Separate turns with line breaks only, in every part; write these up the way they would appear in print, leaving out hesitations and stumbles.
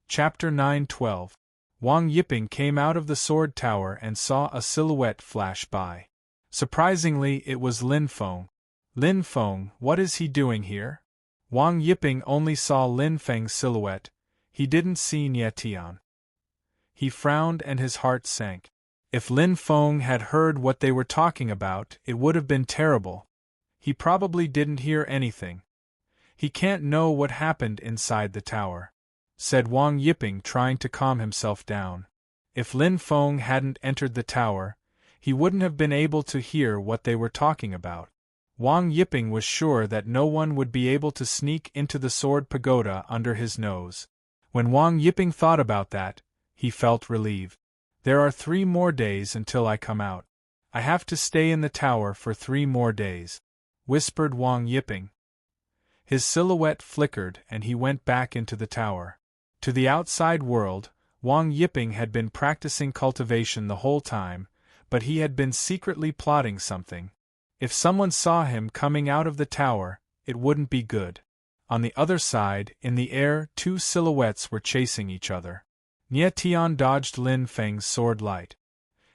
Chapter 9-12. Wang Yiping came out of the sword tower and saw a silhouette flash by. Surprisingly, it was Lin Feng. Lin Feng, what is he doing here? Wang Yiping only saw Lin Feng's silhouette. He didn't see Nie Tian. He frowned and his heart sank. If Lin Feng had heard what they were talking about, it would have been terrible. He probably didn't hear anything. He can't know what happened inside the tower, said Wang Yiping, trying to calm himself down. If Lin Feng hadn't entered the tower, he wouldn't have been able to hear what they were talking about. Wang Yiping was sure that no one would be able to sneak into the sword pagoda under his nose. When Wang Yiping thought about that, he felt relieved. There are 3 more days until I come out. I have to stay in the tower for 3 more days, whispered Wang Yiping. His silhouette flickered and he went back into the tower. To the outside world, Wang Yiping had been practicing cultivation the whole time, but he had been secretly plotting something. If someone saw him coming out of the tower, it wouldn't be good. On the other side, in the air, 2 silhouettes were chasing each other. Nie Tian dodged Lin Feng's sword light.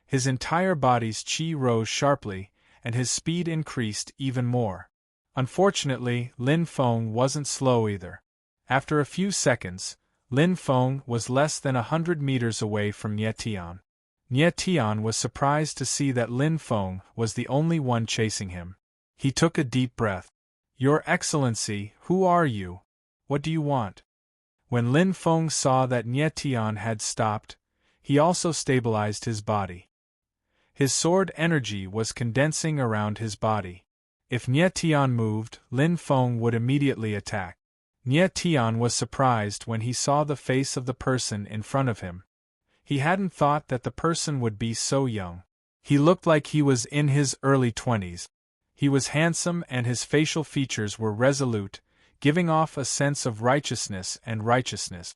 His entire body's qi rose sharply, and his speed increased even more. Unfortunately, Lin Feng wasn't slow either. After a few seconds, Lin Feng was less than 100 meters away from Nie Tian. Nie Tian was surprised to see that Lin Feng was the only one chasing him. He took a deep breath. Your Excellency, who are you? What do you want? When Lin Feng saw that Nie Tian had stopped, he also stabilized his body. His sword energy was condensing around his body. If Nie Tian moved, Lin Feng would immediately attack. Nie Tian was surprised when he saw the face of the person in front of him. He hadn't thought that the person would be so young. He looked like he was in his early 20s. He was handsome and his facial features were resolute, giving off a sense of righteousness and righteousness.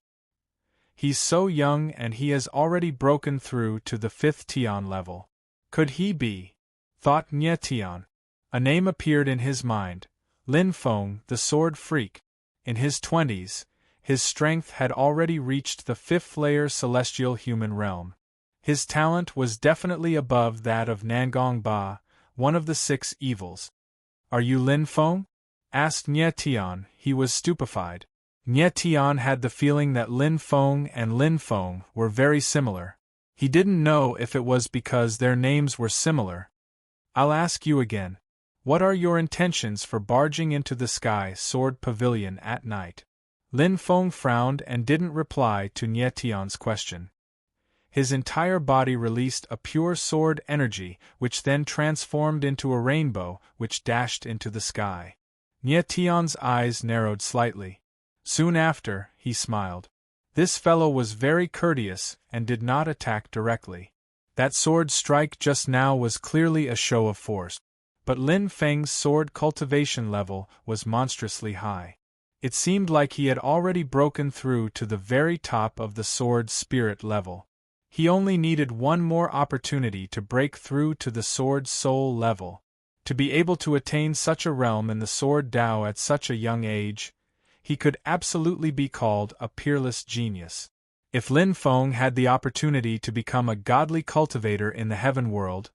He's so young and he has already broken through to the 5th Tian level. Could he be? Thought Nie Tian. A name appeared in his mind. Lin Feng, the sword freak. In his 20s, his strength had already reached the 5th layer celestial human realm. His talent was definitely above that of Nangong Ba, one of the 6 evils. Are you Lin Feng? Asked Nie Tian. He was stupefied. Nie Tian had the feeling that Lin Feng and Lin Feng were very similar. He didn't know if it was because their names were similar. I'll ask you again. What are your intentions for barging into the Sky Sword Pavilion at night? Lin Feng frowned and didn't reply to Nie Tian's question. His entire body released a pure sword energy, which then transformed into a rainbow, which dashed into the sky. Nie Tian's eyes narrowed slightly. Soon after, he smiled. This fellow was very courteous and did not attack directly. That sword strike just now was clearly a show of force. But Lin Feng's sword cultivation level was monstrously high. It seemed like he had already broken through to the very top of the sword spirit level. He only needed one more opportunity to break through to the sword soul level. To be able to attain such a realm in the sword Tao at such a young age, he could absolutely be called a peerless genius. If Lin Feng had the opportunity to become a godly cultivator in the heaven world,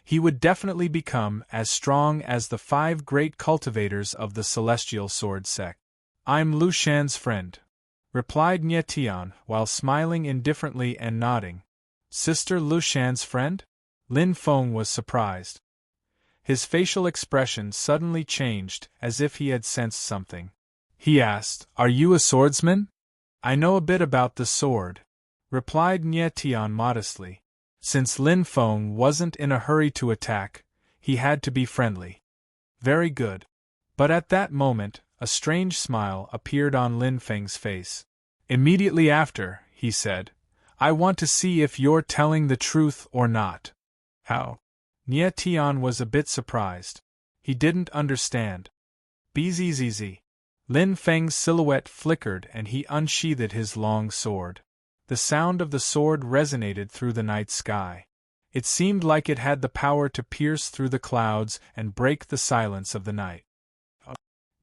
he would definitely become as strong as the 5 great cultivators of the celestial sword sect. I'm Lu Shan's friend, replied Nie Tian while smiling indifferently and nodding. Sister Lu Shan's friend? Lin Feng was surprised. His facial expression suddenly changed as if he had sensed something. He asked, Are you a swordsman? I know a bit about the sword, replied Nie Tian modestly. Since Lin Feng wasn't in a hurry to attack, he had to be friendly. Very good. But at that moment, a strange smile appeared on Lin Feng's face. Immediately after, he said, I want to see if you're telling the truth or not. How? Nie Tian was a bit surprised. He didn't understand. Bzzz. Lin Feng's silhouette flickered and he unsheathed his long sword. The sound of the sword resonated through the night sky. It seemed like it had the power to pierce through the clouds and break the silence of the night.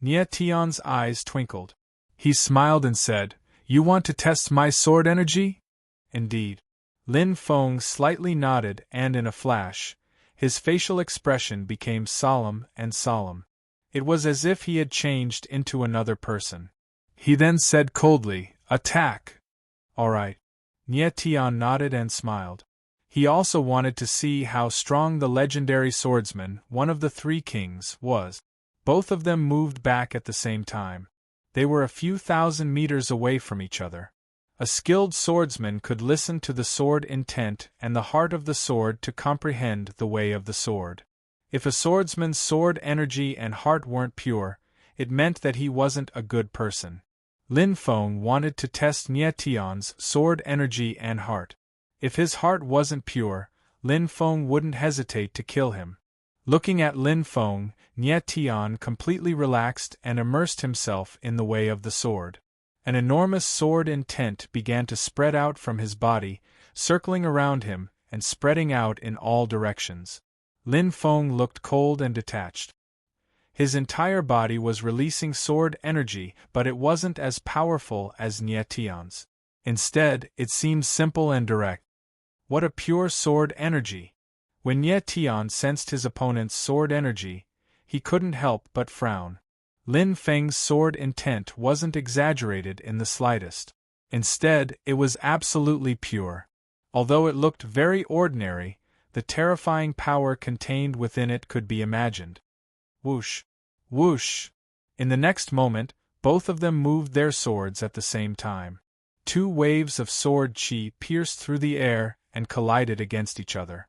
Nie Tian's eyes twinkled. He smiled and said, You want to test my sword energy? Indeed. Lin Feng slightly nodded, and in a flash, his facial expression became solemn and solemn. It was as if he had changed into another person. He then said coldly, "Attack!" "All right." Nie Tian nodded and smiled. He also wanted to see how strong the legendary swordsman, one of the three kings, was. Both of them moved back at the same time. They were a few thousand meters away from each other. A skilled swordsman could listen to the sword intent and the heart of the sword to comprehend the way of the sword. If a swordsman's sword energy and heart weren't pure, it meant that he wasn't a good person. Lin Feng wanted to test Nie Tian's sword energy and heart. If his heart wasn't pure, Lin Feng wouldn't hesitate to kill him. Looking at Lin Feng, Nie Tian completely relaxed and immersed himself in the way of the sword. An enormous sword intent began to spread out from his body, circling around him and spreading out in all directions. Lin Feng looked cold and detached. His entire body was releasing sword energy, but it wasn't as powerful as Nie Tian's. Instead, it seemed simple and direct. What a pure sword energy! When Nie Tian sensed his opponent's sword energy, he couldn't help but frown. Lin Feng's sword intent wasn't exaggerated in the slightest. Instead, it was absolutely pure. Although it looked very ordinary, the terrifying power contained within it could be imagined. Whoosh! Whoosh! In the next moment, both of them moved their swords at the same time. Two waves of sword qi pierced through the air and collided against each other.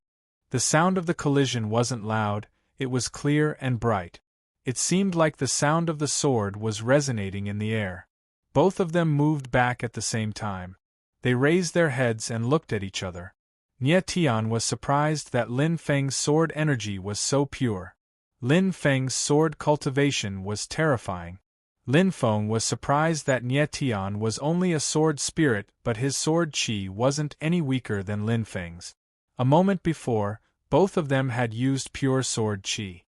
The sound of the collision wasn't loud, it was clear and bright. It seemed like the sound of the sword was resonating in the air. Both of them moved back at the same time. They raised their heads and looked at each other. Nie Tian was surprised that Lin Feng's sword energy was so pure. Lin Feng's sword cultivation was terrifying. Lin Feng was surprised that Nie Tian was only a sword spirit, but his sword qi wasn't any weaker than Lin Feng's. A moment before, both of them had used pure sword qi.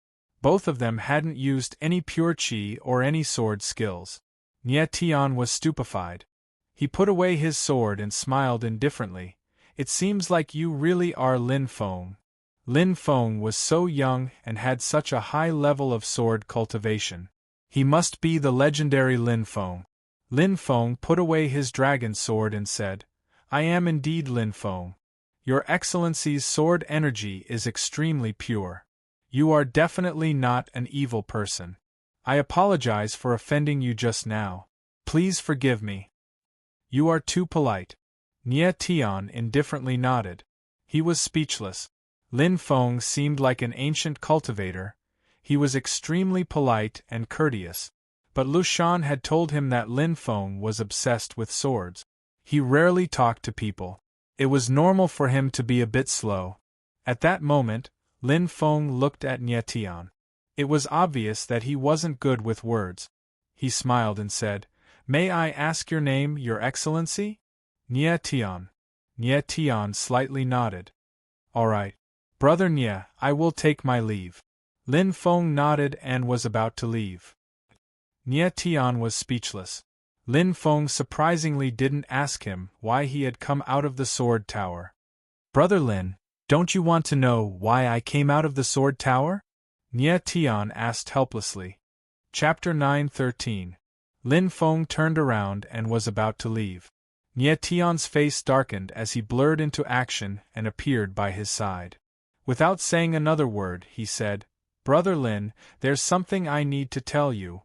Both of them hadn't used any pure qi or any sword skills. Nie Tian was stupefied. He put away his sword and smiled indifferently. "It seems like you really are Lin Feng." Lin Feng was so young and had such a high level of sword cultivation. He must be the legendary Lin Feng. Lin Feng put away his dragon sword and said, "I am indeed Lin Feng. Your Excellency's sword energy is extremely pure. You are definitely not an evil person. I apologize for offending you just now. Please forgive me." "You are too polite." Nie Tian indifferently nodded. He was speechless. Lin Feng seemed like an ancient cultivator. He was extremely polite and courteous. But Lu Shan had told him that Lin Feng was obsessed with swords. He rarely talked to people. It was normal for him to be a bit slow. At that moment, Lin Feng looked at Nie Tian. It was obvious that he wasn't good with words. He smiled and said, "May I ask your name, Your Excellency?" Nie Tian. Nie Tian slightly nodded. "All right. Brother Nie, I will take my leave." Lin Feng nodded and was about to leave. Nie Tian was speechless. Lin Feng surprisingly didn't ask him why he had come out of the sword tower. "Brother Lin, don't you want to know why I came out of the sword tower?" Nie Tian asked helplessly. Chapter 9:13. Lin Feng turned around and was about to leave. Nie Tian's face darkened as he blurred into action and appeared by his side. Without saying another word, he said, "Brother Lin, there's something I need to tell you."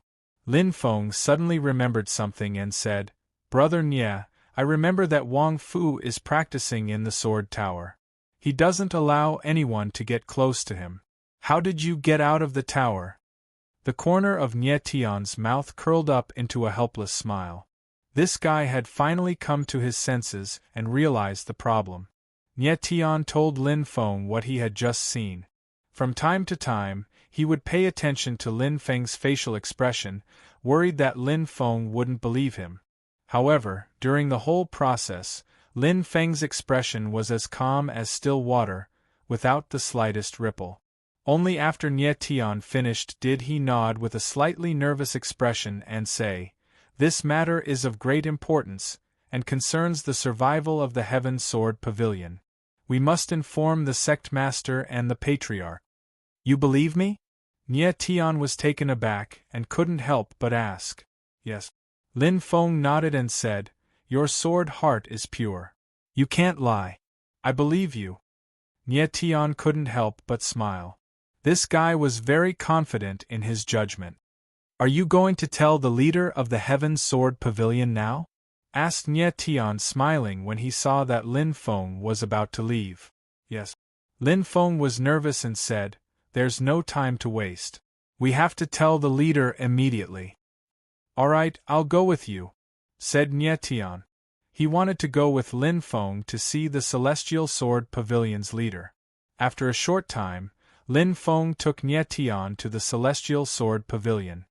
Lin Feng suddenly remembered something and said, "Brother Nie, I remember that Wang Fu is practicing in the sword tower. He doesn't allow anyone to get close to him. How did you get out of the tower?" The corner of Nie Tian's mouth curled up into a helpless smile. This guy had finally come to his senses and realized the problem. Nie Tian told Lin Feng what he had just seen. From time to time, he would pay attention to Lin Feng's facial expression, worried that Lin Feng wouldn't believe him. However, during the whole process, Lin Feng's expression was as calm as still water, without the slightest ripple. Only after Nie Tian finished did he nod with a slightly nervous expression and say, This matter is of great importance, and concerns the survival of the Heaven Sword Pavilion. We must inform the sect master and the patriarch. You believe me? Nie Tian was taken aback and couldn't help but ask. Yes. Lin Feng nodded and said, Your sword heart is pure. You can't lie. I believe you. Nie Tian couldn't help but smile. This guy was very confident in his judgment. Are you going to tell the leader of the Heaven Sword Pavilion now? Asked Nie Tian, smiling when he saw that Lin Feng was about to leave. Yes. Lin Feng was nervous and said, There's no time to waste. We have to tell the leader immediately. All right, I'll go with you, said Nie Tian. He wanted to go with Lin Feng to see the Celestial Sword Pavilion's leader. After a short time, Lin Feng took Nie Tian to the Celestial Sword Pavilion.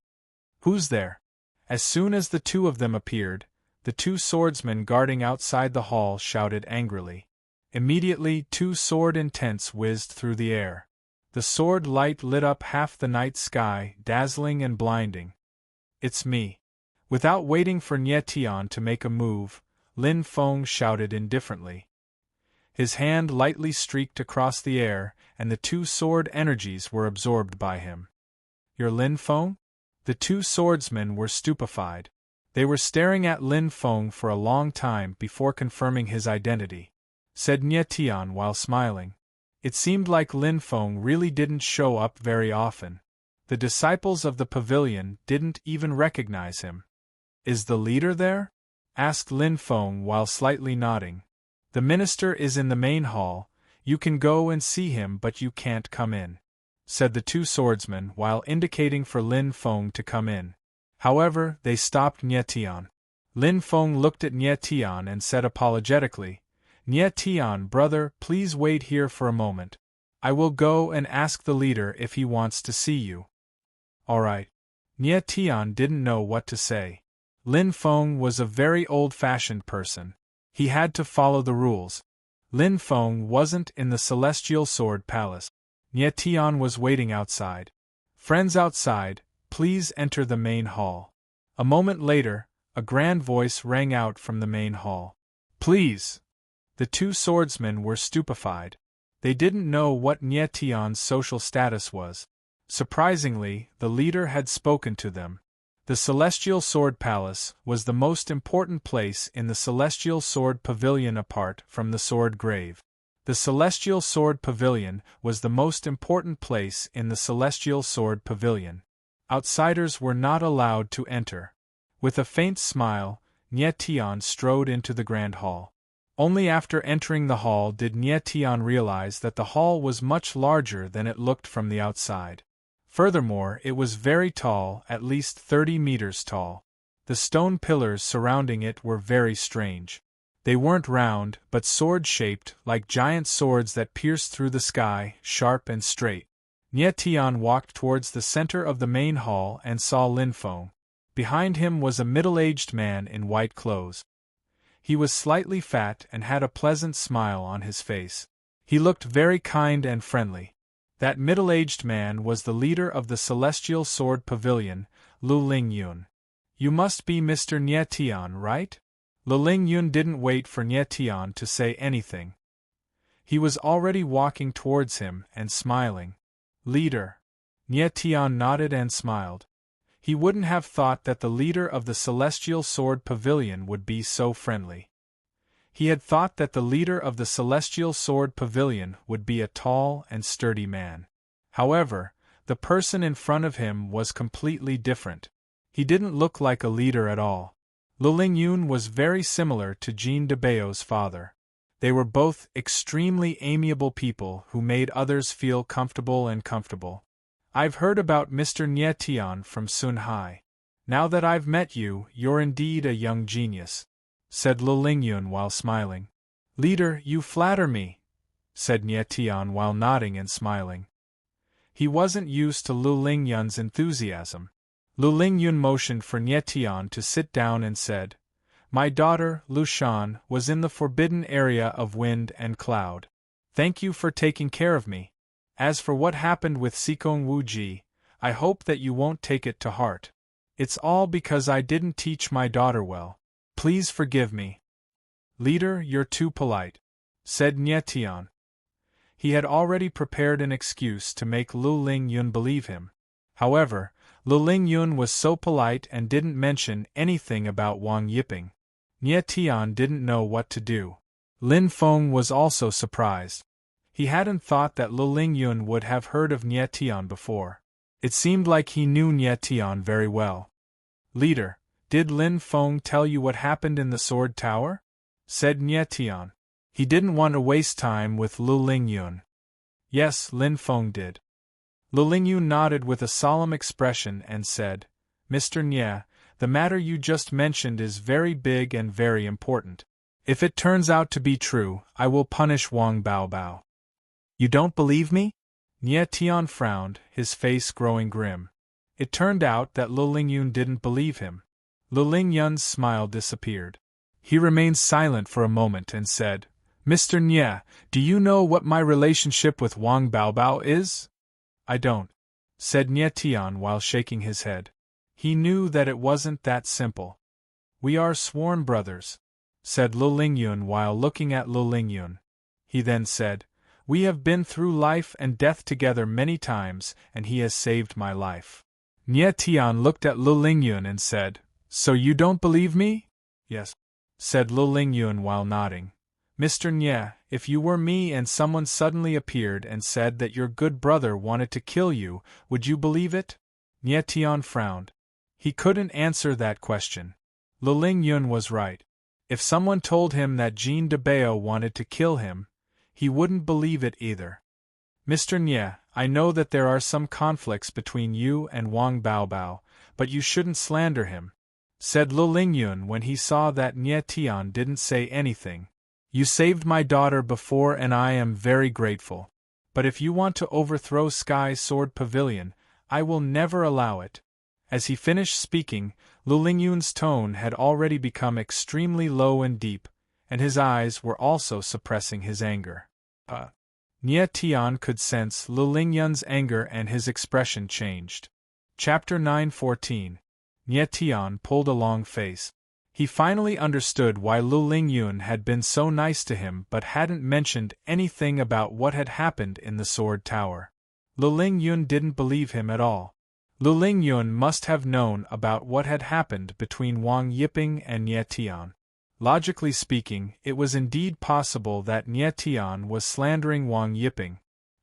Who's there? As soon as the two of them appeared, the two swordsmen guarding outside the hall shouted angrily. Immediately 2 sword intents whizzed through the air. The sword light lit up half the night sky, dazzling and blinding. It's me. Without waiting for Nie Tian to make a move, Lin Feng shouted indifferently. His hand lightly streaked across the air, and the 2 sword energies were absorbed by him. You're Lin Feng? The 2 swordsmen were stupefied. They were staring at Lin Feng for a long time before confirming his identity. Said Nie Tian while smiling. It seemed like Lin Feng really didn't show up very often. The disciples of the pavilion didn't even recognize him. Is the leader there? Asked Lin Feng while slightly nodding. The minister is in the main hall. You can go and see him, but you can't come in, said the 2 swordsmen while indicating for Lin Feng to come in. However, they stopped Nie Tian. Lin Feng looked at Nie Tian and said apologetically, Nie Tian, brother, please wait here for a moment. I will go and ask the leader if he wants to see you. All right. Nie Tian didn't know what to say. Lin Feng was a very old-fashioned person. He had to follow the rules. Lin Feng wasn't in the Celestial Sword Palace. Nie Tian was waiting outside. Friends outside, please enter the main hall. A moment later, a grand voice rang out from the main hall. Please! The 2 swordsmen were stupefied. They didn't know what Nie Tian's social status was. Surprisingly, the leader had spoken to them. The Celestial Sword Palace was the most important place in the Celestial Sword Pavilion apart from the Sword Grave. The Celestial Sword Pavilion was the most important place in the Celestial Sword Pavilion. Outsiders were not allowed to enter. With a faint smile, Nie Tian strode into the Grand Hall. Only after entering the hall did Nie Tian realize that the hall was much larger than it looked from the outside. Furthermore, it was very tall, at least 30 meters tall. The stone pillars surrounding it were very strange. They weren't round, but sword-shaped, like giant swords that pierced through the sky, sharp and straight. Nie Tian walked towards the center of the main hall and saw Lin Feng. Behind him was a middle-aged man in white clothes. He was slightly fat and had a pleasant smile on his face. He looked very kind and friendly. That middle-aged man was the leader of the Celestial Sword Pavilion, Lu Lingyun. You must be Mr. Nie Tian, right? Lu Lingyun didn't wait for Nie Tian to say anything. He was already walking towards him and smiling. Leader. Nie Tian nodded and smiled. He wouldn't have thought that the leader of the Celestial Sword Pavilion would be so friendly. He had thought that the leader of the Celestial Sword Pavilion would be a tall and sturdy man. However, the person in front of him was completely different. He didn't look like a leader at all. Lu Lingyun was very similar to Jean de Bao's father. They were both extremely amiable people who made others feel comfortable. I've heard about Mr. Nie Tian from Sun Hai. Now that I've met you, you're indeed a young genius, said Lu Lingyun while smiling. Leader, you flatter me, said Nie Tian while nodding and smiling. He wasn't used to Lu Lingyun's enthusiasm. Lu Lingyun motioned for Nie Tian to sit down and said, My daughter, Lu Shan, was in the forbidden area of wind and cloud. Thank you for taking care of me. As for what happened with Sikong Wu Ji, I hope that you won't take it to heart. It's all because I didn't teach my daughter well. Please forgive me. Leader, you're too polite, said Nie Tian. He had already prepared an excuse to make Lu Lingyun believe him. However, Lu Lingyun was so polite and didn't mention anything about Wang Yiping. Nie Tian didn't know what to do. Lin Feng was also surprised. He hadn't thought that Lu Lingyun would have heard of Nie Tian before. It seemed like he knew Nie Tian very well. Leader, did Lin Feng tell you what happened in the Sword Tower? Said Nie Tian. He didn't want to waste time with Lu Lingyun. Yes, Lin Feng did. Lu Lingyun nodded with a solemn expression and said, Mr. Nie, the matter you just mentioned is very big and very important. If it turns out to be true, I will punish Wang Baobao. You don't believe me? Nie Tian frowned, his face growing grim. It turned out that Lu Lingyun didn't believe him. Lu Lingyun's smile disappeared. He remained silent for a moment and said, Mr. Nie, do you know what my relationship with Wang Baobao is? I don't, said Nie Tian while shaking his head. He knew that it wasn't that simple. We are sworn brothers, said Lu Lingyun while looking at Lu Lingyun. He then said, We have been through life and death together many times, and he has saved my life. Nie Tian looked at Lu Lingyun and said, So you don't believe me? Yes, said Lu Lingyun while nodding. Mr. Nie, if you were me and someone suddenly appeared and said that your good brother wanted to kill you, would you believe it? Nie Tian frowned. He couldn't answer that question. Lu Lingyun was right. If someone told him that Jean de Bao wanted to kill him, he wouldn't believe it either. Mr. Nie, I know that there are some conflicts between you and Wang Baobao, but you shouldn't slander him, said Lu Lingyun when he saw that Nie Tian didn't say anything. You saved my daughter before and I am very grateful. But if you want to overthrow Sky Sword Pavilion, I will never allow it. As he finished speaking, Lu Lingyun's tone had already become extremely low and deep, and his eyes were also suppressing his anger. Nie Tian could sense Lu Lingyun's anger and his expression changed. Chapter 9:14. Nie Tian pulled a long face. He finally understood why Lu Lingyun had been so nice to him but hadn't mentioned anything about what had happened in the Sword Tower. Lu Lingyun didn't believe him at all. Lu Lingyun must have known about what had happened between Wang Yiping and Nie Tian. Logically speaking, it was indeed possible that Nie Tian was slandering Wang Yiping.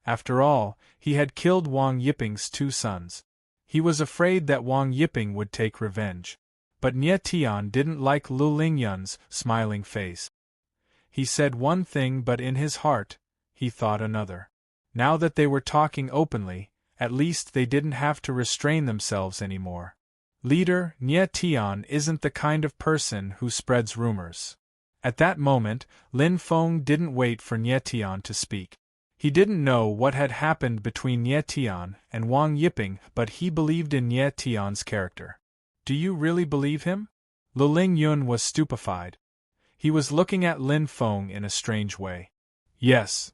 After all, he had killed Wang Yiping's 2 sons. He was afraid that Wang Yiping would take revenge. But Nie Tian didn't like Lu Lingyun's smiling face. He said one thing but in his heart, he thought another. Now that they were talking openly, at least they didn't have to restrain themselves anymore. Leader, Nie Tian isn't the kind of person who spreads rumors. At that moment, Lin Feng didn't wait for Nie Tian to speak. He didn't know what had happened between Nie Tian and Wang Yiping, but he believed in Nie Tian's character. Do you really believe him? Lu Lingyun was stupefied. He was looking at Lin Feng in a strange way. Yes.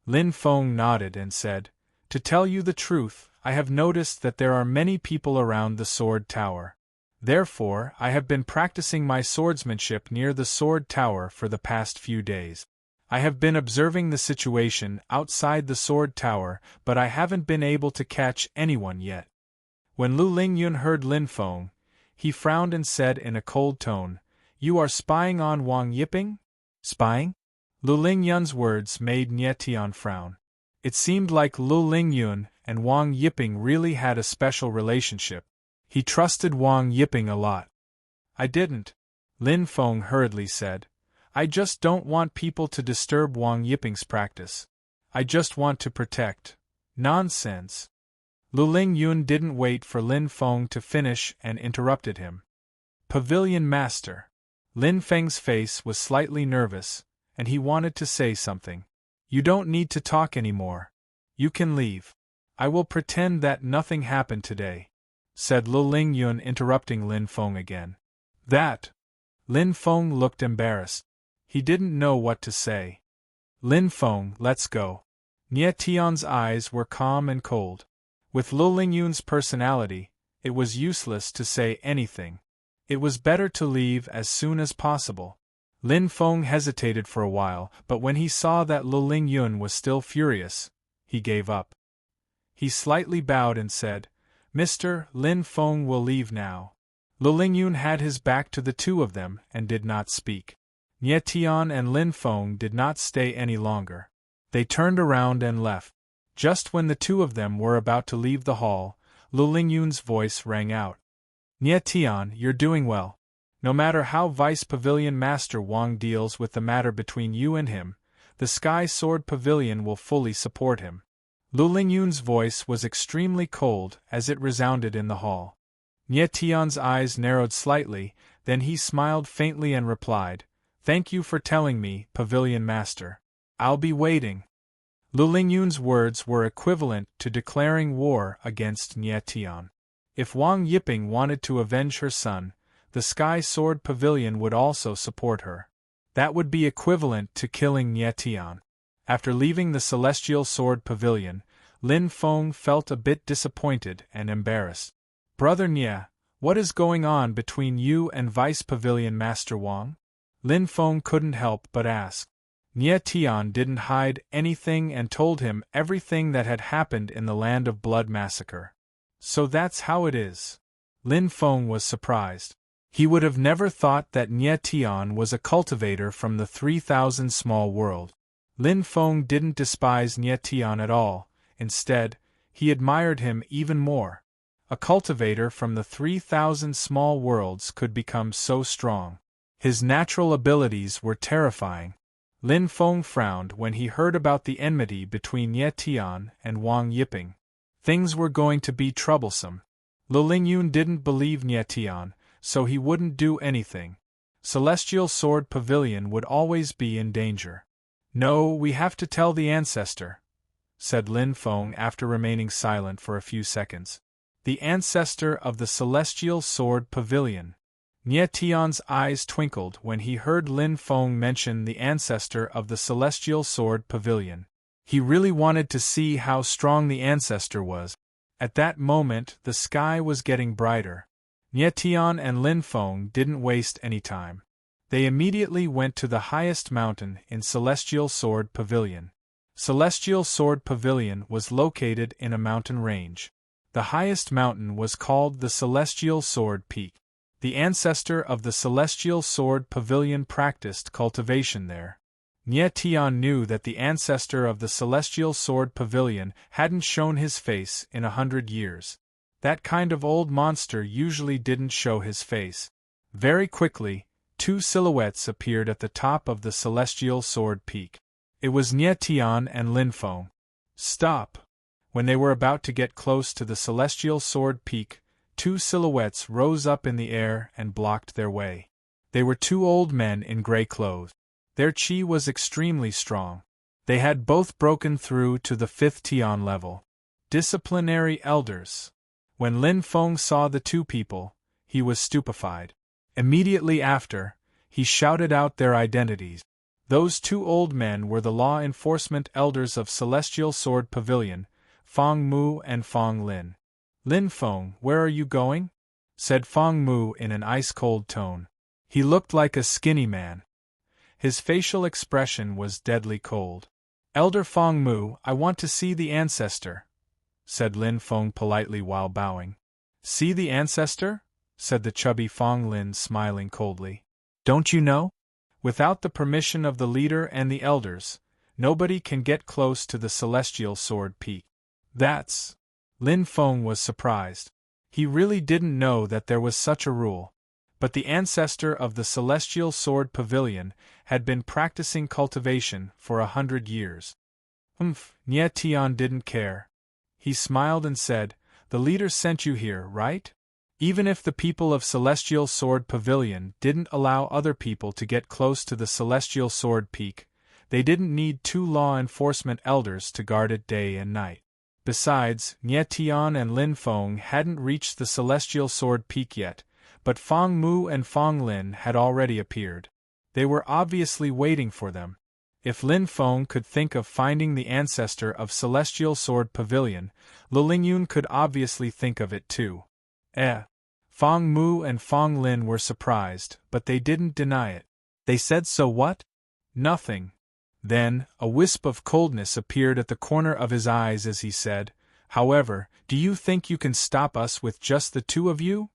Lin Feng nodded and said, To tell you the truth, I have noticed that there are many people around the Sword Tower. Therefore, I have been practicing my swordsmanship near the Sword Tower for the past few days. I have been observing the situation outside the Sword Tower, but I haven't been able to catch anyone yet. When Lu Lingyun heard Lin Feng, he frowned and said in a cold tone, You are spying on Wang Yiping? Spying? Lu Lingyun's words made Nie Tian frown. It seemed like Lu Lingyun and Wang Yiping really had a special relationship. He trusted Wang Yiping a lot. I didn't, Lin Feng hurriedly said. I just don't want people to disturb Wang Yiping's practice. I just want to protect. Nonsense. Lu Lingyun didn't wait for Lin Feng to finish and interrupted him. Pavilion Master. Lin Feng's face was slightly nervous, and he wanted to say something. You don't need to talk anymore. You can leave. I will pretend that nothing happened today, said Lu Lingyun, interrupting Lin Feng again. That. Lin Feng looked embarrassed. He didn't know what to say. Lin Feng, let's go. Nie Tian's eyes were calm and cold. With Lu Lingyun's personality, It was useless to say anything. It was better to leave as soon as possible. Lin Feng hesitated for a while, but when he saw that Lu Lingyun was still furious, he gave up. He slightly bowed and said, "Mr. Lin Feng will leave now." Lu Lingyun had his back to the two of them and did not speak. Nie Tian and Lin Feng did not stay any longer. They turned around and left. Just when the two of them were about to leave the hall, Lu Lingyun's voice rang out. "Nie Tian, you're doing well. No matter how Vice Pavilion Master Wang deals with the matter between you and him, the Sky Sword Pavilion will fully support him." Lu Lingyun's voice was extremely cold as it resounded in the hall. Nie Tian's eyes narrowed slightly, then he smiled faintly and replied, "Thank you for telling me, Pavilion Master. I'll be waiting." Lu Lingyun's words were equivalent to declaring war against Nie Tian. If Wang Yiping wanted to avenge her son, the Sky Sword Pavilion would also support her. That would be equivalent to killing Nie Tian. After leaving the Celestial Sword Pavilion, Lin Feng felt a bit disappointed and embarrassed. "Brother Nie, what is going on between you and Vice Pavilion Master Wang?" Lin Feng couldn't help but ask. Nie Tian didn't hide anything and told him everything that had happened in the Land of Blood massacre. "So that's how it is." Lin Feng was surprised. He would have never thought that Nie Tian was a cultivator from the 3000 Small World. Lin Feng didn't despise Nie Tian at all, instead, he admired him even more. A cultivator from the 3000 Small Worlds could become so strong. His natural abilities were terrifying. Lin Feng frowned when he heard about the enmity between Nie Tian and Wang Yiping. Things were going to be troublesome. Lu Lingyun didn't believe Nie Tian, so he wouldn't do anything. Celestial Sword Pavilion would always be in danger. "No, we have to tell the ancestor," said Lin Feng after remaining silent for a few seconds. "The ancestor of the Celestial Sword Pavilion." Nie Tian's eyes twinkled when he heard Lin Feng mention the ancestor of the Celestial Sword Pavilion. He really wanted to see how strong the ancestor was. At that moment, the sky was getting brighter. Nie Tian and Lin Feng didn't waste any time. They immediately went to the highest mountain in Celestial Sword Pavilion. Celestial Sword Pavilion was located in a mountain range. The highest mountain was called the Celestial Sword Peak. The ancestor of the Celestial Sword Pavilion practiced cultivation there. Nie Tian knew that the ancestor of the Celestial Sword Pavilion hadn't shown his face in 100 years. That kind of old monster usually didn't show his face. Very quickly, two silhouettes appeared at the top of the Celestial Sword Peak. It was Nie Tian and Lin Feng. "Stop!" When they were about to get close to the Celestial Sword Peak, two silhouettes rose up in the air and blocked their way. They were two old men in gray clothes. Their chi was extremely strong. They had both broken through to the 5th Tian level. Disciplinary elders. When Lin Feng saw the two people, he was stupefied. Immediately after, he shouted out their identities. Those two old men were the law enforcement elders of Celestial Sword Pavilion, Fang Mu and Fang Lin. "Lin Feng, where are you going?" said Fang Mu in an ice-cold tone. He looked like a skinny man. His facial expression was deadly cold. "Elder Fang Mu, I want to see the ancestor," said Lin Feng politely while bowing. "See the ancestor?" said the chubby Fang Lin, smiling coldly. "Don't you know? Without the permission of the leader and the elders, nobody can get close to the Celestial Sword Peak." "That's..." Lin Feng was surprised. He really didn't know that there was such a rule. But the ancestor of the Celestial Sword Pavilion had been practicing cultivation for 100 years. Nie Tian didn't care. He smiled and said, "The leader sent you here, right? Even if the people of Celestial Sword Pavilion didn't allow other people to get close to the Celestial Sword Peak, they didn't need two law enforcement elders to guard it day and night. Besides, Nie Tian and Lin Feng hadn't reached the Celestial Sword Peak yet, but Fang Mu and Fang Lin had already appeared. They were obviously waiting for them. If Lin Feng could think of finding the ancestor of Celestial Sword Pavilion, Lu Lingyun could obviously think of it too. Eh. Fong Mu and Fong Lin were surprised, but they didn't deny it. They said, so what? Nothing. Then, a wisp of coldness appeared at the corner of his eyes as he said, however, do you think you can stop us with just the two of you?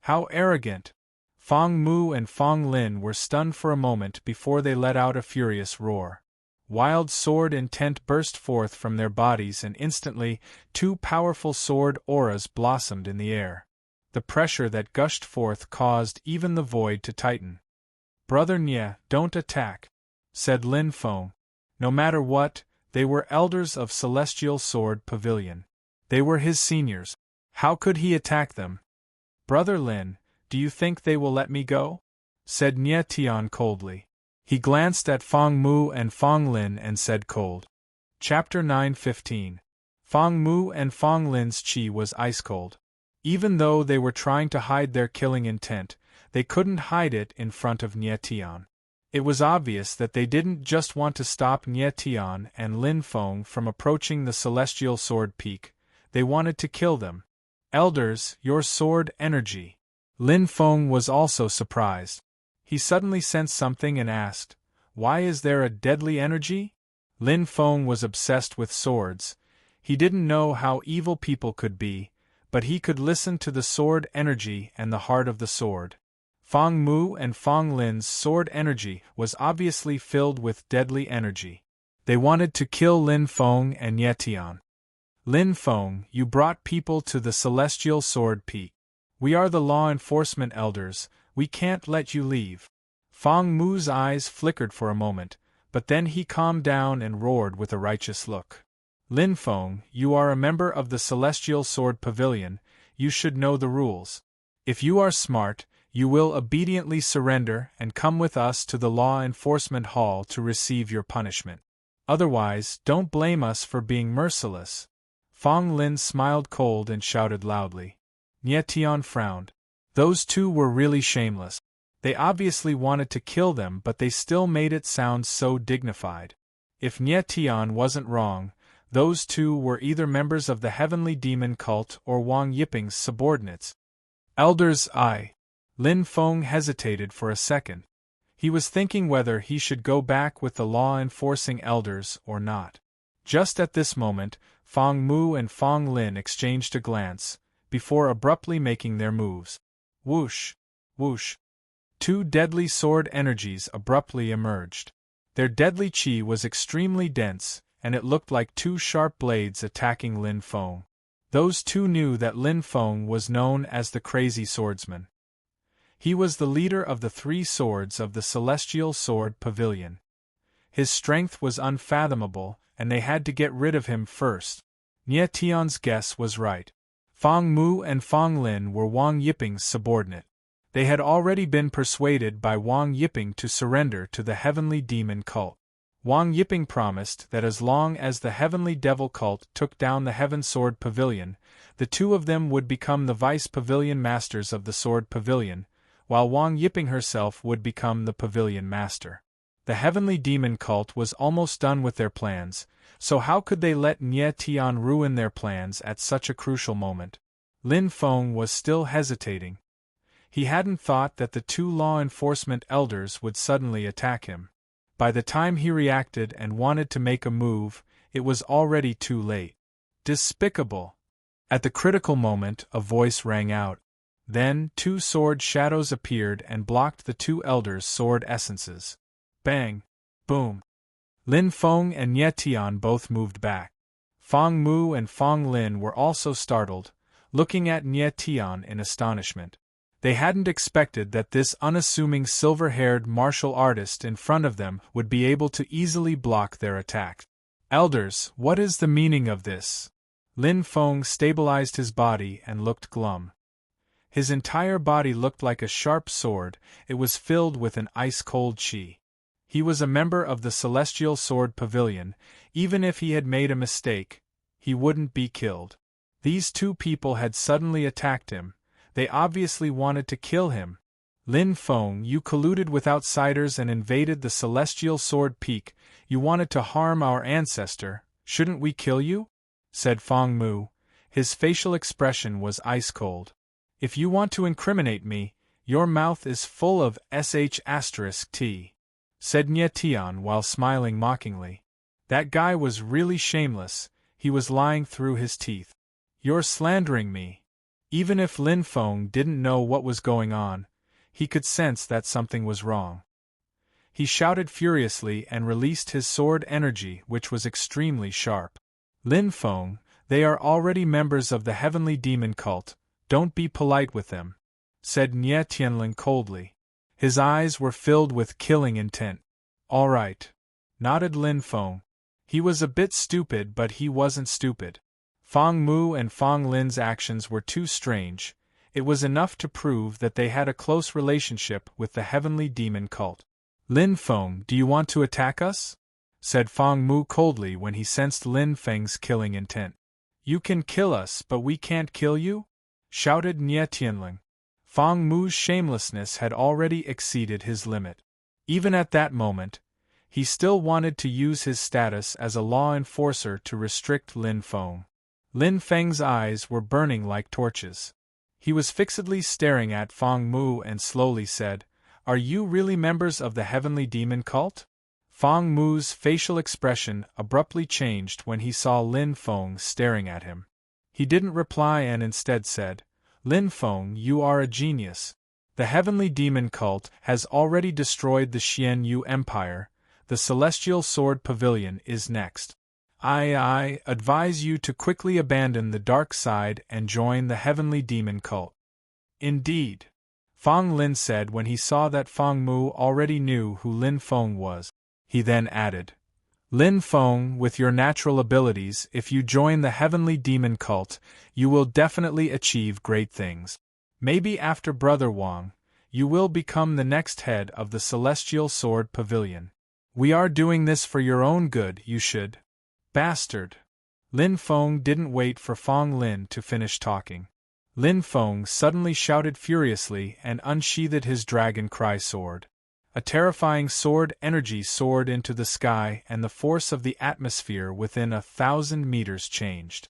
How arrogant! Fong Mu and Fong Lin were stunned for a moment before they let out a furious roar. Wild sword intent burst forth from their bodies, and instantly, two powerful sword auras blossomed in the air. The pressure that gushed forth caused even the void to tighten. Brother Nye, don't attack, said Lin Feng. No matter what, they were elders of Celestial Sword Pavilion. They were his seniors. How could he attack them? Brother Lin, do you think they will let me go? Said Nye Tian coldly. He glanced at Fong Mu and Fong Lin and said cold. Chapter 9:15. Fong Mu and Fong Lin's chi was ice cold. Even though they were trying to hide their killing intent, they couldn't hide it in front of Nye Tian. It was obvious that they didn't just want to stop Nye Tian and Lin Feng from approaching the Celestial Sword Peak, they wanted to kill them. Elders, your sword energy. Lin Feng was also surprised. He suddenly sensed something and asked, why is there a deadly energy? Lin Feng was obsessed with swords. He didn't know how evil people could be, but he could listen to the sword energy and the heart of the sword. Fong Mu and Fong Lin's sword energy was obviously filled with deadly energy. They wanted to kill Lin Feng and Nye Tian. Lin Feng, you brought people to the Celestial Sword Peak. We are the law enforcement elders, we can't let you leave. Fong Mu's eyes flickered for a moment, but then he calmed down and roared with a righteous look. Lin Feng, you are a member of the Celestial Sword Pavilion, you should know the rules. If you are smart, you will obediently surrender and come with us to the Law Enforcement Hall to receive your punishment. Otherwise, don't blame us for being merciless. Fong Lin smiled cold and shouted loudly. Nye Tian frowned. Those two were really shameless. They obviously wanted to kill them, but they still made it sound so dignified. If Nye Tian wasn't wrong, those two were either members of the Heavenly Demon Cult or Wang Yiping's subordinates. Elders, Lin Feng hesitated for a second. He was thinking whether he should go back with the law-enforcing elders or not. Just at this moment, Fong Mu and Fong Lin exchanged a glance, before abruptly making their moves. Whoosh! Whoosh! Two deadly sword energies abruptly emerged. Their deadly chi was extremely dense, and it looked like two sharp blades attacking Lin Feng. Those two knew that Lin Feng was known as the Crazy Swordsman. He was the leader of the three swords of the Celestial Sword Pavilion. His strength was unfathomable, and they had to get rid of him first. Nye Tian's guess was right. Fong Mu and Fong Lin were Wang Yiping's subordinate. They had already been persuaded by Wang Yiping to surrender to the Heavenly Demon Cult. Wang Yiping promised that as long as the Heavenly Devil Cult took down the Heaven Sword Pavilion, the two of them would become the Vice Pavilion Masters of the Sword Pavilion, while Wang Yiping herself would become the Pavilion Master. The Heavenly Demon Cult was almost done with their plans, so how could they let Nye Tian ruin their plans at such a crucial moment? Lin Feng was still hesitating. He hadn't thought that the two law enforcement elders would suddenly attack him. By the time he reacted and wanted to make a move, it was already too late. Despicable! At the critical moment, a voice rang out. Then, two sword shadows appeared and blocked the two elders' sword essences. Bang! Boom! Lin Feng and Nye Tian both moved back. Fong Mu and Fong Lin were also startled, looking at Nye Tian in astonishment. They hadn't expected that this unassuming silver-haired martial artist in front of them would be able to easily block their attack. Elders, what is the meaning of this? Lin Feng stabilized his body and looked glum. His entire body looked like a sharp sword, it was filled with an ice-cold chi. He was a member of the Celestial Sword Pavilion. Even if he had made a mistake, he wouldn't be killed. These two people had suddenly attacked him. They obviously wanted to kill him. Lin Feng, you colluded with outsiders and invaded the Celestial Sword Peak. You wanted to harm our ancestor. Shouldn't we kill you? Said Fong Mu. His facial expression was ice-cold. If you want to incriminate me, your mouth is full of sh*t, said Nye Tian while smiling mockingly. That guy was really shameless, he was lying through his teeth. You're slandering me. Even if Lin Feng didn't know what was going on, he could sense that something was wrong. He shouted furiously and released his sword energy, which was extremely sharp. Lin Feng, they are already members of the heavenly demon cult, don't be polite with them, said Nye Tianling coldly. His eyes were filled with killing intent. All right, nodded Lin Feng. He was a bit stupid, but he wasn't stupid. Fang Mu and Fang Lin's actions were too strange. It was enough to prove that they had a close relationship with the heavenly demon cult. Lin Feng, do you want to attack us? Said Fang Mu coldly when he sensed Lin Feng's killing intent. You can kill us, but we can't kill you? Shouted Nye Tianling. Fang Mu's shamelessness had already exceeded his limit. Even at that moment, he still wanted to use his status as a law enforcer to restrict Lin Feng. Lin Feng's eyes were burning like torches. He was fixedly staring at Fang Mu and slowly said, Are you really members of the heavenly demon cult? Fang Mu's facial expression abruptly changed when he saw Lin Feng staring at him. He didn't reply and instead said, Lin Feng, you are a genius. The heavenly demon cult has already destroyed the Xian Yu Empire. The Celestial Sword Pavilion is next. I advise you to quickly abandon the dark side and join the heavenly demon cult. Indeed, Fang Lin said when he saw that Fang Mu already knew who Lin Feng was. He then added, Lin Feng, with your natural abilities, if you join the heavenly demon cult, you will definitely achieve great things. Maybe after Brother Wang, you will become the next head of the Celestial Sword Pavilion. We are doing this for your own good, you should. Bastard! Lin Feng didn't wait for Fang Lin to finish talking. Lin Feng suddenly shouted furiously and unsheathed his dragon cry sword. A terrifying sword energy soared into the sky and the force of the atmosphere within 1,000 meters changed.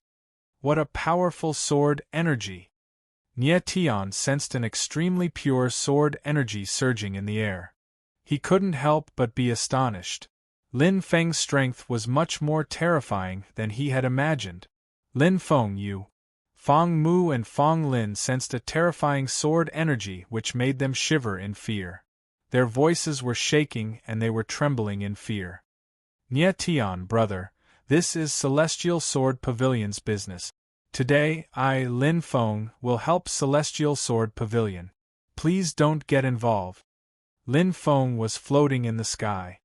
What a powerful sword energy! Nye Tian sensed an extremely pure sword energy surging in the air. He couldn't help but be astonished. Lin Feng's strength was much more terrifying than he had imagined. Lin Feng, you. Fang Mu and Fang Lin sensed a terrifying sword energy which made them shiver in fear. Their voices were shaking and they were trembling in fear. Nye Tian, brother, this is Celestial Sword Pavilion's business. Today, I, Lin Feng, will help Celestial Sword Pavilion. Please don't get involved. Lin Feng was floating in the sky.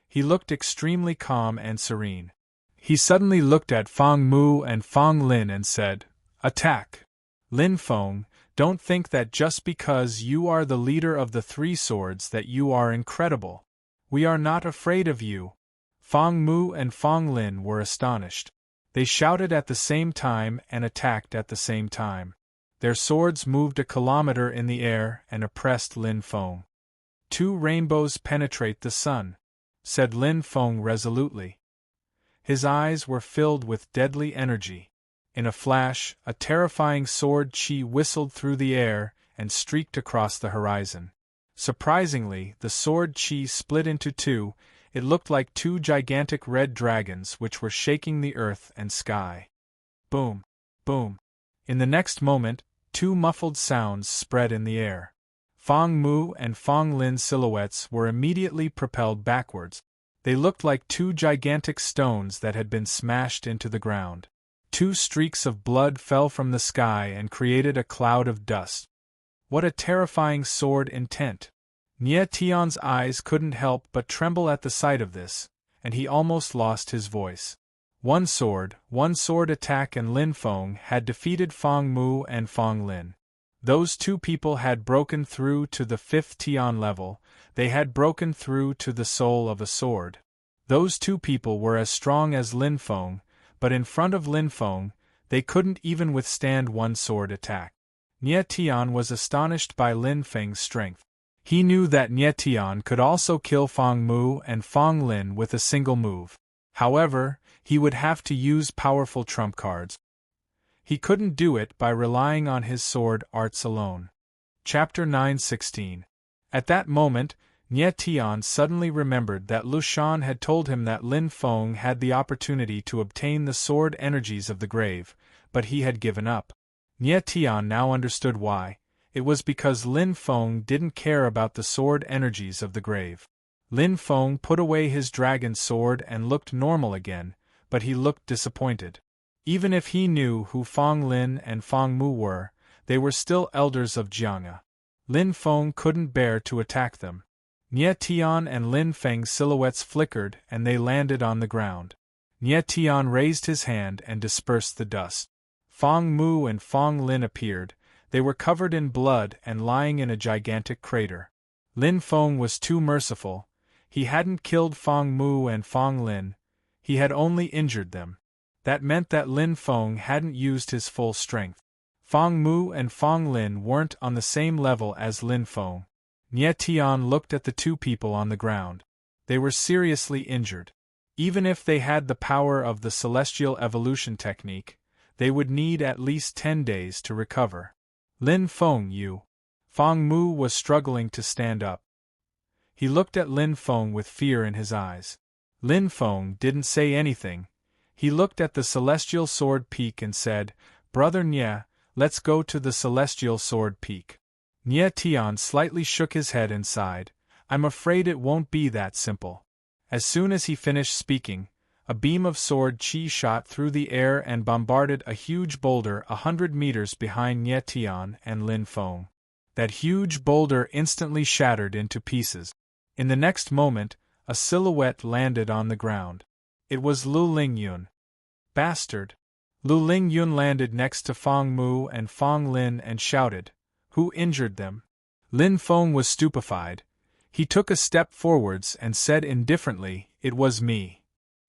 He looked extremely calm and serene. He suddenly looked at Fang Mu and Fang Lin and said, Attack! Lin Feng, don't think that just because you are the leader of the three swords that you are incredible. We are not afraid of you. Fang Mu and Fang Lin were astonished. They shouted at the same time and attacked at the same time. Their swords moved a kilometer in the air and oppressed Lin Feng. 2 rainbows penetrate the sun, said Lin Feng resolutely. His eyes were filled with deadly energy. In a flash, a terrifying sword chi whistled through the air and streaked across the horizon. Surprisingly, the sword chi split into 2. It looked like 2 gigantic red dragons which were shaking the earth and sky. Boom! Boom! In the next moment, 2 muffled sounds spread in the air. Fang Mu and Fang Lin's silhouettes were immediately propelled backwards. They looked like 2 gigantic stones that had been smashed into the ground. 2 streaks of blood fell from the sky and created a cloud of dust. What a terrifying sword intent! Nye Tian's eyes couldn't help but tremble at the sight of this, and he almost lost his voice. One sword attack, and Lin Feng had defeated Fang Mu and Fang Lin. Those 2 people had broken through to the 5th Tian level. They had broken through to the soul of a sword. Those 2 people were as strong as Lin Feng, but in front of Lin Feng, they couldn't even withstand one sword attack. Nye Tian was astonished by Lin Feng's strength. He knew that Nye Tian could also kill Fang Mu and Fang Lin with a single move. However, he would have to use powerful trump cards. He couldn't do it by relying on his sword arts alone. Chapter 9:16. At that moment, Nie Tian suddenly remembered that Lu Shan had told him that Lin Feng had the opportunity to obtain the sword energies of the grave, but he had given up. Nie Tian now understood why. It was because Lin Feng didn't care about the sword energies of the grave. Lin Feng put away his dragon sword and looked normal again, but he looked disappointed. Even if he knew who Fang Lin and Fang Mu were, they were still elders of Jiang'e. Lin Feng couldn't bear to attack them. Nie Tian and Lin Feng's silhouettes flickered and they landed on the ground. Nie Tian raised his hand and dispersed the dust. Fang Mu and Fang Lin appeared. They were covered in blood and lying in a gigantic crater. Lin Feng was too merciful. He hadn't killed Fang Mu and Fang Lin. He had only injured them. That meant that Lin Feng hadn't used his full strength. Fang Mu and Fang Lin weren't on the same level as Lin Feng. Nie Tian looked at the two people on the ground. They were seriously injured. Even if they had the power of the celestial evolution technique, they would need at least 10 days to recover. Lin Feng, you. Fang Mu was struggling to stand up. He looked at Lin Feng with fear in his eyes. Lin Feng didn't say anything. He looked at the celestial sword peak and said, "Brother Nie, let's go to the celestial sword peak." Nie Tian slightly shook his head and sighed. "I'm afraid it won't be that simple." As soon as he finished speaking, a beam of sword chi shot through the air and bombarded a huge boulder 100 meters behind Nie Tian and Lin Feng. That huge boulder instantly shattered into pieces. In the next moment, a silhouette landed on the ground. It was Lu Lingyun. "Bastard!" Lu Lingyun landed next to Fang Mu and Fang Lin and shouted, "Who injured them?" Lin Feng was stupefied. He took a step forwards and said indifferently, "It was me."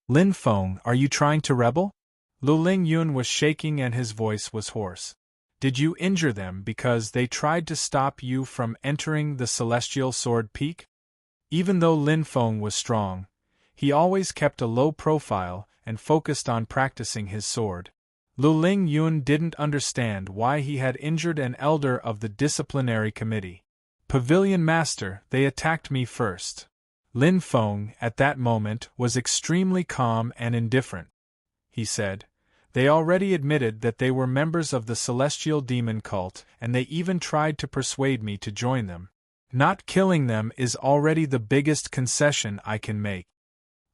"Lin Feng, are you trying to rebel?" Lu Lingyun was shaking and his voice was hoarse. "Did you injure them because they tried to stop you from entering the celestial sword peak?" Even though Lin Feng was strong, he always kept a low profile and focused on practicing his sword. Lu Lingyun didn't understand why he had injured an elder of the disciplinary committee. "Pavilion Master, they attacked me first." Lin Feng, at that moment, was extremely calm and indifferent. He said, "They already admitted that they were members of the celestial demon cult, and they even tried to persuade me to join them. Not killing them is already the biggest concession I can make."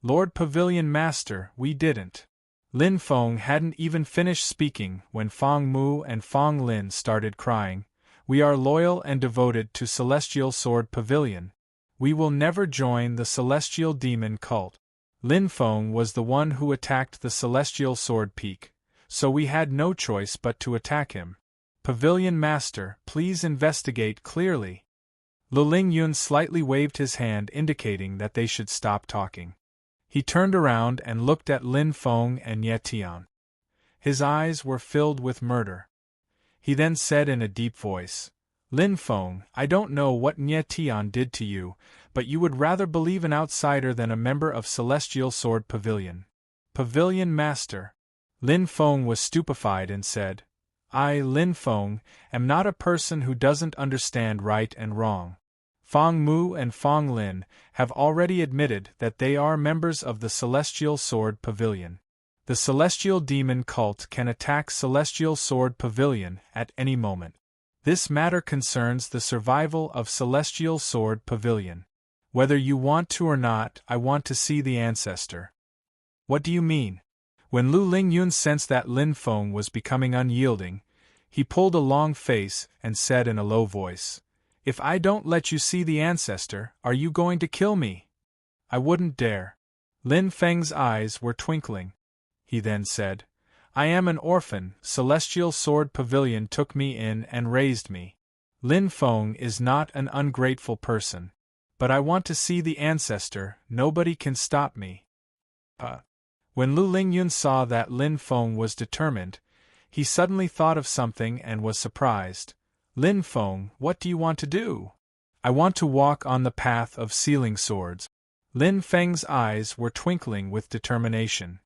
"Lord Pavilion Master, we didn't." Lin Feng hadn't even finished speaking when Fang Mu and Fang Lin started crying, "We are loyal and devoted to Celestial Sword Pavilion. We will never join the Celestial Demon cult." Lin Feng was the one who attacked the Celestial Sword Peak, so we had no choice but to attack him. "Pavilion Master, please investigate clearly." Lu Lingyun slightly waved his hand indicating that they should stop talking. He turned around and looked at Lin Feng and Nie Tian. His eyes were filled with murder. He then said in a deep voice, "Lin Feng, I don't know what Nie Tian did to you, but you would rather believe an outsider than a member of Celestial Sword Pavilion." "Pavilion Master." Lin Feng was stupefied and said, "I, Lin Feng, am not a person who doesn't understand right and wrong. Fang Mu and Fang Lin have already admitted that they are members of the Celestial Sword Pavilion. The Celestial Demon cult can attack Celestial Sword Pavilion at any moment. This matter concerns the survival of Celestial Sword Pavilion. Whether you want to or not, I want to see the ancestor." "What do you mean?" When Lu Lingyun sensed that Lin Feng was becoming unyielding, he pulled a long face and said in a low voice, "If I don't let you see the ancestor, are you going to kill me?" "I wouldn't dare." Lin Feng's eyes were twinkling. He then said, "I am an orphan, Celestial Sword Pavilion took me in and raised me. Lin Feng is not an ungrateful person. But I want to see the ancestor, nobody can stop me." When Lu Lingyun saw that Lin Feng was determined, he suddenly thought of something and was surprised. "Lin Feng, what do you want to do?" "I want to walk on the path of sealing swords." Lin Feng's eyes were twinkling with determination.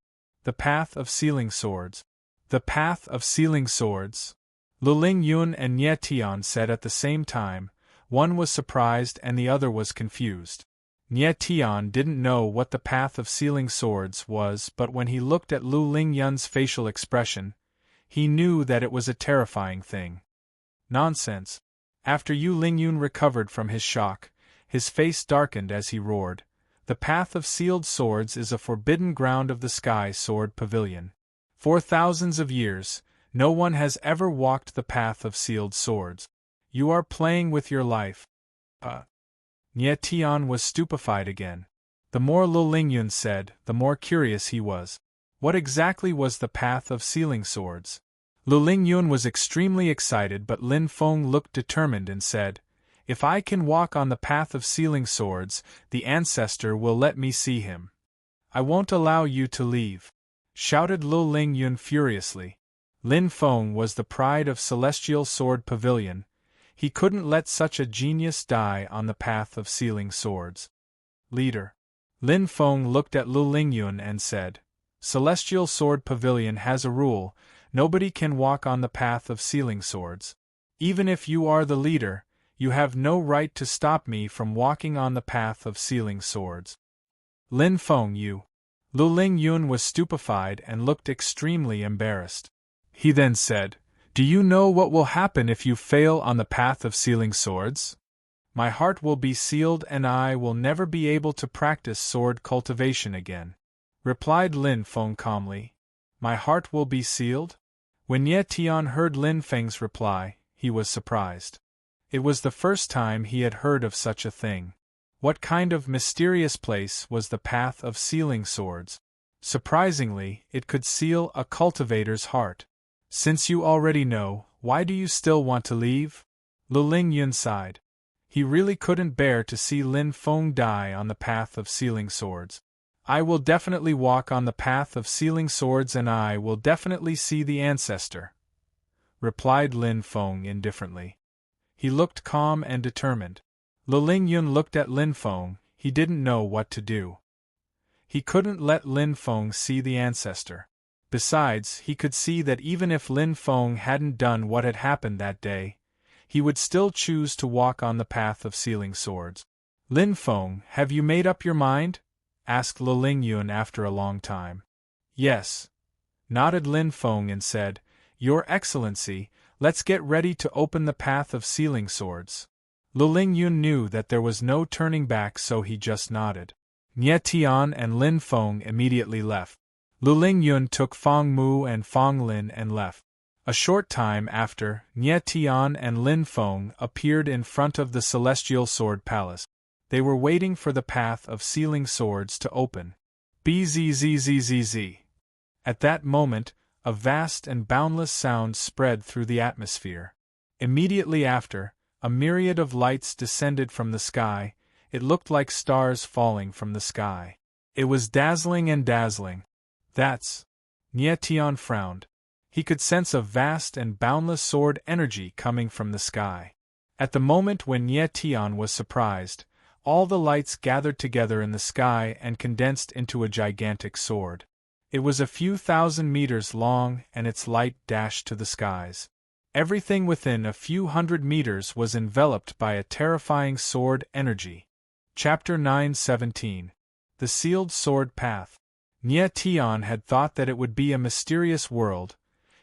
The path of sealing swords. The Path of Sealing Swords. Luling Yun and Nye Tian said at the same time. One was surprised and the other was confused. Nye Tian didn't know what the Path of Sealing Swords was, but when he looked at Lu Lingyun's facial expression, he knew that it was a terrifying thing. Nonsense. After Yu Lingyun recovered from his shock, his face darkened as he roared. The Path of Sealed Swords is a forbidden ground of the Sky Sword Pavilion. For thousands of years, no one has ever walked the Path of Sealed Swords. You are playing with your life. Nye Tian was stupefied again. The more Lu Lingyun said, the more curious he was. What exactly was the Path of Sealing Swords? Lu Lingyun was extremely excited, but Lin Feng looked determined and said, "If I can walk on the Path of Sealing Swords, the ancestor will let me see him. I won't allow you to leave," shouted Lu Lingyun furiously. Lin Feng was the pride of Celestial Sword Pavilion. He couldn't let such a genius die on the Path of Sealing Swords. Leader. Lin Feng looked at Lu Lingyun and said, "Celestial Sword Pavilion has a rule: nobody can walk on the Path of Sealing Swords. Even if you are the leader, you have no right to stop me from walking on the Path of Sealing Swords." Lin Feng, you. Lu Lingyun was stupefied and looked extremely embarrassed. He then said, "Do you know what will happen if you fail on the Path of Sealing Swords? My heart will be sealed and I will never be able to practice sword cultivation again," replied Lin Feng calmly. "My heart will be sealed?" When Nye Tian heard Lin Feng's reply, he was surprised. It was the first time he had heard of such a thing. What kind of mysterious place was the Path of Sealing Swords? Surprisingly, it could seal a cultivator's heart. "Since you already know, why do you still want to leave?" Lu Lingyun sighed. He really couldn't bear to see Lin Feng die on the Path of Sealing Swords. "I will definitely walk on the Path of Sealing Swords and I will definitely see the ancestor," replied Lin Feng indifferently. He looked calm and determined. Lu Lingyun looked at Lin Feng. He didn't know what to do. He couldn't let Lin Feng see the ancestor. Besides, he could see that even if Lin Feng hadn't done what had happened that day, he would still choose to walk on the Path of Sealing Swords. "Lin Feng, have you made up your mind?" asked Lu Lingyun after a long time. "Yes," nodded Lin Feng and said, "Your Excellency, let's get ready to open the Path of Sealing Swords." Lu Lingyun knew that there was no turning back, so he just nodded. Nye Tian and Lin Feng immediately left. Lu Lingyun took Feng Mu and Feng Lin and left. A short time after, Nye Tian and Lin Feng appeared in front of the Celestial Sword Palace. They were waiting for the Path of Sealing Swords to open. Bzzzzz. At that moment, a vast and boundless sound spread through the atmosphere. Immediately after, a myriad of lights descended from the sky. It looked like stars falling from the sky. It was dazzling and dazzling. "That's..." Nye Tian frowned. He could sense a vast and boundless sword energy coming from the sky. At the moment when Nye Tian was surprised, all the lights gathered together in the sky and condensed into a gigantic sword. It was a few thousand meters long and its light dashed to the skies. Everything within a few hundred meters was enveloped by a terrifying sword energy. Chapter 9:17. The Sealed Sword Path. Nye Tian had thought that it would be a mysterious world.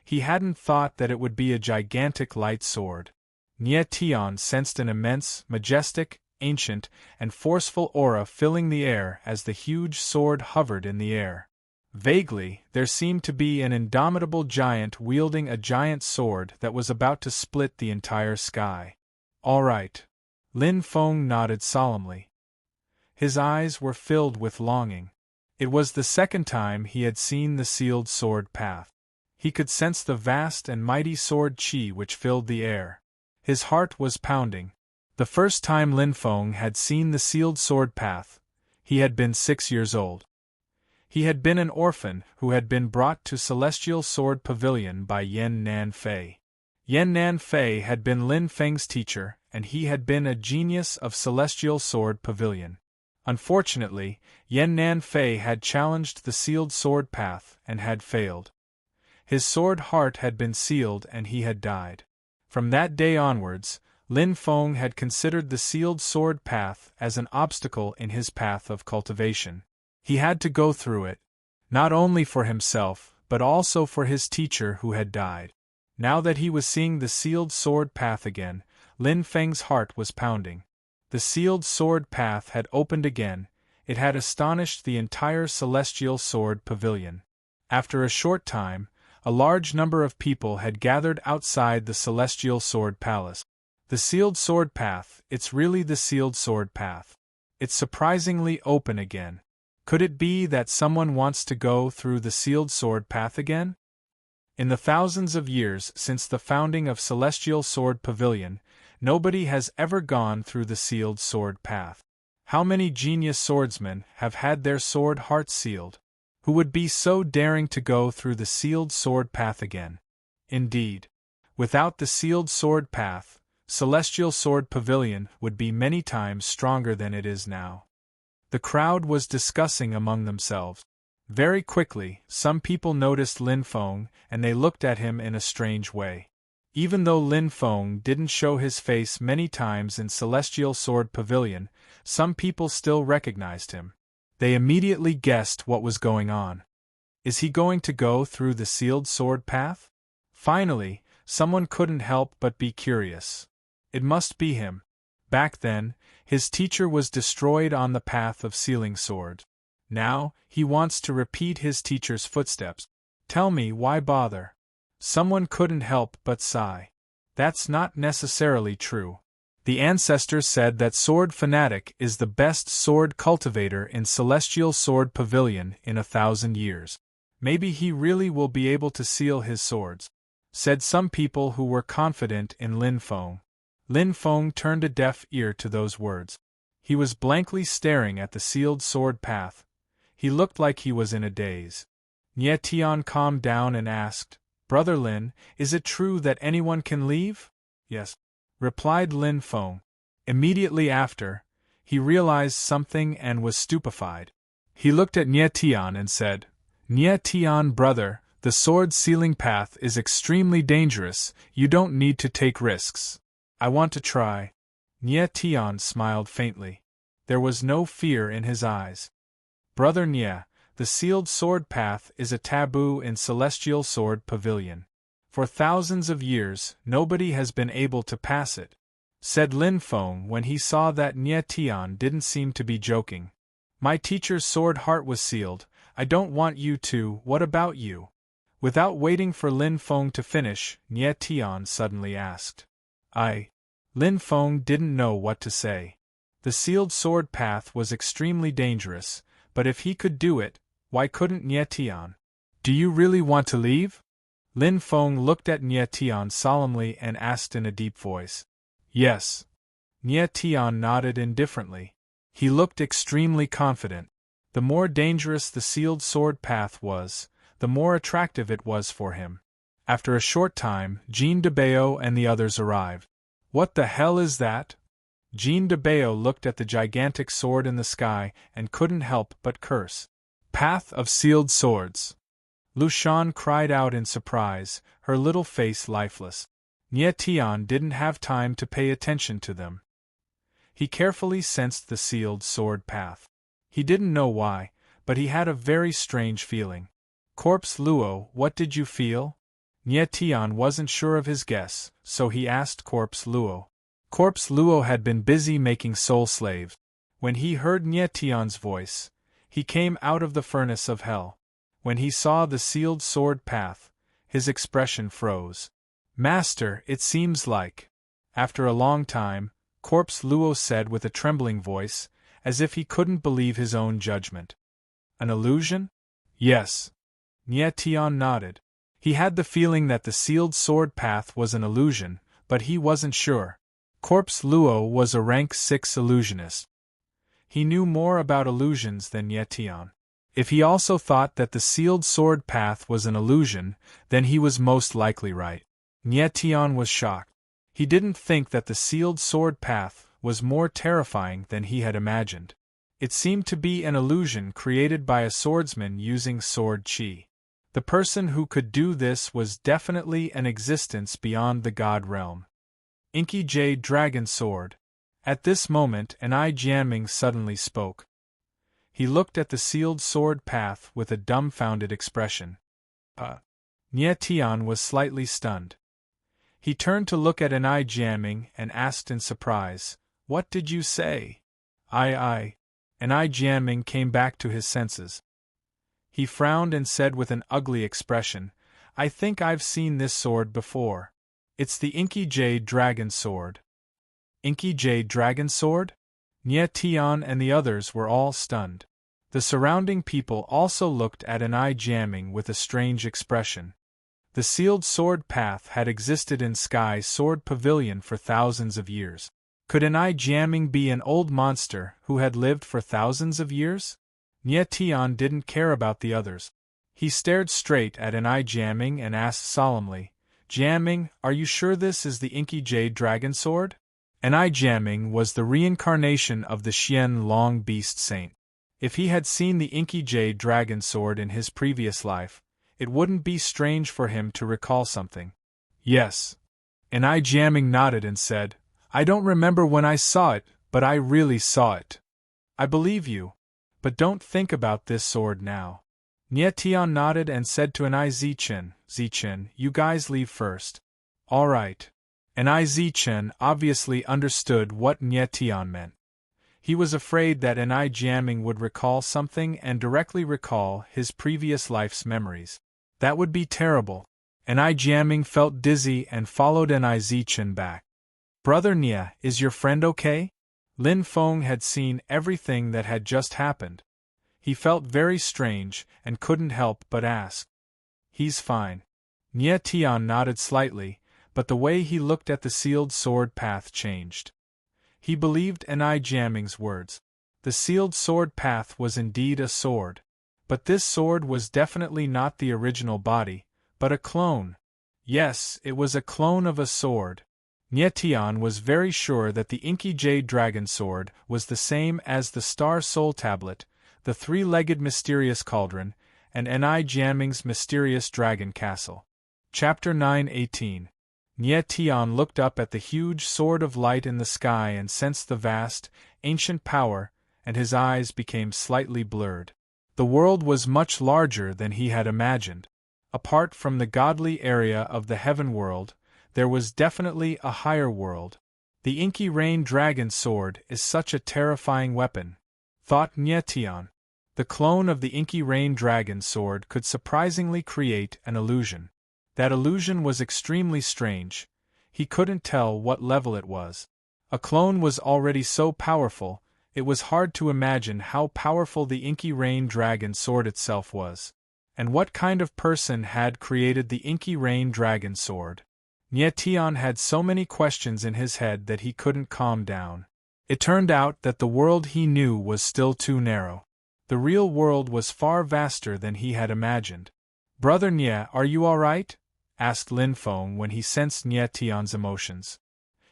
He hadn't thought that it would be a gigantic light sword. Nye Tian sensed an immense, majestic, ancient, and forceful aura filling the air as the huge sword hovered in the air. Vaguely, there seemed to be an indomitable giant wielding a giant sword that was about to split the entire sky. "All right." Lin Feng nodded solemnly. His eyes were filled with longing. It was the second time he had seen the sealed sword path. He could sense the vast and mighty sword qi which filled the air. His heart was pounding. The first time Lin Feng had seen the sealed sword path, he had been 6 years old. He had been an orphan who had been brought to Celestial Sword Pavilion by Yan Nan Fei. Yan Nan Fei had been Lin Feng's teacher, and he had been a genius of Celestial Sword Pavilion. Unfortunately, Yan Nan Fei had challenged the sealed sword path and had failed. His sword heart had been sealed and he had died. From that day onwards, Lin Feng had considered the sealed sword path as an obstacle in his path of cultivation. He had to go through it, not only for himself, but also for his teacher who had died. Now that he was seeing the sealed sword path again, Lin Feng's heart was pounding. The sealed sword path had opened again. It had astonished the entire Celestial Sword Pavilion. After a short time, a large number of people had gathered outside the Celestial Sword Palace. The sealed sword path, it's really the sealed sword path. It's surprisingly open again. Could it be that someone wants to go through the sealed sword path again? In the thousands of years since the founding of Celestial Sword Pavilion, nobody has ever gone through the sealed sword path. How many genius swordsmen have had their sword hearts sealed? Who would be so daring to go through the sealed sword path again? Indeed, without the sealed sword path, Celestial Sword Pavilion would be many times stronger than it is now. The crowd was discussing among themselves. Very quickly, some people noticed Lin Feng, and they looked at him in a strange way. Even though Lin Feng didn't show his face many times in Celestial Sword Pavilion, some people still recognized him. They immediately guessed what was going on. Is he going to go through the sealed sword path? Finally, someone couldn't help but be curious. It must be him. Back then, his teacher was destroyed on the path of sealing sword. Now, he wants to repeat his teacher's footsteps. Tell me, why bother? Someone couldn't help but sigh. That's not necessarily true. The ancestors said that Sword Fanatic is the best sword cultivator in Celestial Sword Pavilion in 1,000 years. Maybe he really will be able to seal his swords, said some people who were confident in Lin Feng. Lin Feng turned a deaf ear to those words. He was blankly staring at the sealed sword path. He looked like he was in a daze. Nie Tian calmed down and asked, "Brother Lin, is it true that anyone can leave?" "Yes," replied Lin Feng. Immediately after, he realized something and was stupefied. He looked at Nie Tian and said, "Nie Tian, brother, the sword sealing path is extremely dangerous. You don't need to take risks. I want to try." Nie Tian smiled faintly. There was no fear in his eyes. "Brother Nie, the sealed sword path is a taboo in Celestial Sword Pavilion. For thousands of years, nobody has been able to pass it," said Lin Feng when he saw that Nie Tian didn't seem to be joking. "My teacher's sword heart was sealed. I don't want you to. What about you?" Without waiting for Lin Feng to finish, Nie Tian suddenly asked. Lin Feng didn't know what to say. The sealed sword path was extremely dangerous, but if he could do it, why couldn't Nie Tian? "Do you really want to leave?" Lin Feng looked at Nie Tian solemnly and asked in a deep voice. "Yes." Nie Tian nodded indifferently. He looked extremely confident. The more dangerous the sealed sword path was, the more attractive it was for him. After a short time, Jean de Bao and the others arrived. "What the hell is that?" Jean de Bao looked at the gigantic sword in the sky and couldn't help but curse. "Path of sealed swords!" Lu Shan cried out in surprise, her little face lifeless. Nie Tian didn't have time to pay attention to them. He carefully sensed the sealed sword path. He didn't know why, but he had a very strange feeling. "Corpse Luo, what did you feel?" Nie Tian wasn't sure of his guess, so he asked Corpse Luo. Corpse Luo had been busy making soul slaves. When he heard Nie Tian's voice, he came out of the furnace of hell. When he saw the sealed sword path, his expression froze. "Master, it seems like..." After a long time, Corpse Luo said with a trembling voice, as if he couldn't believe his own judgment. "An illusion?" "Yes." Nie Tian nodded. He had the feeling that the sealed sword path was an illusion, but he wasn't sure. Corpse Luo was a rank 6 illusionist. He knew more about illusions than Nie Tian. If he also thought that the sealed sword path was an illusion, then he was most likely right. Nie Tian was shocked. He didn't think that the sealed sword path was more terrifying than he had imagined. It seemed to be an illusion created by a swordsman using sword qi. The person who could do this was definitely an existence beyond the god realm. Inky Jade Dragon Sword. At this moment, Enai Jianming suddenly spoke. He looked at the sealed sword path with a dumbfounded expression. Nie Tian was slightly stunned. He turned to look at Enai Jianming and asked in surprise, "What did you say?" I. Enai Jianming came back to his senses. He frowned and said with an ugly expression, "I think I've seen this sword before. It's the Inky Jade Dragon Sword." Inky Jade Dragon Sword? Nie Tian and the others were all stunned. The surrounding people also looked at Enai Jianming with a strange expression. The sealed sword path had existed in Sky Sword Pavilion for thousands of years. Could Enai Jianming be an old monster who had lived for thousands of years? Nie Tian didn't care about the others. He stared straight at Enai Jianming and asked solemnly, "Jianming, are you sure this is the Inky Jade Dragon Sword?" Enai Jianming was the reincarnation of the Xian Long Beast Saint. If he had seen the Inky Jade Dragon Sword in his previous life, it wouldn't be strange for him to recall something. "Yes." Enai Jianming nodded and said, "I don't remember when I saw it, but I really saw it." "I believe you. But don't think about this sword now." Nie Tian nodded and said to Enai Zichen, "Zichen, you guys leave first." "All right." Enai Zichen obviously understood what Nie Tian meant. He was afraid that Enai Jianming would recall something and directly recall his previous life's memories. That would be terrible. Enai Jianming felt dizzy and followed Enai Zichen back. "Brother Nie, is your friend okay?" Lin Feng had seen everything that had just happened. He felt very strange and couldn't help but ask. "He's fine." Nie Tian nodded slightly, but the way he looked at the sealed sword path changed. He believed Enai Jianming's words. The sealed sword path was indeed a sword. But this sword was definitely not the original body, but a clone. Yes, it was a clone of a sword. Nie Tian was very sure that the Inky Jade Dragon Sword was the same as the Star Soul Tablet, the three-legged mysterious cauldron, and Enai Jianming's mysterious dragon castle. Chapter 9:18. Nie Tian looked up at the huge sword of light in the sky and sensed the vast, ancient power, and his eyes became slightly blurred. The world was much larger than he had imagined. Apart from the godly area of the heaven world, there was definitely a higher world. The Inky Rain Dragon Sword is such a terrifying weapon, thought Nie Tian. The clone of the Inky Rain Dragon Sword could surprisingly create an illusion. That illusion was extremely strange. He couldn't tell what level it was. A clone was already so powerful, it was hard to imagine how powerful the Inky Rain Dragon Sword itself was. And what kind of person had created the Inky Rain Dragon Sword? Nie Tian had so many questions in his head that he couldn't calm down. It turned out that the world he knew was still too narrow. The real world was far vaster than he had imagined. "Brother Nie, are you all right?" asked Lin Feng when he sensed Nie Tian's emotions.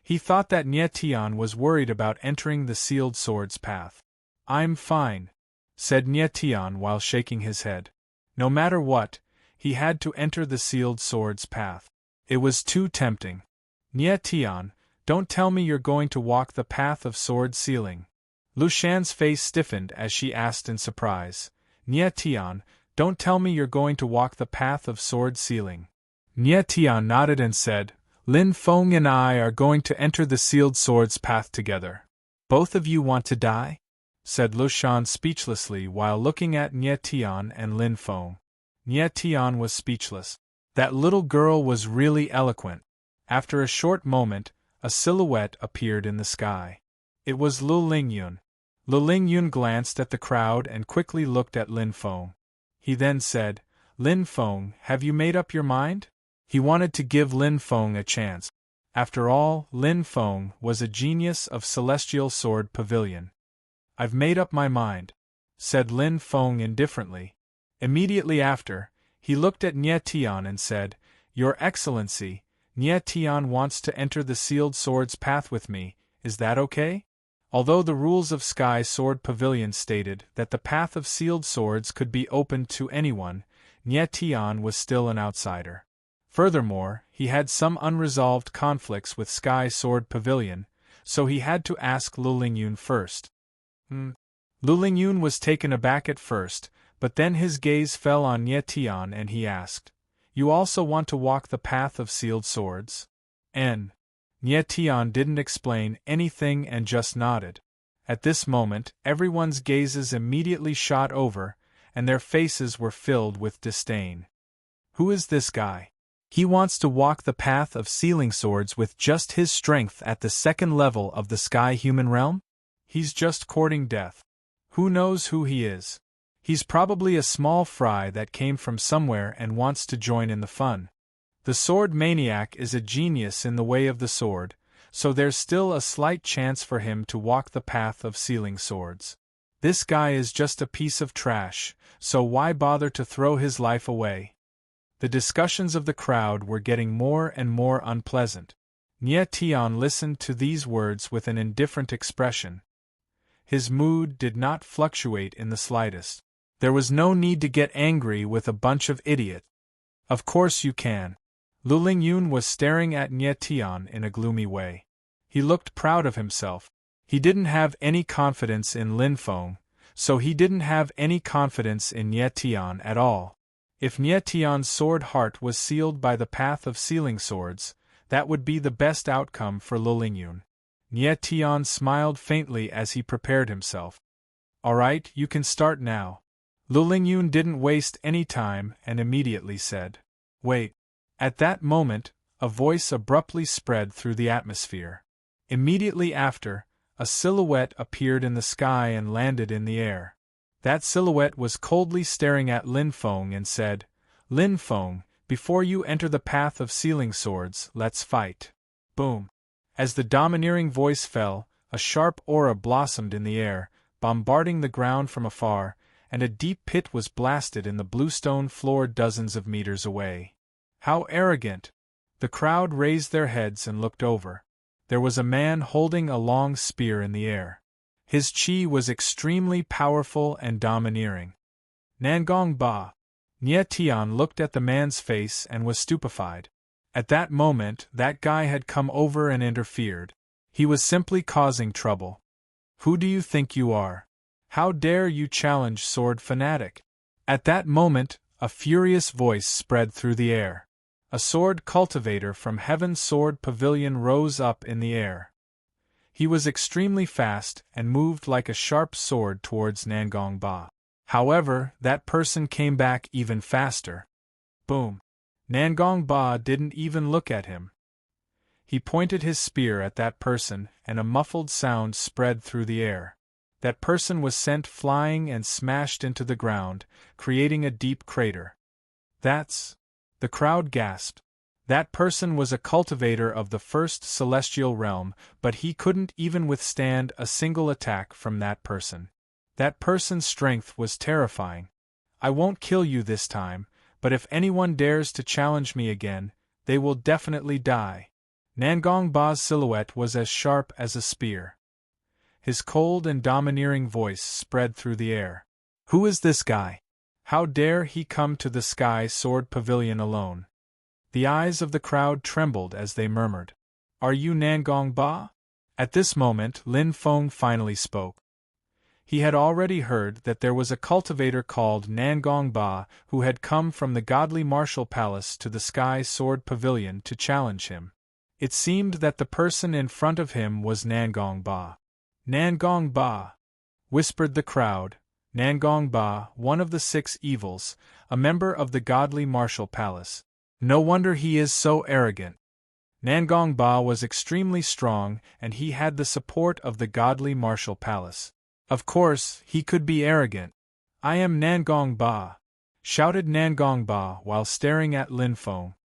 He thought that Nie Tian was worried about entering the sealed sword's path. "I'm fine," said Nie Tian while shaking his head. No matter what, he had to enter the sealed sword's path. It was too tempting. "Nie Tian, don't tell me you're going to walk the path of sword sealing." Lu Shan's face stiffened as she asked in surprise. "Nie Tian, don't tell me you're going to walk the path of sword sealing." Nie Tian nodded and said, "Lin Feng and I are going to enter the sealed sword's path together." "Both of you want to die?" said Lu Shan speechlessly while looking at Nie Tian and Lin Feng. Nie Tian was speechless. That little girl was really eloquent. After a short moment, a silhouette appeared in the sky. It was Lu Lingyun. Lu Lingyun glanced at the crowd and quickly looked at Lin Feng. He then said, "Lin Feng, have you made up your mind?" He wanted to give Lin Feng a chance. After all, Lin Feng was a genius of Celestial Sword Pavilion. "I've made up my mind," said Lin Feng indifferently. Immediately after, he looked at Nie Tian and said, "Your Excellency, Nie Tian wants to enter the sealed sword's path with me, is that okay?" Although the rules of Sky Sword Pavilion stated that the path of sealed swords could be opened to anyone, Nie Tian was still an outsider. Furthermore, he had some unresolved conflicts with Sky Sword Pavilion, so he had to ask Lulingyun first. Lulingyun was taken aback at first, but then his gaze fell on Nie Tian and he asked, "You also want to walk the path of sealed swords?" Nie Tian didn't explain anything and just nodded. At this moment, everyone's gazes immediately shot over, and their faces were filled with disdain. Who is this guy? He wants to walk the path of sealing swords with just his strength at the second level of the sky-human realm? He's just courting death. Who knows who he is? He's probably a small fry that came from somewhere and wants to join in the fun. The sword maniac is a genius in the way of the sword, so there's still a slight chance for him to walk the path of sealing swords. This guy is just a piece of trash, so why bother to throw his life away? The discussions of the crowd were getting more and more unpleasant. Nie Tian listened to these words with an indifferent expression. His mood did not fluctuate in the slightest. There was no need to get angry with a bunch of idiots. Of course you can. Lulingyun was staring at Nie Tian in a gloomy way. He looked proud of himself. He didn't have any confidence in Lin Feng, so he didn't have any confidence in Nie Tian at all. If Nie Tian's sword heart was sealed by the path of sealing swords, that would be the best outcome for Lulingyun. Nie Tian smiled faintly as he prepared himself. "Alright, you can start now." Lulingyun didn't waste any time and immediately said, "Wait." At that moment, a voice abruptly spread through the atmosphere. Immediately after, a silhouette appeared in the sky and landed in the air. That silhouette was coldly staring at Lin Feng and said, "Lin Feng, before you enter the path of sealing swords, let's fight." Boom! As the domineering voice fell, a sharp aura blossomed in the air, bombarding the ground from afar, and a deep pit was blasted in the bluestone floor dozens of meters away. How arrogant! The crowd raised their heads and looked over. There was a man holding a long spear in the air. His chi was extremely powerful and domineering. Nangong Ba. Nie Tian looked at the man's face and was stupefied. At that moment, that guy had come over and interfered. He was simply causing trouble. Who do you think you are? How dare you challenge Sword Fanatic? At that moment, a furious voice spread through the air. A sword cultivator from Heaven's Sword Pavilion rose up in the air. He was extremely fast and moved like a sharp sword towards Nangong Ba. However, that person came back even faster. Boom! Nangong Ba didn't even look at him. He pointed his spear at that person, and a muffled sound spread through the air. That person was sent flying and smashed into the ground, creating a deep crater. "That's..." The crowd gasped. That person was a cultivator of the first celestial realm, but he couldn't even withstand a single attack from that person. That person's strength was terrifying. "I won't kill you this time, but if anyone dares to challenge me again, they will definitely die." Nangong Ba's silhouette was as sharp as a spear. His cold and domineering voice spread through the air. "Who is this guy? How dare he come to the Sky Sword Pavilion alone?" The eyes of the crowd trembled as they murmured, "Are you Nangong Ba?" At this moment, Lin Feng finally spoke. He had already heard that there was a cultivator called Nangong Ba who had come from the godly martial palace to the Sky Sword Pavilion to challenge him. It seemed that the person in front of him was Nangong Ba. "Nangong Ba," whispered the crowd. Nangong Ba, one of the 6 evils, a member of the godly martial palace. No wonder he is so arrogant. Nangong Ba was extremely strong and he had the support of the godly martial palace. Of course, he could be arrogant. "I am Nangong Ba," shouted Nangong Ba while staring at Lin Feng.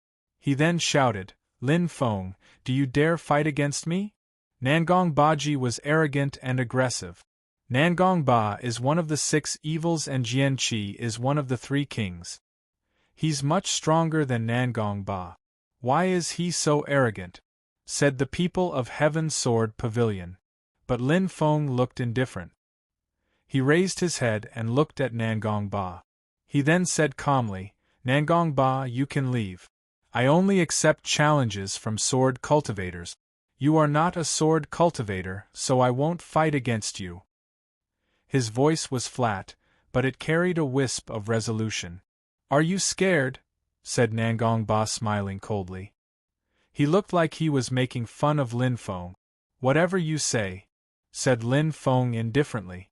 He then shouted, "Lin Feng, do you dare fight against me?" Nangong Baji was arrogant and aggressive. Nangong Ba is one of the 6 evils and Jian Qi is one of the 3 kings. He's much stronger than Nangong Ba. Why is he so arrogant? Said the people of Heaven's Sword Pavilion. But Lin Feng looked indifferent. He raised his head and looked at Nangong Ba. He then said calmly, Nangong Ba, you can leave. I only accept challenges from sword cultivators. You are not a sword cultivator, so I won't fight against you. His voice was flat, but it carried a wisp of resolution. Are you scared? Said Nangong Ba, smiling coldly. He looked like he was making fun of Lin Feng. Whatever you say, said Lin Feng indifferently.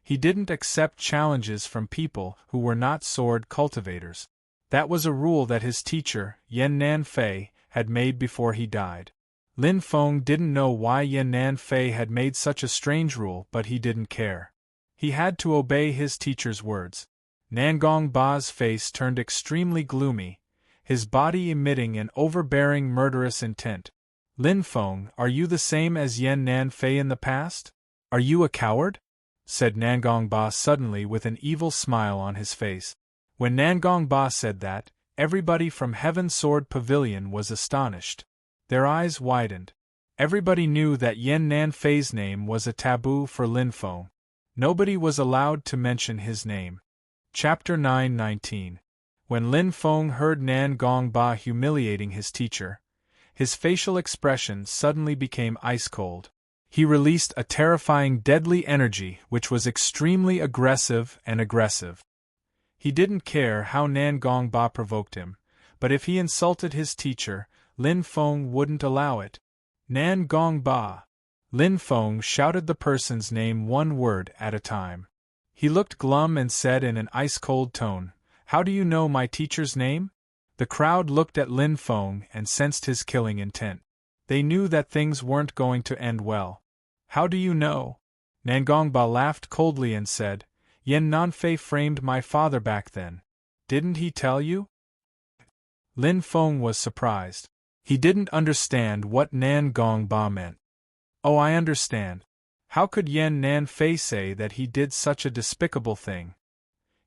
He didn't accept challenges from people who were not sword cultivators. That was a rule that his teacher, Yan Nanfei, had made before he died. Lin Feng didn't know why Yan Nanfei had made such a strange rule, but he didn't care. He had to obey his teacher's words. Nangong Ba's face turned extremely gloomy, his body emitting an overbearing murderous intent. Lin Feng, are you the same as Yan Nanfei in the past? Are you a coward? Said Nangong Ba suddenly with an evil smile on his face. When Nangong Ba said that, everybody from Heaven Sword Pavilion was astonished. Their eyes widened. Everybody knew that Yan Nanfei's name was a taboo for Lin Feng. Nobody was allowed to mention his name. Chapter 9:19. When Lin Feng heard Nangong Ba humiliating his teacher, his facial expression suddenly became ice-cold. He released a terrifying deadly energy which was extremely aggressive. He didn't care how Nangong Ba provoked him, but if he insulted his teacher, Lin Feng wouldn't allow it. Nangong Ba. Lin Feng shouted the person's name one word at a time. He looked glum and said in an ice-cold tone, "How do you know my teacher's name?" The crowd looked at Lin Feng and sensed his killing intent. They knew that things weren't going to end well. "How do you know?" Nangong Ba laughed coldly and said, "Yan Nanfei framed my father back then. Didn't he tell you?" Lin Feng was surprised. He didn't understand what Nangong Ba meant. "Oh, I understand. How could Yan Nanfei say that he did such a despicable thing?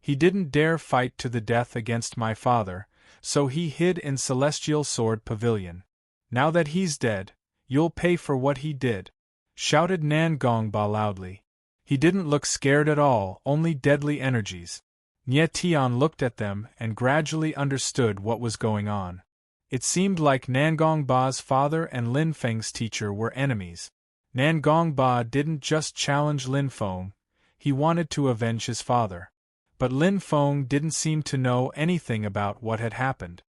He didn't dare fight to the death against my father, so he hid in Celestial Sword Pavilion. Now that he's dead, you'll pay for what he did," shouted Nangong Ba loudly. He didn't look scared at all, only deadly energies. Nye Tian looked at them and gradually understood what was going on. It seemed like Nangong Ba's father and Lin Feng's teacher were enemies. Nangong Ba didn't just challenge Lin Feng, he wanted to avenge his father. But Lin Feng didn't seem to know anything about what had happened.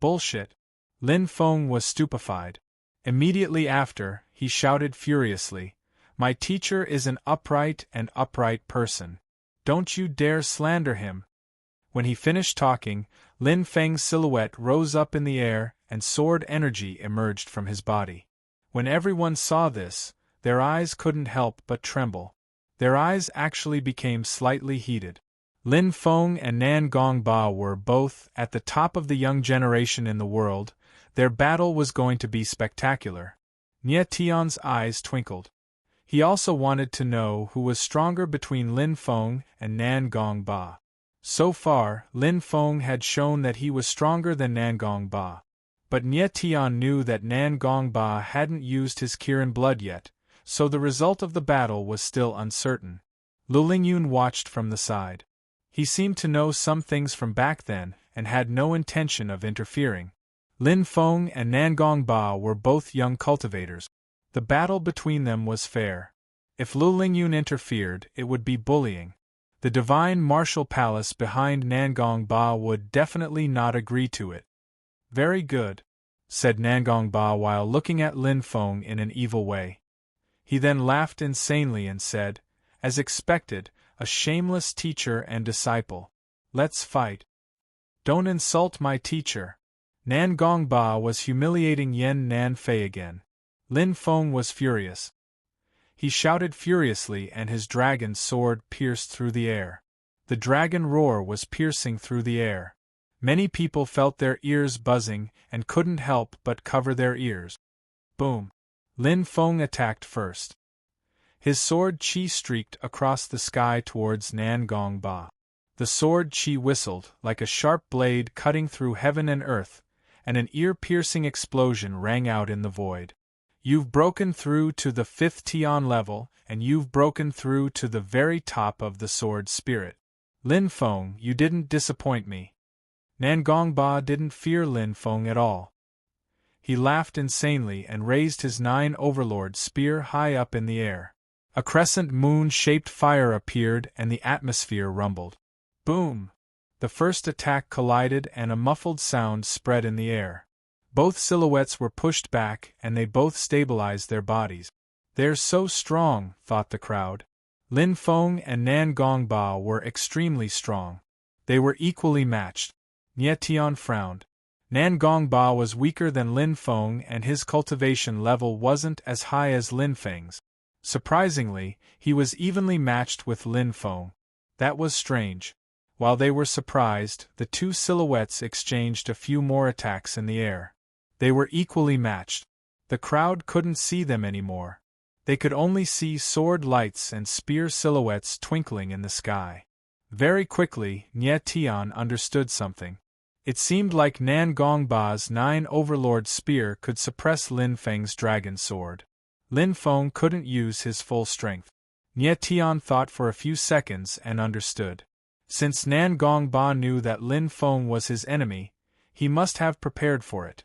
Bullshit. Lin Feng was stupefied. Immediately after, he shouted furiously, "My teacher is an upright person. Don't you dare slander him." When he finished talking, Lin Feng's silhouette rose up in the air and sword energy emerged from his body. When everyone saw this, their eyes couldn't help but tremble. Their eyes actually became slightly heated. Lin Feng and Nangong Ba were both at the top of the young generation in the world. Their battle was going to be spectacular. Nye Tian's eyes twinkled. He also wanted to know who was stronger between Lin Feng and Nangong Ba. So far, Lin Feng had shown that he was stronger than Nangong Ba. But Nye Tian knew that Nangong Ba hadn't used his Kirin blood yet, so the result of the battle was still uncertain. Lu Lingyun watched from the side. He seemed to know some things from back then and had no intention of interfering. Lin Feng and Nangong Ba were both young cultivators. The battle between them was fair. If Lu Lingyun interfered, it would be bullying. The divine martial palace behind Nangong Ba would definitely not agree to it. "Very good," said Nangong Ba while looking at Lin Feng in an evil way. He then laughed insanely and said, "As expected, a shameless teacher and disciple. Let's fight." "Don't insult my teacher." Nangong Ba was humiliating Yan Nanfei again. Lin Feng was furious. He shouted furiously and his dragon sword pierced through the air. The dragon roar was piercing through the air. Many people felt their ears buzzing and couldn't help but cover their ears. Boom! Lin Feng attacked first. His sword chi streaked across the sky towards Nangong Ba. The sword chi whistled like a sharp blade cutting through heaven and earth, and an ear-piercing explosion rang out in the void. "You've broken through to the 5th Tian level, and you've broken through to the very top of the sword spirit. Lin Feng, you didn't disappoint me." Nangongba didn't fear Lin Feng at all. He laughed insanely and raised his 9 overlord spear high up in the air. A crescent moon-shaped fire appeared and the atmosphere rumbled. Boom! The first attack collided and a muffled sound spread in the air. Both silhouettes were pushed back and they both stabilized their bodies. "They're so strong," thought the crowd. Lin Feng and Nangongba were extremely strong. They were equally matched. Nie Tian frowned. Nangongba was weaker than Lin Feng and his cultivation level wasn't as high as Lin Feng's. Surprisingly, he was evenly matched with Lin Feng. That was strange. While they were surprised, the two silhouettes exchanged a few more attacks in the air. They were equally matched. The crowd couldn't see them anymore. They could only see sword lights and spear silhouettes twinkling in the sky. Very quickly, Nie Tian understood something. It seemed like Nangongba's 9 overlord spear could suppress Lin Feng's dragon sword. Lin Feng couldn't use his full strength. Nie Tian thought for a few seconds and understood. Since Nangongba knew that Lin Feng was his enemy, he must have prepared for it.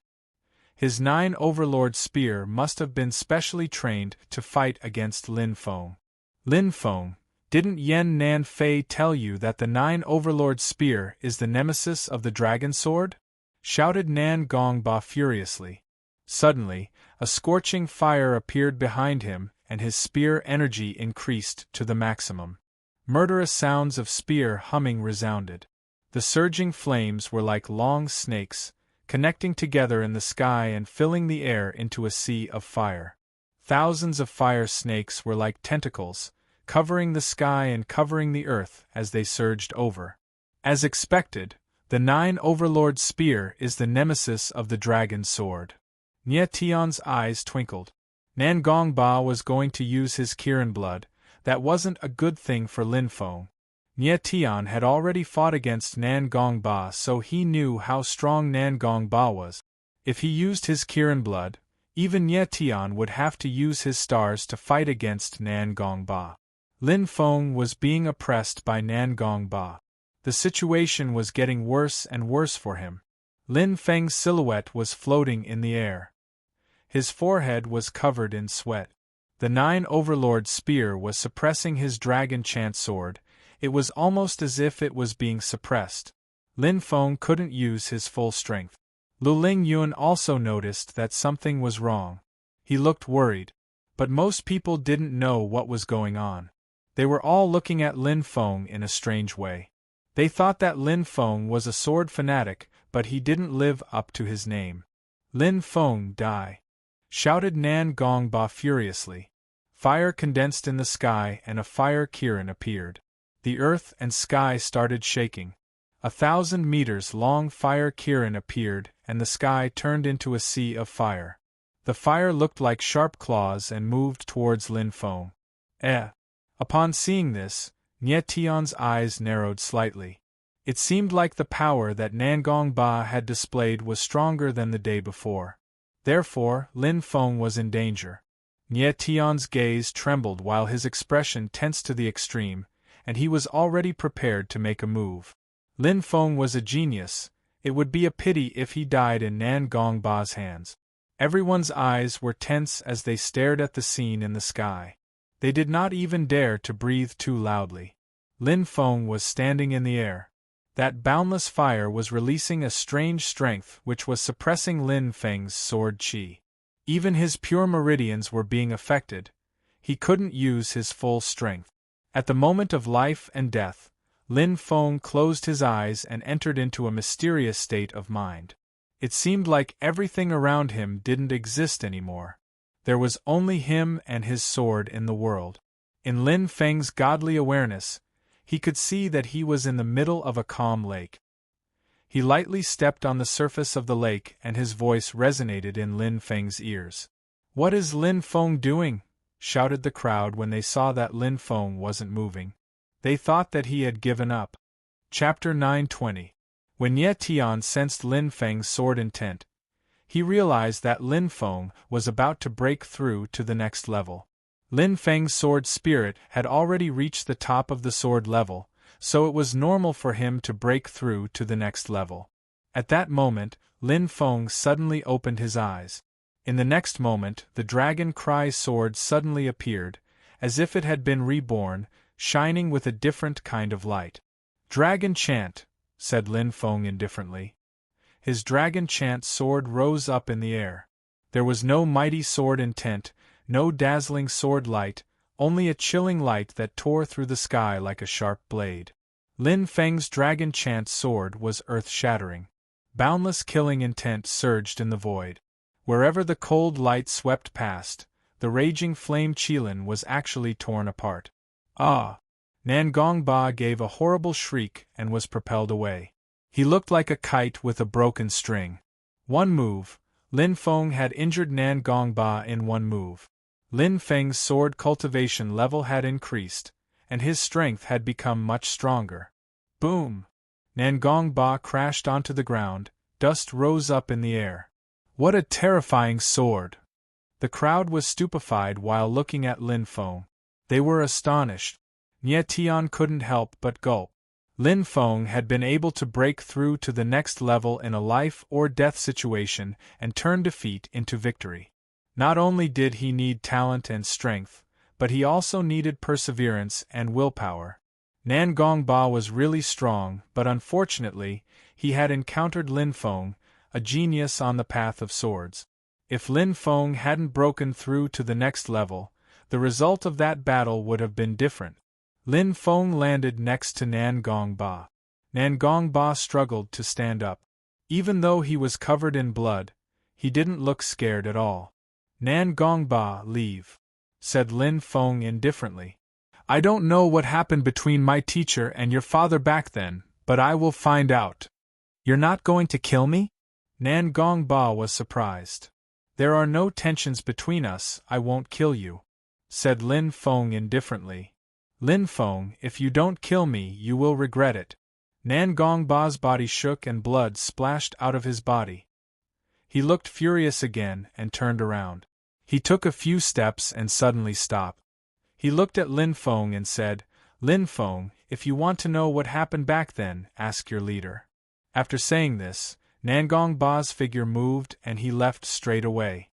His 9 overlord spear must have been specially trained to fight against Lin Feng. Lin Feng, didn't Yen Nan Fei tell you that the 9 overlord spear is the nemesis of the dragon sword? Shouted Nangongba furiously. Suddenly, a scorching fire appeared behind him and his spear energy increased to the maximum. Murderous sounds of spear humming resounded. The surging flames were like long snakes, connecting together in the sky and filling the air into a sea of fire. Thousands of fire snakes were like tentacles, covering the sky and covering the earth as they surged over. As expected, the 9 overlord spear is the nemesis of the dragon sword. Nie Tian's eyes twinkled. Nangongba was going to use his Kirin blood. That wasn't a good thing for Lin Feng. Nie Tian had already fought against Nangongba, so he knew how strong Nangongba was. If he used his Kirin blood, even Nie Tian would have to use his stars to fight against Nangongba. Lin Feng was being oppressed by Nangongba. The situation was getting worse and worse for him. Lin Feng's silhouette was floating in the air. His forehead was covered in sweat. The 9 overlord spear was suppressing his dragon chant sword. It was almost as if it was being suppressed. Lin Feng couldn't use his full strength. Lu Lingyun also noticed that something was wrong. He looked worried. But most people didn't know what was going on. They were all looking at Lin Feng in a strange way. They thought that Lin Feng was a sword fanatic, but he didn't live up to his name. "Lin Feng, die!" shouted Nangongba furiously. Fire condensed in the sky and a fire Kirin appeared. The earth and sky started shaking. 1,000 meters long fire Kirin appeared and the sky turned into a sea of fire. The fire looked like sharp claws and moved towards Lin Feng. Upon seeing this, Nie Tian's eyes narrowed slightly. It seemed like the power that Nangongba had displayed was stronger than the day before. Therefore, Lin Feng was in danger. Nie Tian's gaze trembled while his expression tensed to the extreme, and he was already prepared to make a move. Lin Feng was a genius. It would be a pity if he died in Nangongba's hands. Everyone's eyes were tense as they stared at the scene in the sky. They did not even dare to breathe too loudly. Lin Feng was standing in the air. That boundless fire was releasing a strange strength which was suppressing Lin Feng's sword qi. Even his pure meridians were being affected. He couldn't use his full strength. At the moment of life and death, Lin Feng closed his eyes and entered into a mysterious state of mind. It seemed like everything around him didn't exist anymore. There was only him and his sword in the world. In Lin Feng's godly awareness, he could see that he was in the middle of a calm lake. He lightly stepped on the surface of the lake and his voice resonated in Lin Feng's ears. "What is Lin Feng doing?" shouted the crowd when they saw that Lin Feng wasn't moving. They thought that he had given up. Chapter 920. When Nie Tian sensed Lin Feng's sword intent, he realized that Lin Feng was about to break through to the next level. Lin Feng's sword spirit had already reached the top of the sword level, so it was normal for him to break through to the next level. At that moment, Lin Feng suddenly opened his eyes. In the next moment, the Dragon Cry sword suddenly appeared, as if it had been reborn, shining with a different kind of light. Dragon Chant, said Lin Feng indifferently. His Dragon Chant sword rose up in the air. There was no mighty sword intent, no dazzling sword light, only a chilling light that tore through the sky like a sharp blade. Lin Feng's Dragon Chant sword was earth-shattering. Boundless killing intent surged in the void. Wherever the cold light swept past, the raging flame Qilin was actually torn apart. Ah! Nangong Ba gave a horrible shriek and was propelled away. He looked like a kite with a broken string. One move, Lin Feng had injured Nangong Ba in one move. Lin Feng's sword cultivation level had increased, and his strength had become much stronger. Boom! Nangong Ba crashed onto the ground, dust rose up in the air. What a terrifying sword! The crowd was stupefied while looking at Lin Feng. They were astonished. Nie Tian couldn't help but gulp. Lin Feng had been able to break through to the next level in a life-or-death situation and turn defeat into victory. Not only did he need talent and strength, but he also needed perseverance and willpower. Nangong Ba was really strong, but unfortunately, he had encountered Lin Feng, a genius on the path of swords. If Lin Feng hadn't broken through to the next level, the result of that battle would have been different. Lin Feng landed next to Nangong Ba. Nangong Ba struggled to stand up. Even though he was covered in blood, he didn't look scared at all. Nangong Ba, leave, said Lin Feng indifferently. I don't know what happened between my teacher and your father back then, but I will find out. You're not going to kill me? Nangong Ba was surprised. There are no tensions between us, I won't kill you, said Lin Feng indifferently. Lin Feng, if you don't kill me, you will regret it. Nangong Ba's body shook and blood splashed out of his body. He looked furious again and turned around. He took a few steps and suddenly stopped. He looked at Lin Feng and said, Lin Feng, if you want to know what happened back then, ask your leader. After saying this, Nangong Ba's figure moved and he left straight away.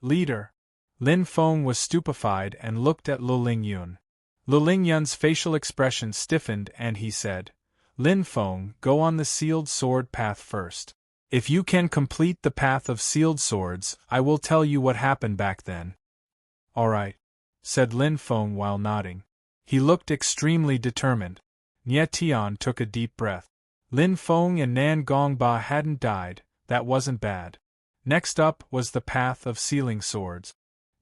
Leader. Lin Feng was stupefied and looked at Lu Lingyun. Lu Lingyun's facial expression stiffened and he said, Lin Feng, go on the sealed sword path first. If you can complete the path of sealed swords, I will tell you what happened back then. All right, said Lin Feng while nodding. He looked extremely determined. Nie Tian took a deep breath. Lin Feng and Nangong Ba hadn't died, that wasn't bad. Next up was the path of sealing swords.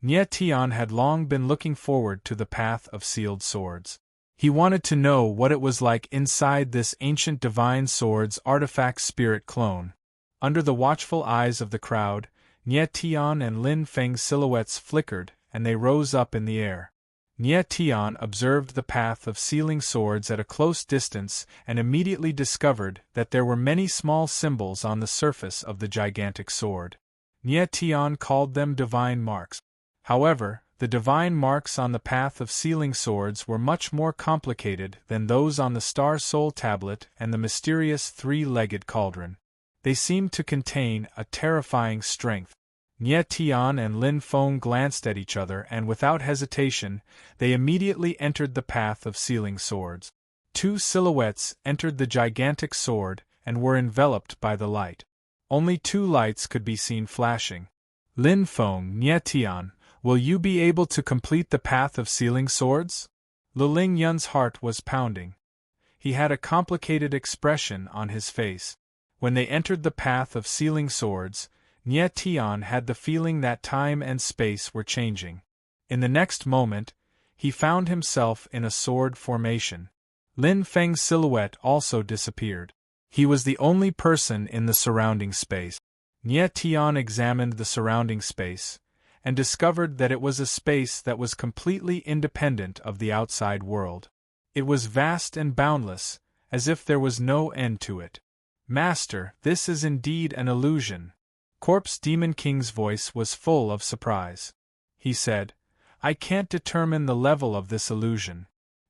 Nie Tian had long been looking forward to the path of sealed swords. He wanted to know what it was like inside this ancient divine sword's artifact spirit clone. Under the watchful eyes of the crowd, Nie Tian and Lin Feng's silhouettes flickered, and they rose up in the air. Nie Tian observed the path of sealing swords at a close distance and immediately discovered that there were many small symbols on the surface of the gigantic sword. Nie Tian called them divine marks. However, the divine marks on the path of sealing swords were much more complicated than those on the Star Soul Tablet and the mysterious three-legged cauldron. They seemed to contain a terrifying strength. Nie Tian and Lin Feng glanced at each other and without hesitation, they immediately entered the path of sealing swords. Two silhouettes entered the gigantic sword and were enveloped by the light. Only two lights could be seen flashing. Lin Feng, Nie Tian, will you be able to complete the path of sealing swords? Lu Lingyun's heart was pounding. He had a complicated expression on his face. When they entered the path of sealing swords, Nie Tian had the feeling that time and space were changing. In the next moment, he found himself in a sword formation. Lin Feng's silhouette also disappeared. He was the only person in the surrounding space. Nie Tian examined the surrounding space, and discovered that it was a space that was completely independent of the outside world. It was vast and boundless, as if there was no end to it. Master, this is indeed an illusion. Corpse Demon King's voice was full of surprise. He said, I can't determine the level of this illusion.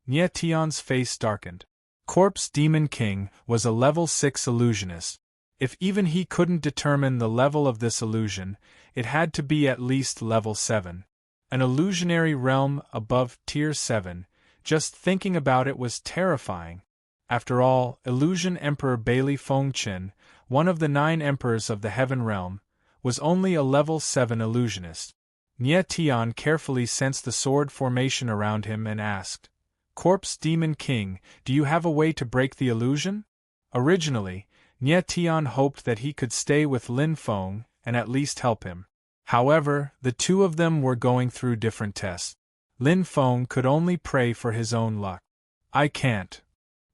Nie Tian's face darkened. Corpse Demon King was a level 6 illusionist. If even he couldn't determine the level of this illusion, it had to be at least level 7. An illusionary realm above tier 7, just thinking about it was terrifying. After all, Illusion Emperor Bailey Fengqin, one of the 9 emperors of the Heaven Realm, was only a level 7 illusionist. Nie Tian carefully sensed the sword formation around him and asked, "Corpse Demon King, do you have a way to break the illusion?" Originally, Nie Tian hoped that he could stay with Lin Feng and at least help him. However, the two of them were going through different tests. Lin Feng could only pray for his own luck. "I can't."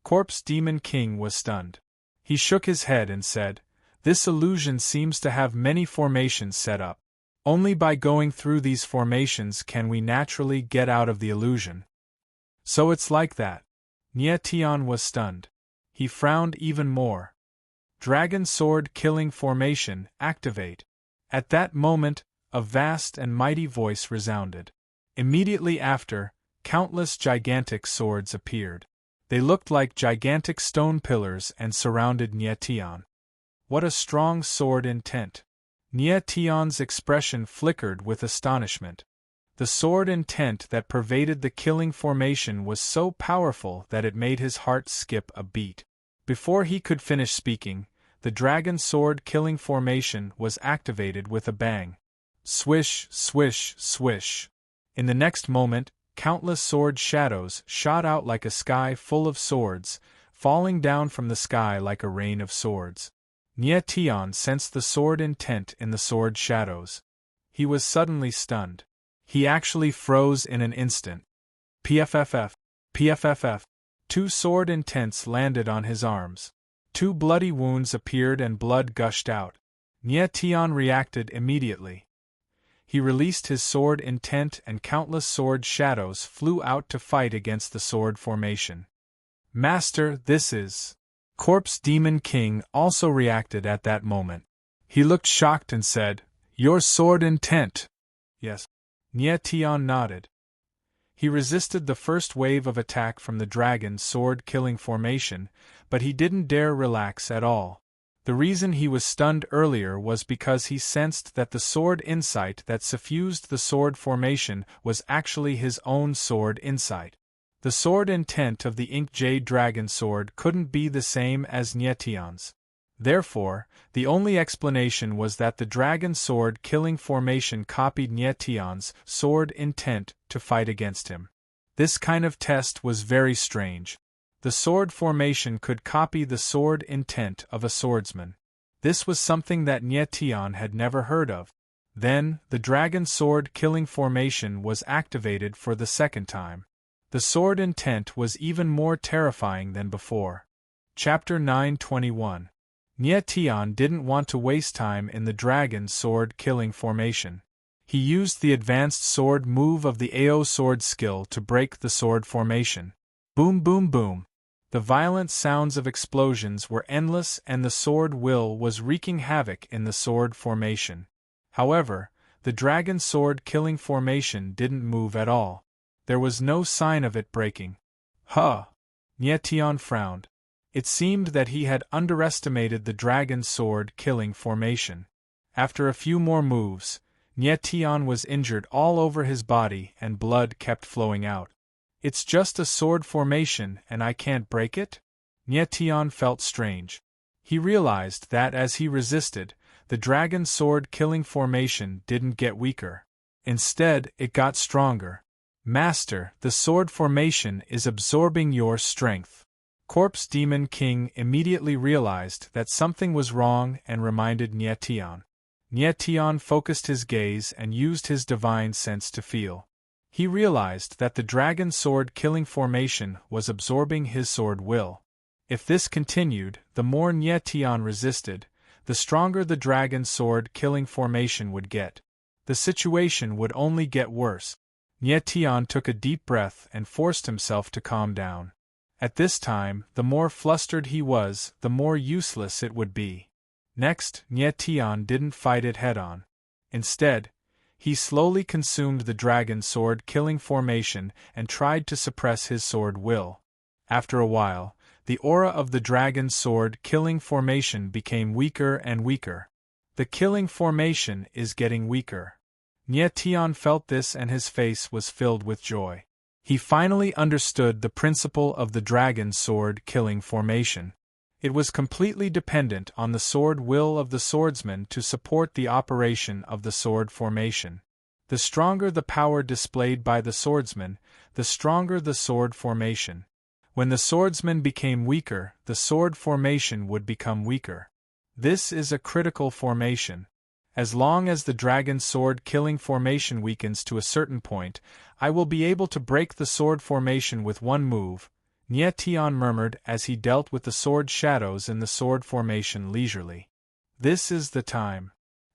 Corpse Demon King was stunned. He shook his head and said, "This illusion seems to have many formations set up. Only by going through these formations can we naturally get out of the illusion." "So it's like that." Nie Tian was stunned. He frowned even more. "Dragon Sword Killing Formation, activate." At that moment, a vast and mighty voice resounded. Immediately after, countless gigantic swords appeared. They looked like gigantic stone pillars and surrounded Nie Tian. What a strong sword intent! Nie Tian's expression flickered with astonishment. The sword intent that pervaded the killing formation was so powerful that it made his heart skip a beat. Before he could finish speaking, the dragon sword killing formation was activated with a bang. Swish, swish, swish. In the next moment, countless sword shadows shot out like a sky full of swords, falling down from the sky like a rain of swords. Nie Tian sensed the sword intent in the sword shadows. He was suddenly stunned. He actually froze in an instant. PFFF. PFFF. 2 sword intents landed on his arms. 2 bloody wounds appeared and blood gushed out. Nie Tian reacted immediately. He released his sword intent and countless sword shadows flew out to fight against the sword formation. "Master, this is..." Corpse Demon King also reacted at that moment. He looked shocked and said, "Your sword intent?" "Yes." Nie Tian nodded. He resisted the first wave of attack from the dragon sword killing formation, but he didn't dare relax at all. The reason he was stunned earlier was because he sensed that the sword insight that suffused the sword formation was actually his own sword insight. The sword intent of the Ink Jade Dragon Sword couldn't be the same as Nie Tian's. Therefore, the only explanation was that the dragon sword killing formation copied Nie Tian's sword intent to fight against him. This kind of test was very strange. The sword formation could copy the sword intent of a swordsman. This was something that Nie Tian had never heard of. Then, the dragon sword killing formation was activated for the second time. The sword intent was even more terrifying than before. Chapter 921. Nie Tian didn't want to waste time in the dragon sword killing formation. He used the advanced sword move of the AO sword skill to break the sword formation. Boom boom boom. The violent sounds of explosions were endless and the sword will was wreaking havoc in the sword formation. However, the dragon sword killing formation didn't move at all. There was no sign of it breaking. Huh! Nie Tian frowned. It seemed that he had underestimated the dragon sword killing formation. After a few more moves, Nie Tian was injured all over his body and blood kept flowing out. "It's just a sword formation and I can't break it?" Nie Tian felt strange. He realized that as he resisted, the dragon sword killing formation didn't get weaker. Instead, it got stronger. "Master, the sword formation is absorbing your strength." Corpse Demon King immediately realized that something was wrong and reminded Nie Tian. Nie Tian focused his gaze and used his divine sense to feel. He realized that the dragon sword killing formation was absorbing his sword will. If this continued, the more Nie Tian resisted, the stronger the dragon sword killing formation would get. The situation would only get worse. Nie Tian took a deep breath and forced himself to calm down. At this time, the more flustered he was, the more useless it would be. Next, Nie Tian didn't fight it head-on. Instead, he slowly consumed the dragon sword killing formation and tried to suppress his sword will. After a while, the aura of the dragon sword killing formation became weaker and weaker. The killing formation is getting weaker. Nie Tian felt this and his face was filled with joy. He finally understood the principle of the dragon sword killing formation. It was completely dependent on the sword will of the swordsman to support the operation of the sword formation. The stronger the power displayed by the swordsman, the stronger the sword formation. When the swordsman became weaker, the sword formation would become weaker. This is a critical formation. As long as the dragon sword killing formation weakens to a certain point, I will be able to break the sword formation with one move, Nie Tian murmured as he dealt with the sword shadows in the sword formation leisurely. This is the time.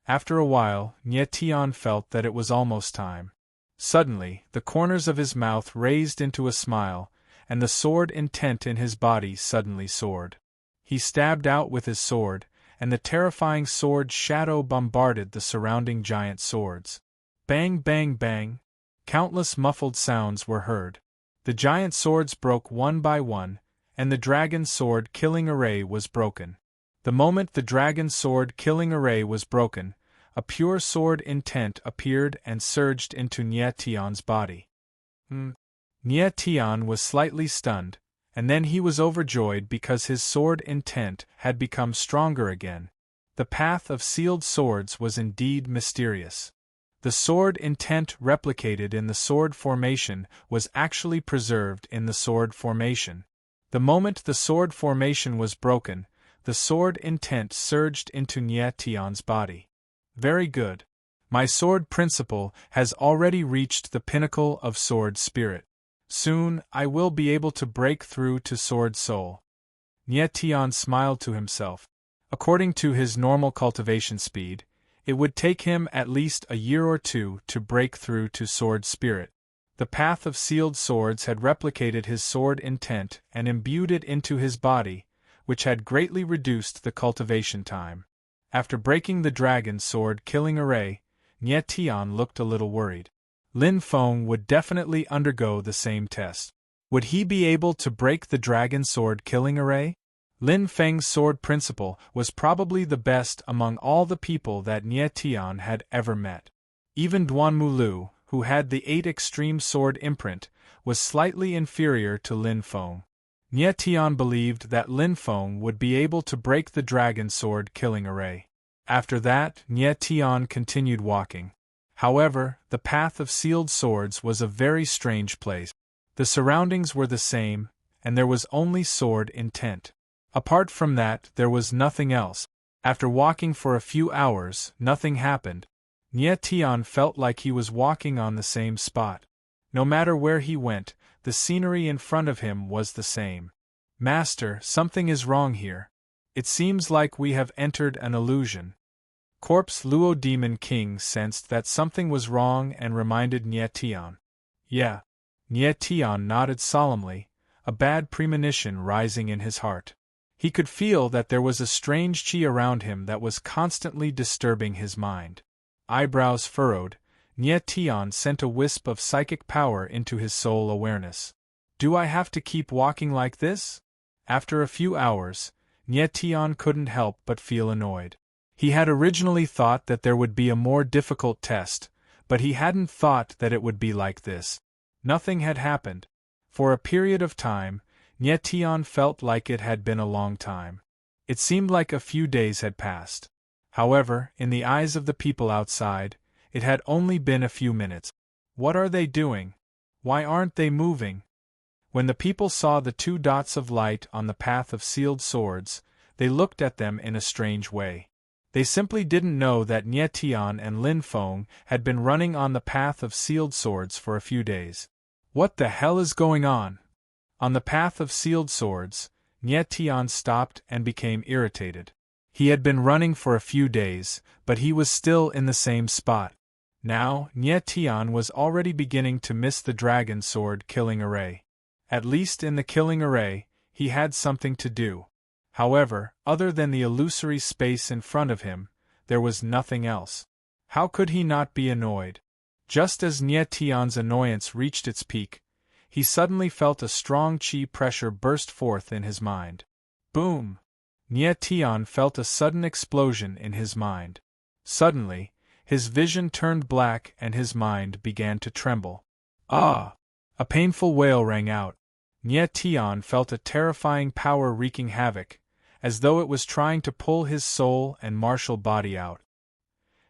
After a while, Nie Tian felt that it was almost time. Suddenly, the corners of his mouth raised into a smile, and the sword intent in his body suddenly soared. He stabbed out with his sword, and the terrifying sword shadow bombarded the surrounding giant swords. Bang, bang, bang! Countless muffled sounds were heard. The giant swords broke one by one, and the dragon sword killing array was broken. The moment the dragon sword killing array was broken, a pure sword intent appeared and surged into Nie Tian's body. Nie Tian was slightly stunned, and then he was overjoyed because his sword intent had become stronger again. The path of sealed swords was indeed mysterious. The sword intent replicated in the sword formation was actually preserved in the sword formation. The moment the sword formation was broken, the sword intent surged into Nie Tian's body. Very good. My sword principle has already reached the pinnacle of sword spirit. Soon, I will be able to break through to sword soul. Nie Tian smiled to himself. According to his normal cultivation speed, it would take him at least a year or two to break through to sword spirit. The path of sealed swords had replicated his sword intent and imbued it into his body, which had greatly reduced the cultivation time. After breaking the dragon sword killing array, Nie Tian looked a little worried. Lin Feng would definitely undergo the same test. Would he be able to break the dragon sword killing array? Lin Feng's sword principle was probably the best among all the people that Nie Tian had ever met. Even Duanmu Lu, who had the 8 extreme sword imprint, was slightly inferior to Lin Feng. Nie Tian believed that Lin Feng would be able to break the dragon sword killing array. After that, Nie Tian continued walking. However, the path of sealed swords was a very strange place. The surroundings were the same, and there was only sword intent. Apart from that, there was nothing else. After walking for a few hours, nothing happened. Nie Tian felt like he was walking on the same spot. No matter where he went, the scenery in front of him was the same. Master, something is wrong here. It seems like we have entered an illusion. Corpse Luo Demon King sensed that something was wrong and reminded Nie Tian. Yeah. Nie Tian nodded solemnly, a bad premonition rising in his heart. He could feel that there was a strange chi around him that was constantly disturbing his mind. Eyebrows furrowed, Nie Tian sent a wisp of psychic power into his soul awareness. Do I have to keep walking like this? After a few hours, Nie Tian couldn't help but feel annoyed. He had originally thought that there would be a more difficult test, but he hadn't thought that it would be like this. Nothing had happened. For a period of time, Nie Tian felt like it had been a long time. It seemed like a few days had passed. However, in the eyes of the people outside, it had only been a few minutes. What are they doing? Why aren't they moving? When the people saw the 2 dots of light on the path of sealed swords, they looked at them in a strange way. They simply didn't know that Nie Tian and Lin Feng had been running on the path of sealed swords for a few days. What the hell is going on? On the path of sealed swords, Nie Tian stopped and became irritated. He had been running for a few days, but he was still in the same spot. Now, Nie Tian was already beginning to miss the dragon sword killing array. At least in the killing array, he had something to do. However, other than the illusory space in front of him, there was nothing else. How could he not be annoyed? Just as Nie Tian's annoyance reached its peak, he suddenly felt a strong chi pressure burst forth in his mind. Boom! Nie Tian felt a sudden explosion in his mind. Suddenly, his vision turned black and his mind began to tremble. Ah! A painful wail rang out. Nie Tian felt a terrifying power wreaking havoc, as though it was trying to pull his soul and martial body out.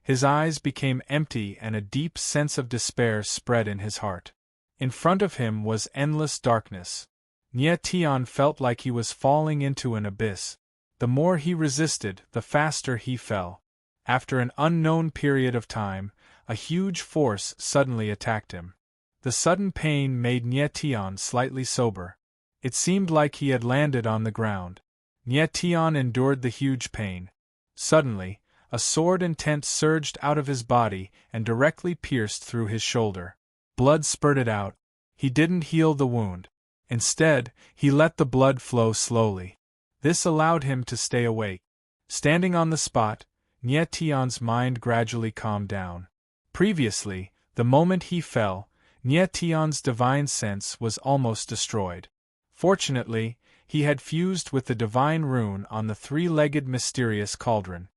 His eyes became empty and a deep sense of despair spread in his heart. In front of him was endless darkness. Nie Tian felt like he was falling into an abyss. The more he resisted, the faster he fell. After an unknown period of time, a huge force suddenly attacked him. The sudden pain made Nie Tian slightly sober. It seemed like he had landed on the ground. Nie Tian endured the huge pain. Suddenly, a sword intent surged out of his body and directly pierced through his shoulder. Blood spurted out. He didn't heal the wound. Instead, he let the blood flow slowly. This allowed him to stay awake. Standing on the spot, Nie Tian's mind gradually calmed down. Previously, the moment he fell, Nie Tian's divine sense was almost destroyed. Fortunately, he had fused with the divine rune on the three-legged mysterious cauldron.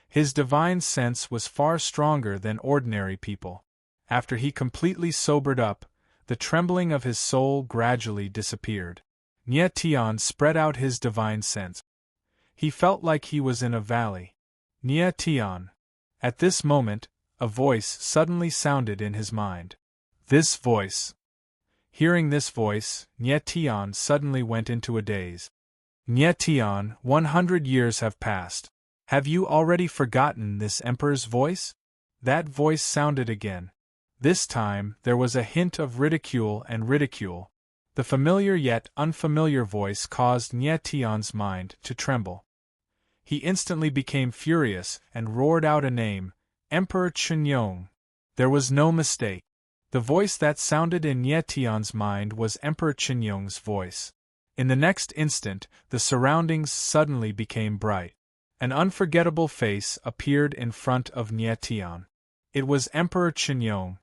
His divine sense was far stronger than ordinary people. After he completely sobered up, the trembling of his soul gradually disappeared. Nie Tian spread out his divine sense. He felt like he was in a valley. Nie Tian. At this moment, a voice suddenly sounded in his mind. This voice. Hearing this voice, Nie Tian suddenly went into a daze. Nie Tian, 100 years have passed. Have you already forgotten this emperor's voice? That voice sounded again. This time, there was a hint of ridicule and ridicule. The familiar yet unfamiliar voice caused Nie Tian's mind to tremble. He instantly became furious and roared out a name, Emperor Qinyong. There was no mistake. The voice that sounded in Nie Tian's mind was Emperor Qinyong's voice. In the next instant, the surroundings suddenly became bright. An unforgettable face appeared in front of Nie Tian. It was Emperor Qinyong.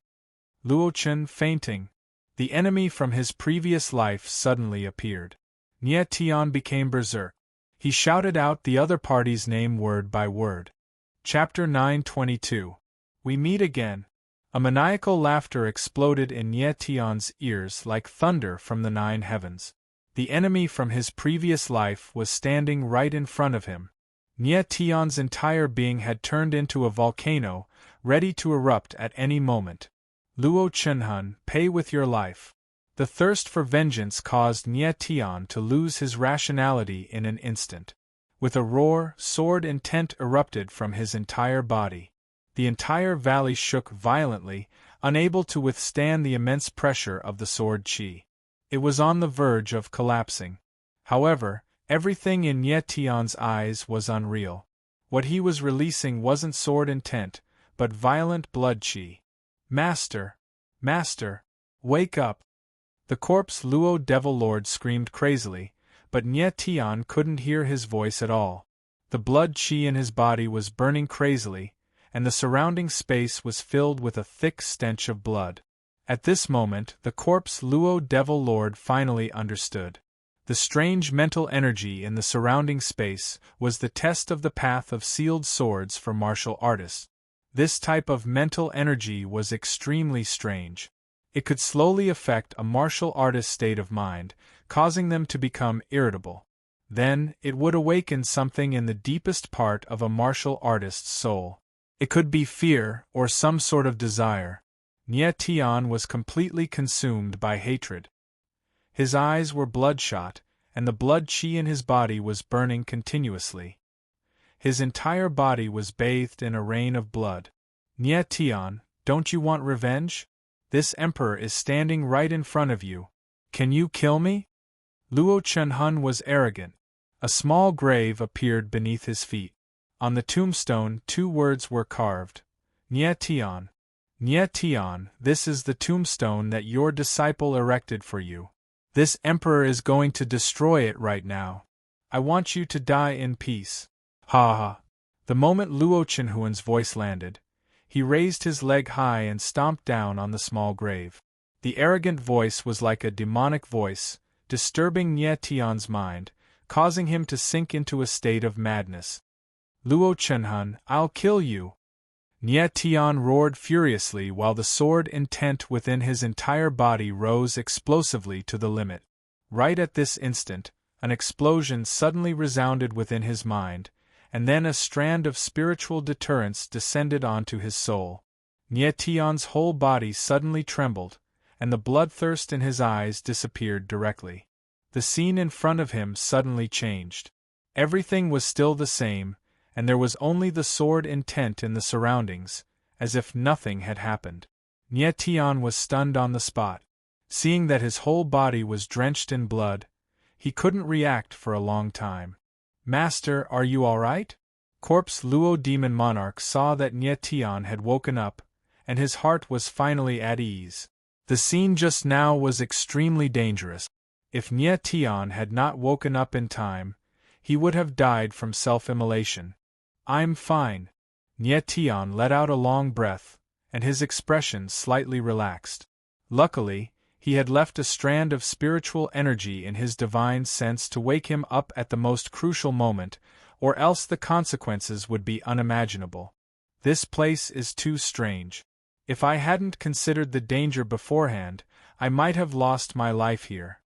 Luochen fainting. The enemy from his previous life suddenly appeared. Nie Tian became berserk. He shouted out the other party's name word by word. Chapter 922. We meet again. A maniacal laughter exploded in Nie Tian's ears like thunder from the 9 heavens. The enemy from his previous life was standing right in front of him. Nie Tian's entire being had turned into a volcano, ready to erupt at any moment. Luo Chenhun, pay with your life. The thirst for vengeance caused Nie Tian to lose his rationality in an instant. With a roar, sword intent erupted from his entire body. The entire valley shook violently, unable to withstand the immense pressure of the sword chi. It was on the verge of collapsing. However, everything in Nie Tian's eyes was unreal. What he was releasing wasn't sword intent, but violent blood chi. Master! Master! Wake up! The corpse Luo Devil Lord screamed crazily, but Nie Tian couldn't hear his voice at all. The blood chi in his body was burning crazily, and the surrounding space was filled with a thick stench of blood. At this moment, the corpse Luo Devil Lord finally understood. The strange mental energy in the surrounding space was the test of the path of sealed swords for martial artists. This type of mental energy was extremely strange. It could slowly affect a martial artist's state of mind, causing them to become irritable. Then, it would awaken something in the deepest part of a martial artist's soul. It could be fear or some sort of desire. Nie Tian was completely consumed by hatred. His eyes were bloodshot, and the blood chi in his body was burning continuously. His entire body was bathed in a rain of blood. Nie Tian, don't you want revenge? This emperor is standing right in front of you. Can you kill me? Luo Chenhun was arrogant. A small grave appeared beneath his feet. On the tombstone 2 words were carved. Nie Tian. Nie Tian, this is the tombstone that your disciple erected for you. This emperor is going to destroy it right now. I want you to die in peace. Ha ha. The moment Luo Chenhuan's voice landed, he raised his leg high and stomped down on the small grave. The arrogant voice was like a demonic voice, disturbing Nie Tian's mind, causing him to sink into a state of madness. Luo Chenhun, I'll kill you! Nie Tian roared furiously while the sword intent within his entire body rose explosively to the limit. Right at this instant, an explosion suddenly resounded within his mind, and then a strand of spiritual deterrence descended onto his soul. Nie Tian's whole body suddenly trembled, and the bloodthirst in his eyes disappeared directly. The scene in front of him suddenly changed. Everything was still the same, and there was only the sword intent in the surroundings, as if nothing had happened. Nie Tian was stunned on the spot. Seeing that his whole body was drenched in blood, he couldn't react for a long time. Master, are you all right? Corpse Luo Demon Monarch saw that Nie Tian had woken up, and his heart was finally at ease. The scene just now was extremely dangerous. If Nie Tian had not woken up in time, he would have died from self-immolation. I'm fine. Nie Tian let out a long breath, and his expression slightly relaxed. Luckily, he had left a strand of spiritual energy in his divine sense to wake him up at the most crucial moment, or else the consequences would be unimaginable. This place is too strange. If I hadn't considered the danger beforehand, I might have lost my life here.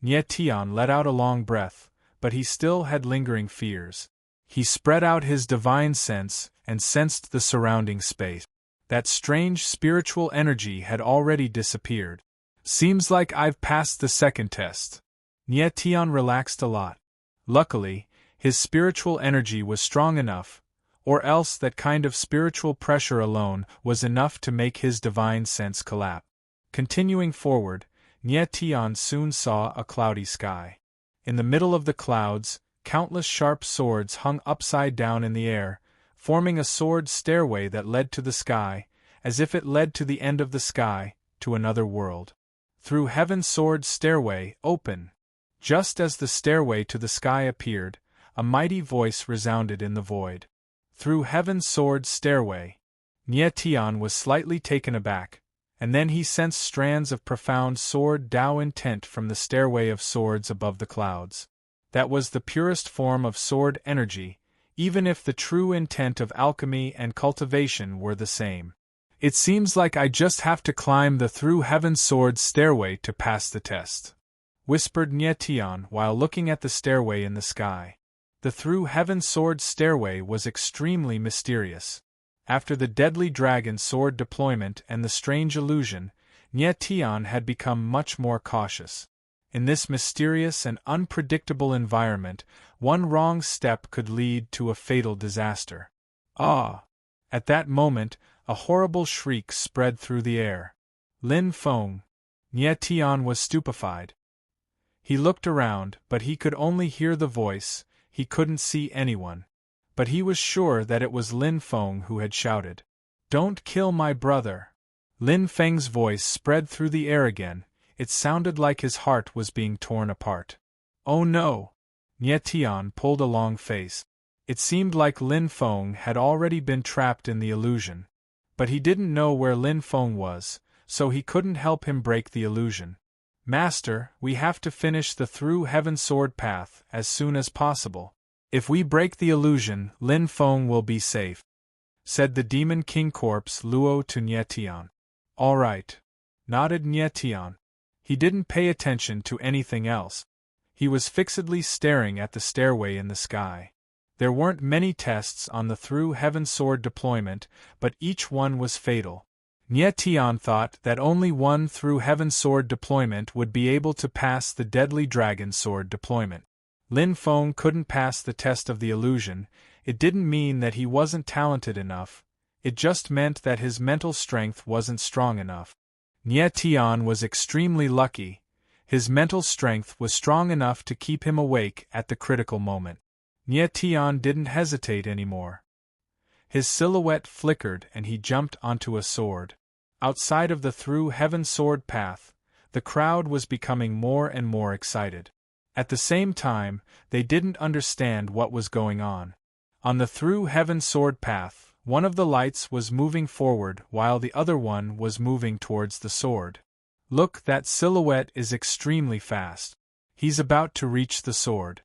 Nie Tian let out a long breath, but he still had lingering fears. He spread out his divine sense and sensed the surrounding space. That strange spiritual energy had already disappeared. Seems like I've passed the second test. Nie Tian relaxed a lot. Luckily, his spiritual energy was strong enough, or else that kind of spiritual pressure alone was enough to make his divine sense collapse. Continuing forward, Nie Tian soon saw a cloudy sky. In the middle of the clouds, countless sharp swords hung upside down in the air, forming a sword stairway that led to the sky, as if it led to the end of the sky, to another world. Through heaven's sword stairway, open! Just as the stairway to the sky appeared, a mighty voice resounded in the void. Through heaven's sword stairway. Nie Tian was slightly taken aback, and then he sensed strands of profound sword Dao intent from the stairway of swords above the clouds. That was the purest form of sword energy, even if the true intent of alchemy and cultivation were the same. It seems like I just have to climb the through heaven's sword stairway to pass the test, whispered Nie Tian while looking at the stairway in the sky. The through heaven's sword stairway was extremely mysterious. After the deadly dragon sword deployment and the strange illusion, Nie Tian had become much more cautious. In this mysterious and unpredictable environment, one wrong step could lead to a fatal disaster. Ah! At that moment, a horrible shriek spread through the air. Lin Feng. Nie Tian was stupefied. He looked around, but he could only hear the voice, he couldn't see anyone. But he was sure that it was Lin Feng who had shouted, "Don't kill my brother!" Lin Feng's voice spread through the air again, it sounded like his heart was being torn apart. Oh no! Nie Tian pulled a long face. It seemed like Lin Feng had already been trapped in the illusion. But he didn't know where Lin Feng was, so he couldn't help him break the illusion. Master, we have to finish the through heaven sword path as soon as possible. If we break the illusion, Lin Feng will be safe, said the Demon King Corpse Luo to Nie Tian. All right, nodded Nie Tian. He didn't pay attention to anything else. He was fixedly staring at the stairway in the sky. There weren't many tests on the through heaven sword deployment, but each one was fatal. Nie Tian thought that only one through heaven sword deployment would be able to pass the deadly dragon sword deployment. Lin Feng couldn't pass the test of the illusion. It didn't mean that he wasn't talented enough, it just meant that his mental strength wasn't strong enough. Nie Tian was extremely lucky. His mental strength was strong enough to keep him awake at the critical moment. Nie Tian didn't hesitate anymore. His silhouette flickered and he jumped onto a sword. Outside of the through heaven sword path, the crowd was becoming more and more excited. At the same time, they didn't understand what was going on. On the through heaven sword path, one of the lights was moving forward while the other one was moving towards the sword. Look, that silhouette is extremely fast. He's about to reach the sword.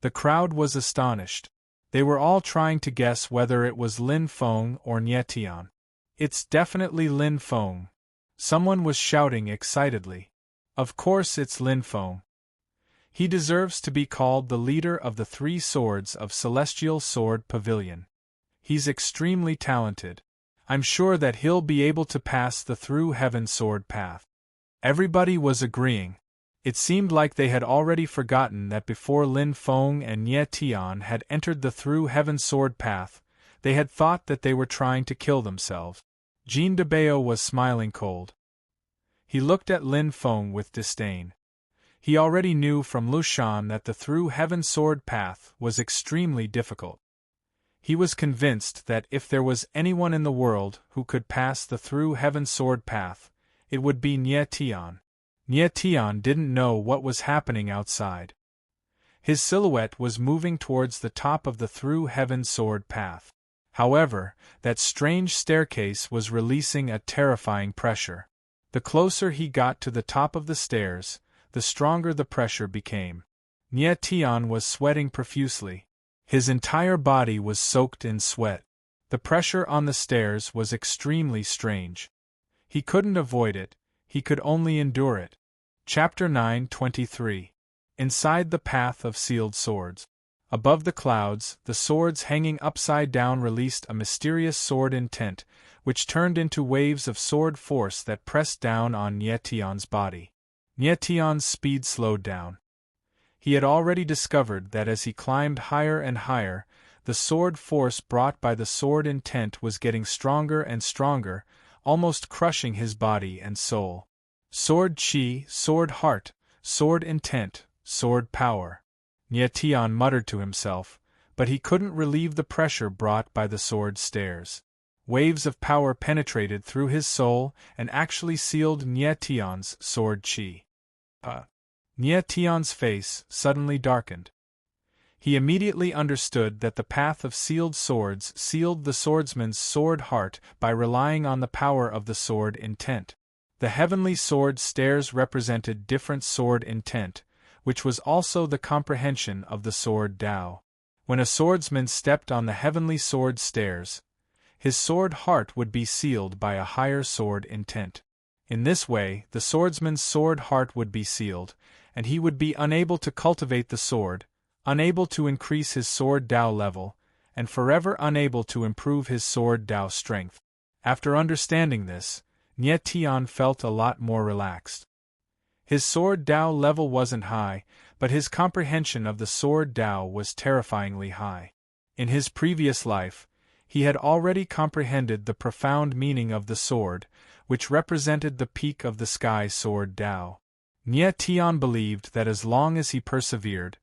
The crowd was astonished. They were all trying to guess whether it was Lin Feng or Nie Tian. It's definitely Lin Feng. Someone was shouting excitedly. Of course it's Lin Feng. He deserves to be called the leader of the 3 swords of Celestial Sword Pavilion. He's extremely talented. I'm sure that he'll be able to pass the Through Heaven sword path. Everybody was agreeing. It seemed like they had already forgotten that before Lin Feng and Nie Tian had entered the Through Heaven sword path, they had thought that they were trying to kill themselves. Jean de Bao was smiling cold. He looked at Lin Feng with disdain. He already knew from Lushan that the Through Heaven sword path was extremely difficult. He was convinced that if there was anyone in the world who could pass the Through Heaven sword path, it would be Nie Tian. Nie Tian didn't know what was happening outside. His silhouette was moving towards the top of the Through Heaven sword path. However, that strange staircase was releasing a terrifying pressure. The closer he got to the top of the stairs, the stronger the pressure became. Nie Tian was sweating profusely. His entire body was soaked in sweat. The pressure on the stairs was extremely strange. He couldn't avoid it, he could only endure it. Chapter 9:23. Inside the Path of Sealed Swords. Above the clouds, the swords hanging upside down released a mysterious sword intent, which turned into waves of sword force that pressed down on Nie Tian's body. Nie Tian's speed slowed down. He had already discovered that as he climbed higher and higher, the sword force brought by the sword intent was getting stronger and stronger, almost crushing his body and soul. Sword chi, sword heart, sword intent, sword power. Nie Tian muttered to himself, but he couldn't relieve the pressure brought by the sword stairs. Waves of power penetrated through his soul and actually sealed Nie Tian's sword chi. Nie Tian's face suddenly darkened. He immediately understood that the path of sealed swords sealed the swordsman's sword heart by relying on the power of the sword intent. The heavenly sword stairs represented different sword intent, which was also the comprehension of the sword Tao. When a swordsman stepped on the heavenly sword stairs, his sword heart would be sealed by a higher sword intent. In this way, the swordsman's sword heart would be sealed, and he would be unable to cultivate the sword, unable to increase his sword Tao level, and forever unable to improve his sword Tao strength. After understanding this, Nie Tian felt a lot more relaxed. His sword Tao level wasn't high, but his comprehension of the sword Tao was terrifyingly high. In his previous life, he had already comprehended the profound meaning of the sword, which represented the peak of the sky sword Tao. Nie Tian believed that as long as he persevered,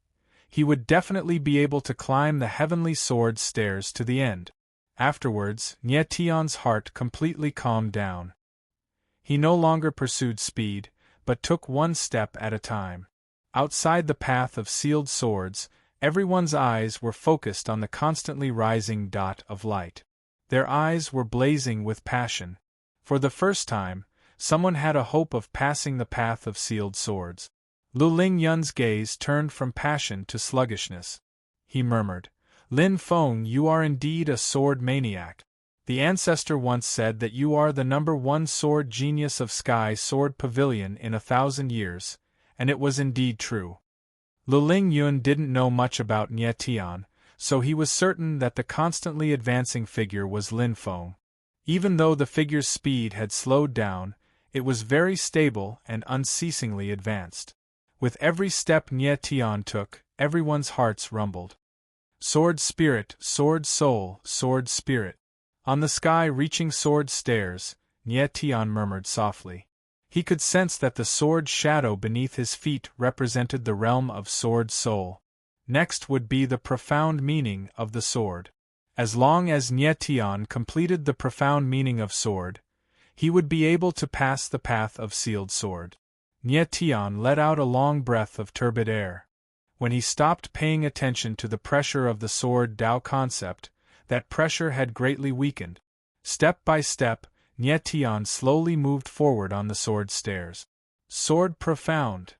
he would definitely be able to climb the heavenly sword stairs to the end. Afterwards, Nie Tian's heart completely calmed down. He no longer pursued speed, but took one step at a time. Outside the path of sealed swords, everyone's eyes were focused on the constantly rising dot of light. Their eyes were blazing with passion. For the first time, someone had a hope of passing the path of sealed swords. Lu Lingyun's gaze turned from passion to sluggishness. He murmured, "Lin Feng, you are indeed a sword maniac. The ancestor once said that you are the #1 sword genius of Sky Sword Pavilion in 1,000 years, and it was indeed true." Lu Lingyun didn't know much about Nie Tian, so he was certain that the constantly advancing figure was Lin Feng. Even though the figure's speed had slowed down, it was very stable and unceasingly advanced. With every step Nie Tian took, everyone's hearts rumbled. Sword spirit, sword soul, sword spirit. On the sky-reaching sword stairs, Nie Tian murmured softly. He could sense that the sword shadow beneath his feet represented the realm of sword soul. Next would be the profound meaning of the sword. As long as Nie Tian completed the profound meaning of sword, he would be able to pass the path of sealed sword. Nie Tian let out a long breath of turbid air. When he stopped paying attention to the pressure of the sword Tao concept, that pressure had greatly weakened. Step by step, Nietian slowly moved forward on the sword stairs. Sword profound.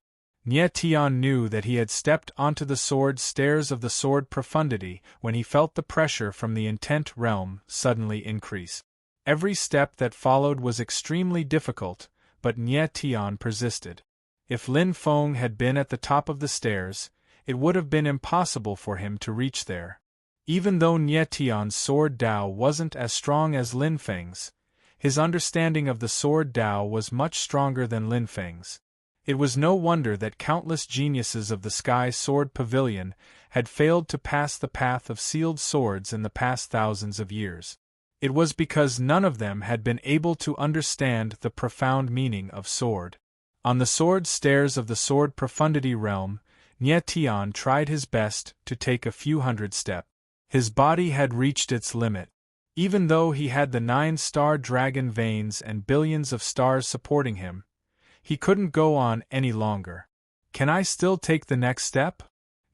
Nietian knew that he had stepped onto the sword stairs of the sword profundity when he felt the pressure from the intent realm suddenly increase. Every step that followed was extremely difficult, but Nietian persisted. If Lin Feng had been at the top of the stairs, it would have been impossible for him to reach there. Even though Nietian's sword Dao wasn't as strong as Lin Feng's, his understanding of the sword Dao was much stronger than Lin Feng's. It was no wonder that countless geniuses of the Sky Sword Pavilion had failed to pass the path of sealed swords in the past thousands of years. It was because none of them had been able to understand the profound meaning of sword. On the sword stairs of the sword profundity realm, Nietian tried his best to take a few hundred steps. His body had reached its limit. Even though he had the 9-star dragon veins and billions of stars supporting him, he couldn't go on any longer. Can I still take the next step?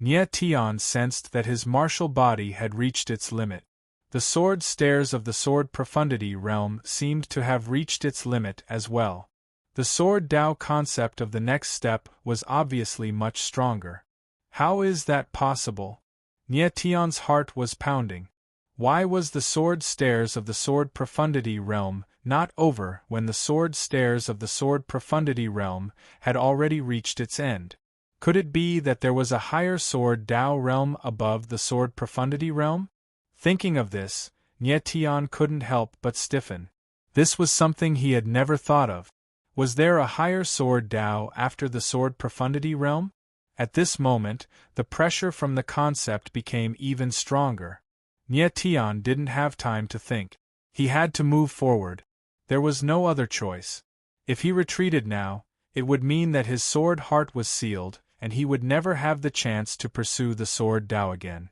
Nietian sensed that his martial body had reached its limit. The sword stairs of the sword profundity realm seemed to have reached its limit as well. The sword Dao concept of the next step was obviously much stronger. How is that possible? Nietian's heart was pounding. Why was the sword stairs of the sword profundity realm not over when the sword stairs of the sword profundity realm had already reached its end? Could it be that there was a higher sword Dao realm above the sword profundity realm? Thinking of this, Nietian couldn't help but stiffen. This was something he had never thought of. Was there a higher sword Dao after the sword profundity realm? At this moment, the pressure from the concept became even stronger. Nietian didn't have time to think. He had to move forward. There was no other choice. If he retreated now, it would mean that his sword heart was sealed, and he would never have the chance to pursue the sword Dao again.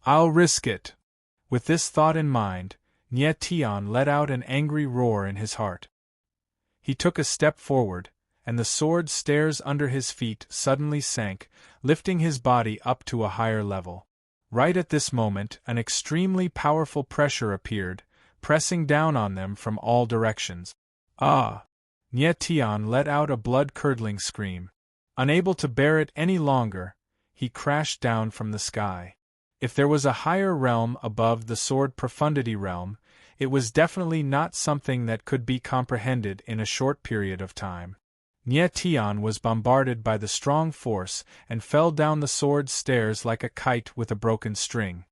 I'll risk it. With this thought in mind, Nietian let out an angry roar in his heart. He took a step forward, and the sword stairs under his feet suddenly sank, lifting his body up to a higher level. Right at this moment, an extremely powerful pressure appeared, pressing down on them from all directions. Ah! Nietian let out a blood-curdling scream. Unable to bear it any longer, he crashed down from the sky. If there was a higher realm above the sword profundity realm, it was definitely not something that could be comprehended in a short period of time. Nietian was bombarded by the strong force and fell down the sword stairs like a kite with a broken string.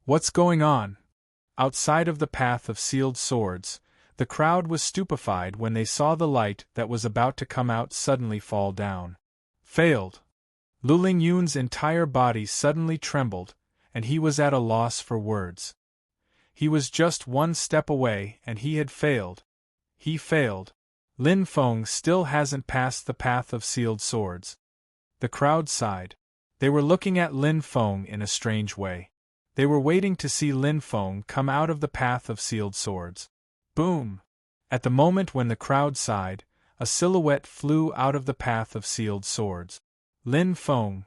What's going on? Outside of the path of sealed swords, the crowd was stupefied when they saw the light that was about to come out suddenly fall down. Failed. Luling Yun's entire body suddenly trembled, and he was at a loss for words. He was just one step away and he had failed. He failed. Lin Feng still hasn't passed the path of sealed swords. The crowd sighed. They were looking at Lin Feng in a strange way. They were waiting to see Lin Feng come out of the path of sealed swords. Boom! At the moment when the crowd sighed, a silhouette flew out of the path of sealed swords. Lin Feng.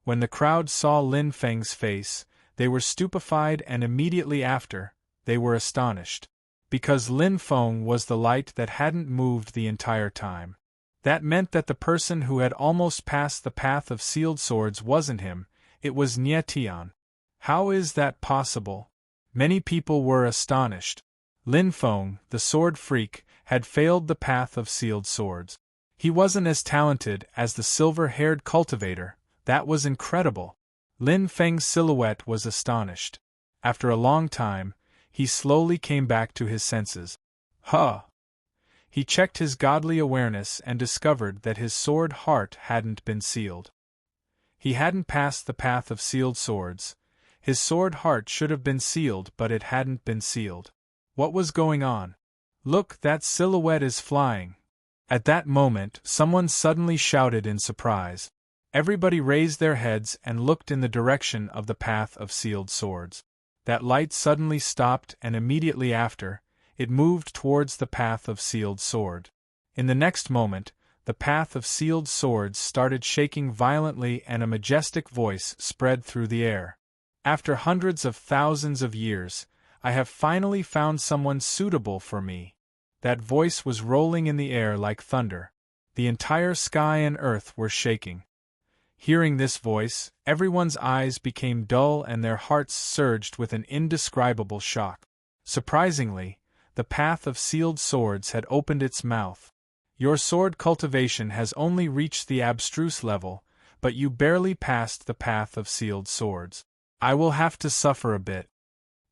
When the crowd saw Lin Feng's face, they were stupefied, and immediately after, they were astonished. Because Lin Feng was the light that hadn't moved the entire time. That meant that the person who had almost passed the path of sealed swords wasn't him, it was Nietian. How is that possible? Many people were astonished. Lin Feng, the sword freak, had failed the path of sealed swords. He wasn't as talented as the silver-haired cultivator. That was incredible. Lin Feng's silhouette was astonished. After a long time, he slowly came back to his senses. Huh! He checked his godly awareness and discovered that his sword heart hadn't been sealed. He hadn't passed the path of sealed swords. His sword heart should have been sealed, but it hadn't been sealed. What was going on? Look, that silhouette is flying. At that moment, someone suddenly shouted in surprise. Everybody raised their heads and looked in the direction of the path of sealed swords. That light suddenly stopped, and immediately after, it moved towards the path of sealed sword. In the next moment, the path of sealed swords started shaking violently and a majestic voice spread through the air. After hundreds of thousands of years, I have finally found someone suitable for me. That voice was rolling in the air like thunder. The entire sky and earth were shaking. Hearing this voice, everyone's eyes became dull and their hearts surged with an indescribable shock. Surprisingly, the path of sealed swords had opened its mouth. Your sword cultivation has only reached the abstruse level, but you barely passed the path of sealed swords. I will have to suffer a bit.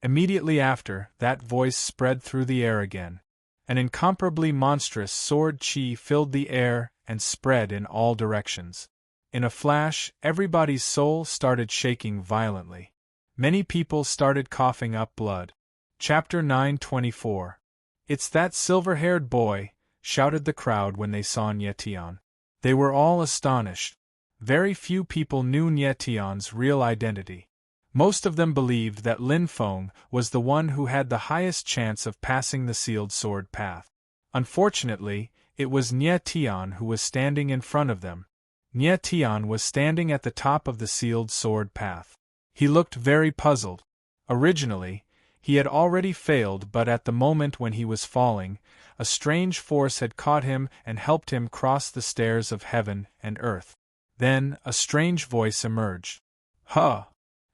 Immediately after, that voice spread through the air again. An incomparably monstrous sword chi filled the air and spread in all directions. In a flash, everybody's soul started shaking violently. Many people started coughing up blood. Chapter 9:24. It's that silver-haired boy, shouted the crowd when they saw Nyetian. They were all astonished. Very few people knew Nyetian's real identity. Most of them believed that Lin Feng was the one who had the highest chance of passing the sealed sword path. Unfortunately, it was Nyetian who was standing in front of them. Nyetian was standing at the top of the sealed sword path. He looked very puzzled. Originally, he had already failed, but at the moment when he was falling, a strange force had caught him and helped him cross the stairs of heaven and earth. Then, a strange voice emerged. Huh!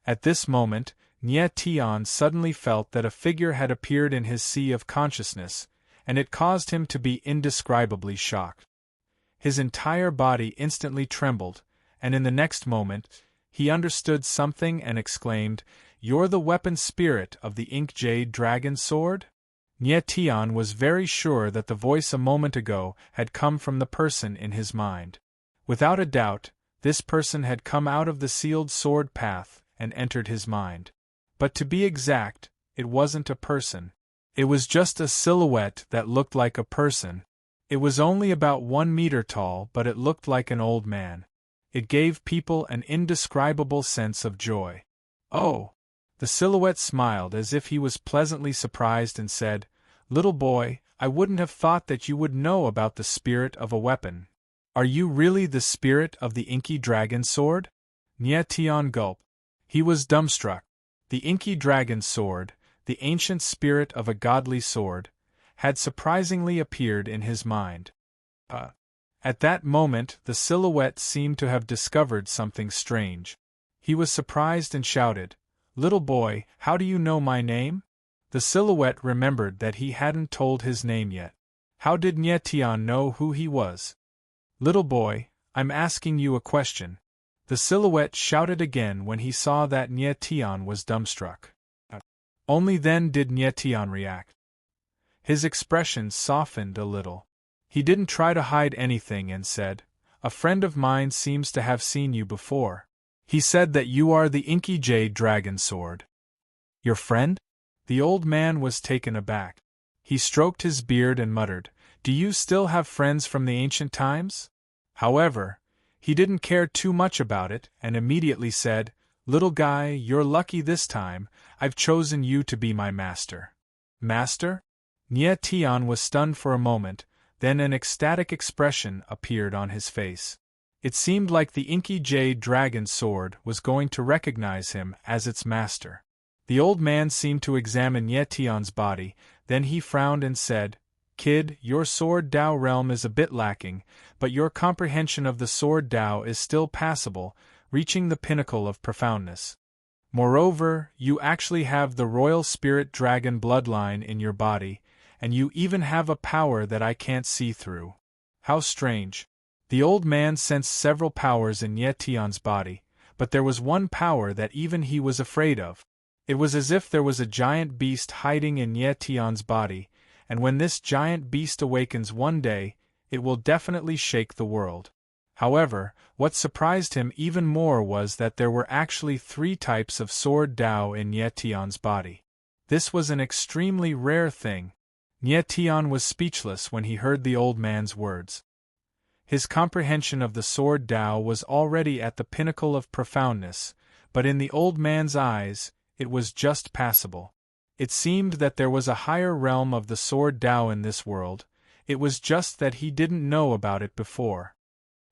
At this moment, Nyetian suddenly felt that a figure had appeared in his sea of consciousness, and it caused him to be indescribably shocked. His entire body instantly trembled, and in the next moment, he understood something and exclaimed, "You're the weapon spirit of the Ink Jade Dragon Sword?" Nyetian was very sure that the voice a moment ago had come from the person in his mind. Without a doubt, this person had come out of the sealed sword path and entered his mind. But to be exact, it wasn't a person. It was just a silhouette that looked like a person. It was only about 1 meter tall, but it looked like an old man. It gave people an indescribable sense of joy. Oh! The silhouette smiled as if he was pleasantly surprised and said, "Little boy, I wouldn't have thought that you would know about the spirit of a weapon. Are you really the spirit of the Inky Dragon Sword?" Nyetian gulped. He was dumbstruck. The Inky Dragon Sword, the ancient spirit of a godly sword, had surprisingly appeared in his mind. At that moment the silhouette seemed to have discovered something strange. He was surprised and shouted, "Little boy, how do you know my name?" The silhouette remembered that he hadn't told his name yet. How did Nyetian know who he was? "Little boy, I'm asking you a question." The silhouette shouted again when he saw that Nyetian was dumbstruck. Only then did Nyetian react. His expression softened a little. He didn't try to hide anything and said, "A friend of mine seems to have seen you before. He said that you are the Inky Jade Dragon Sword." "Your friend?" The old man was taken aback. He stroked his beard and muttered, "Do you still have friends from the ancient times?" However, he didn't care too much about it and immediately said, "Little guy, you're lucky this time. I've chosen you to be my master." "Master?" Nyetian was stunned for a moment, then an ecstatic expression appeared on his face. It seemed like the Inky Jade Dragon Sword was going to recognize him as its master. The old man seemed to examine Nyetian's body, then he frowned and said, "Kid, your sword Dao realm is a bit lacking, but your comprehension of the sword Dao is still passable, reaching the pinnacle of profoundness. Moreover, you actually have the royal spirit dragon bloodline in your body, and you even have a power that I can't see through." How strange. The old man sensed several powers in Nyetian's body, but there was one power that even he was afraid of. It was as if there was a giant beast hiding in Nyetian's body, and when this giant beast awakens one day, it will definitely shake the world. However, what surprised him even more was that there were actually 3 types of sword Dao in Nyetian's body. This was an extremely rare thing. Nyetian was speechless when he heard the old man's words. His comprehension of the sword Dao was already at the pinnacle of profoundness, but in the old man's eyes, it was just passable. It seemed that there was a higher realm of the sword Dao in this world, it was just that he didn't know about it before.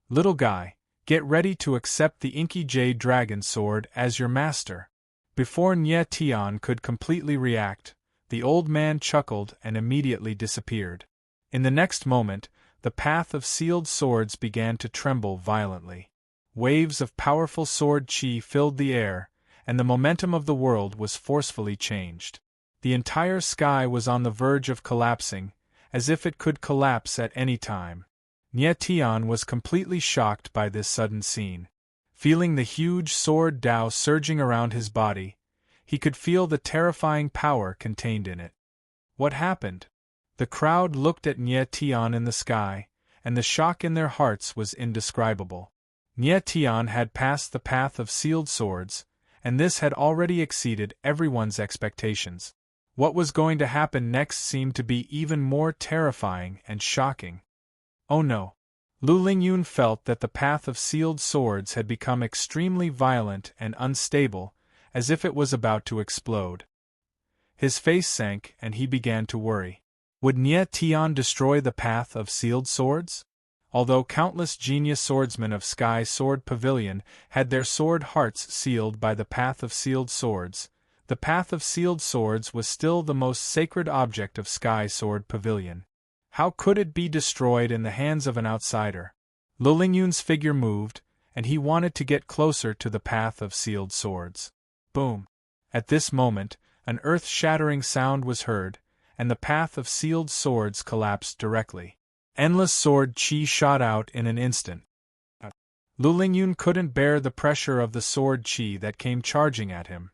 "Little guy, get ready to accept the Inky Jade Dragon Sword as your master." Before Nyetian could completely react, the old man chuckled and immediately disappeared. In the next moment, the path of sealed swords began to tremble violently. Waves of powerful sword chi filled the air, and the momentum of the world was forcefully changed. The entire sky was on the verge of collapsing, as if it could collapse at any time. Nie Tian was completely shocked by this sudden scene. Feeling the huge sword Dao surging around his body, he could feel the terrifying power contained in it. What happened? The crowd looked at Nie Tian in the sky, and the shock in their hearts was indescribable. Nie Tian had passed the path of sealed swords, and this had already exceeded everyone's expectations. What was going to happen next seemed to be even more terrifying and shocking. Oh no! Lu Lingyun felt that the path of sealed swords had become extremely violent and unstable, as if it was about to explode. His face sank and he began to worry. Would Nie Tian destroy the path of sealed swords? Although countless genius swordsmen of Sky Sword Pavilion had their sword hearts sealed by the path of sealed swords, the path of sealed swords was still the most sacred object of Sky Sword Pavilion. How could it be destroyed in the hands of an outsider? Lu Lingyun's figure moved, and he wanted to get closer to the path of sealed swords. Boom! At this moment, an earth-shattering sound was heard, and the path of sealed swords collapsed directly. Endless sword chi shot out in an instant. Lu Lingyun couldn't bear the pressure of the sword chi that came charging at him.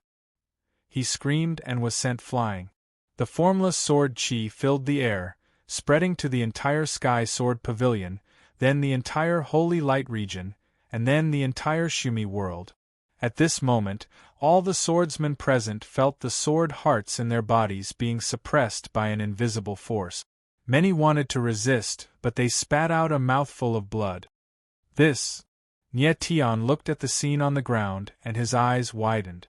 He screamed and was sent flying. The formless sword chi filled the air, spreading to the entire Sky Sword Pavilion, then the entire Holy Light region, and then the entire Shumi world. At this moment, all the swordsmen present felt the sword hearts in their bodies being suppressed by an invisible force. Many wanted to resist, but they spat out a mouthful of blood. Nie Tian looked at the scene on the ground, and his eyes widened.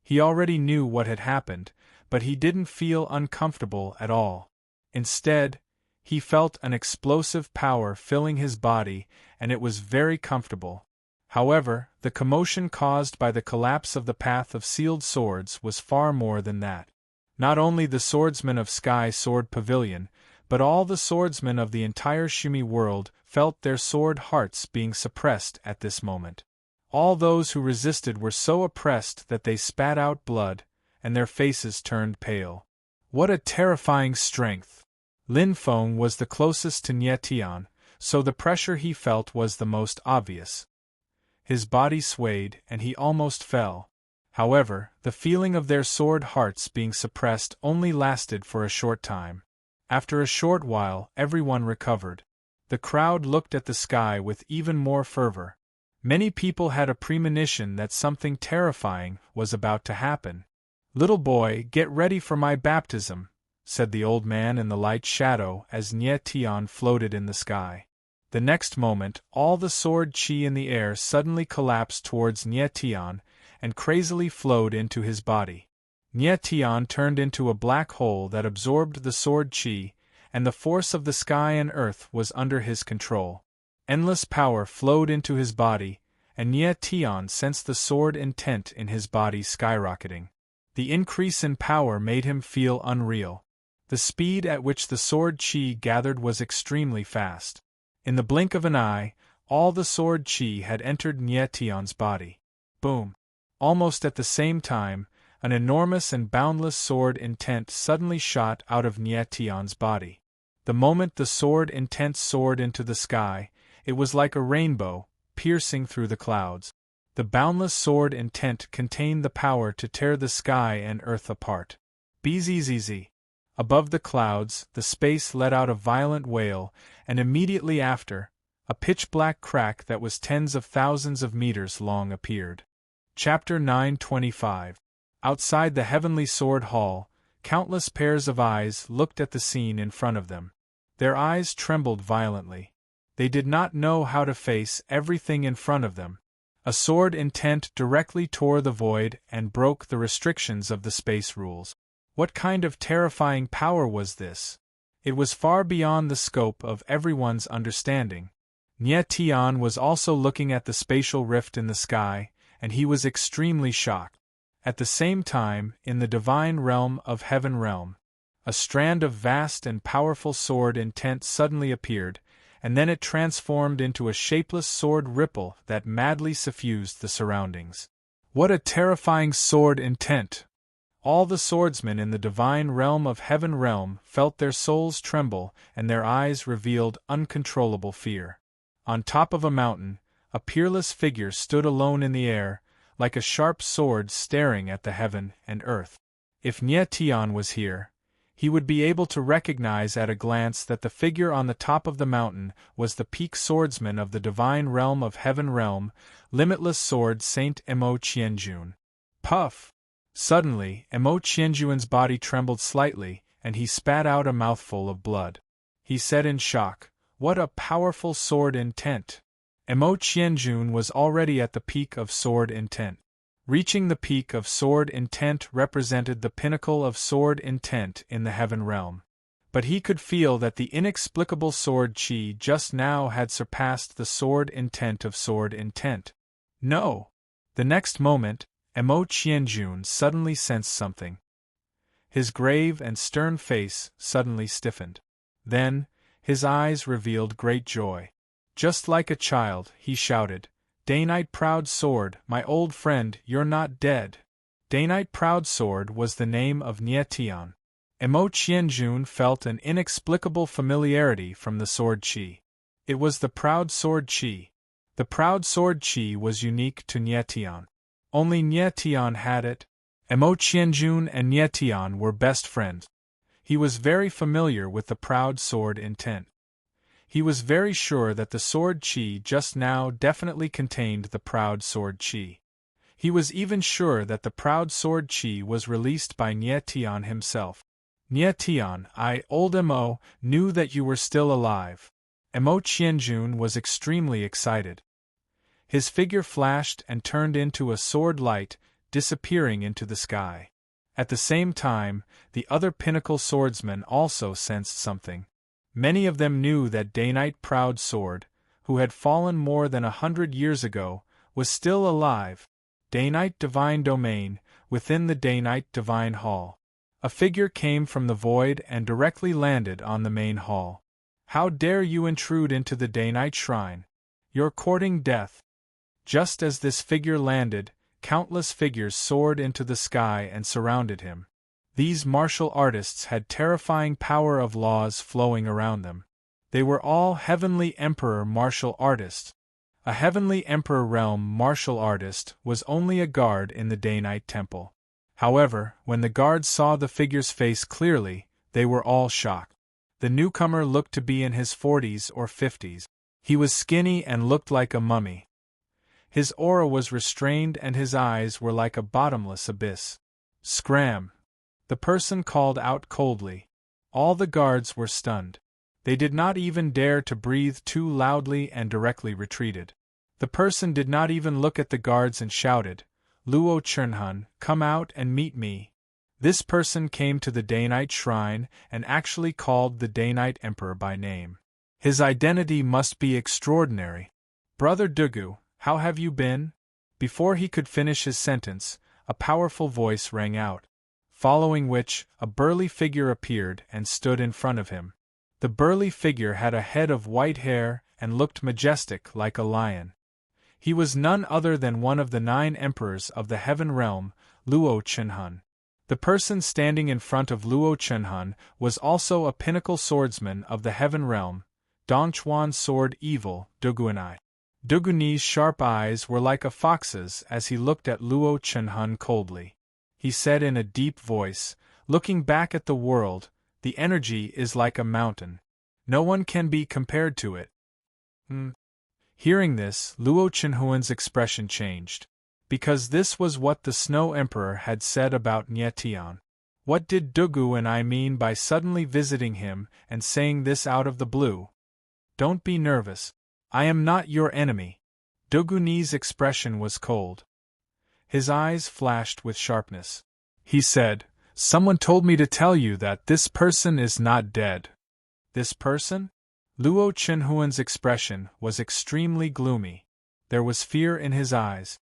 He already knew what had happened, but he didn't feel uncomfortable at all. Instead, he felt an explosive power filling his body, and it was very comfortable. However, the commotion caused by the collapse of the path of sealed swords was far more than that. Not only the swordsmen of Sky Sword Pavilion, but all the swordsmen of the entire Shumi world felt their sword hearts being suppressed at this moment. All those who resisted were so oppressed that they spat out blood, and their faces turned pale. What a terrifying strength! Lin Feng was the closest to Nie Tian, so the pressure he felt was the most obvious. His body swayed, and he almost fell. However, the feeling of their sword hearts being suppressed only lasted for a short time. After a short while, everyone recovered. The crowd looked at the sky with even more fervor. Many people had a premonition that something terrifying was about to happen. "Little boy, get ready for my baptism," said the old man in the light shadow as Nie Tian floated in the sky. The next moment, all the sword chi in the air suddenly collapsed towards Nie Tian and crazily flowed into his body. Nie Tian turned into a black hole that absorbed the sword chi, and the force of the sky and earth was under his control. Endless power flowed into his body, and Nie Tian sensed the sword intent in his body skyrocketing. The increase in power made him feel unreal. The speed at which the sword chi gathered was extremely fast. In the blink of an eye, all the sword chi had entered Nie Tian's body. Boom! Almost at the same time, an enormous and boundless sword intent suddenly shot out of Nie Tian's body. The moment the sword intent soared into the sky, it was like a rainbow, piercing through the clouds. The boundless sword intent contained the power to tear the sky and earth apart. Bzzz. Above the clouds, the space let out a violent wail, and immediately after, a pitch-black crack that was tens of thousands of meters long appeared. Chapter 925. Outside the Heavenly Sword Hall, countless pairs of eyes looked at the scene in front of them. Their eyes trembled violently. They did not know how to face everything in front of them. A sword intent directly tore the void and broke the restrictions of the space rules. What kind of terrifying power was this? It was far beyond the scope of everyone's understanding. Nie Tian was also looking at the spatial rift in the sky, and he was extremely shocked. At the same time, in the divine realm of Heaven Realm, A strand of vast and powerful sword intent suddenly appeared, and then it transformed into a shapeless sword ripple that madly suffused the surroundings. What a terrifying sword intent! All the swordsmen in the divine realm of Heaven realm felt their souls tremble and their eyes revealed uncontrollable fear. On top of a mountain, a peerless figure stood alone in the air, like a sharp sword staring at the heaven and earth. If Nyetian was here, he would be able to recognize at a glance that the figure on the top of the mountain was the peak swordsman of the divine realm of Heaven realm, limitless sword Saint Emo Qianjun. Puff! Suddenly, Emo Qianjun's body trembled slightly, and he spat out a mouthful of blood. He said in shock, "What a powerful sword intent!" Emo Qianjun was already at the peak of sword intent. Reaching the peak of sword intent represented the pinnacle of sword intent in the Heaven realm. But he could feel that the inexplicable sword chi just now had surpassed the sword intent of sword intent. No! The next moment, Emo Qianjun suddenly sensed something. His grave and stern face suddenly stiffened. Then, his eyes revealed great joy. Just like a child, he shouted, "Daynite Proud Sword, my old friend, you're not dead." Daynite Proud Sword was the name of Nyetian. Emo Qianjun felt an inexplicable familiarity from the sword chi. It was the Proud Sword chi. The Proud Sword chi was unique to Nyetian. Only Nyetian had it. Emo Qianjun and Nyetian were best friends. He was very familiar with the Proud Sword intent. He was very sure that the sword chi just now definitely contained the Proud Sword chi. He was even sure that the Proud Sword chi was released by Nyetian himself. "Nyetian, old Emo, knew that you were still alive." Emo Qianjun was extremely excited. His figure flashed and turned into a sword light, disappearing into the sky. At the same time, the other pinnacle swordsmen also sensed something. Many of them knew that Daynite Proud Sword, who had fallen more than 100 years ago, was still alive. Daynite Divine Domain, within the Daynite Divine Hall. A figure came from the void and directly landed on the main hall. "How dare you intrude into the Daynite Shrine? You're courting death." Just as this figure landed, countless figures soared into the sky and surrounded him. These martial artists had terrifying power of laws flowing around them. They were all Heavenly Emperor martial artists. A Heavenly Emperor realm martial artist was only a guard in the Daynite Temple. However, when the guards saw the figure's face clearly, they were all shocked. The newcomer looked to be in his 40s or 50s. He was skinny and looked like a mummy. His aura was restrained and his eyes were like a bottomless abyss. "Scram!" the person called out coldly. All the guards were stunned. They did not even dare to breathe too loudly and directly retreated. The person did not even look at the guards and shouted, "Luo Chernhun, come out and meet me." This person came to the Daynite Shrine and actually called the Daynite Emperor by name. His identity must be extraordinary. "Brother Dugu, how have you been?" Before he could finish his sentence, a powerful voice rang out. Following which, a burly figure appeared and stood in front of him. The burly figure had a head of white hair and looked majestic like a lion. He was none other than one of the 9 emperors of the Heaven realm, Luo Chernhun. The person standing in front of Luo Chernhun was also a pinnacle swordsman of the Heaven realm, Dongchuan Sword Evil, Duguanai. Dugunyi's sharp eyes were like a fox's as he looked at Luo Chernhun coldly. He said in a deep voice, looking back at the world, "The energy is like a mountain. No one can be compared to it." Hearing this, Luo Chernhuan's expression changed. Because this was what the Snow Emperor had said about Nyetian. What did Dugu and I mean by suddenly visiting him and saying this out of the blue? "Don't be nervous. I am not your enemy." Dugunyi's expression was cold. His eyes flashed with sharpness. He said, "Someone told me to tell you that this person is not dead." "This person?" Luo Chernhuan's expression was extremely gloomy. There was fear in his eyes.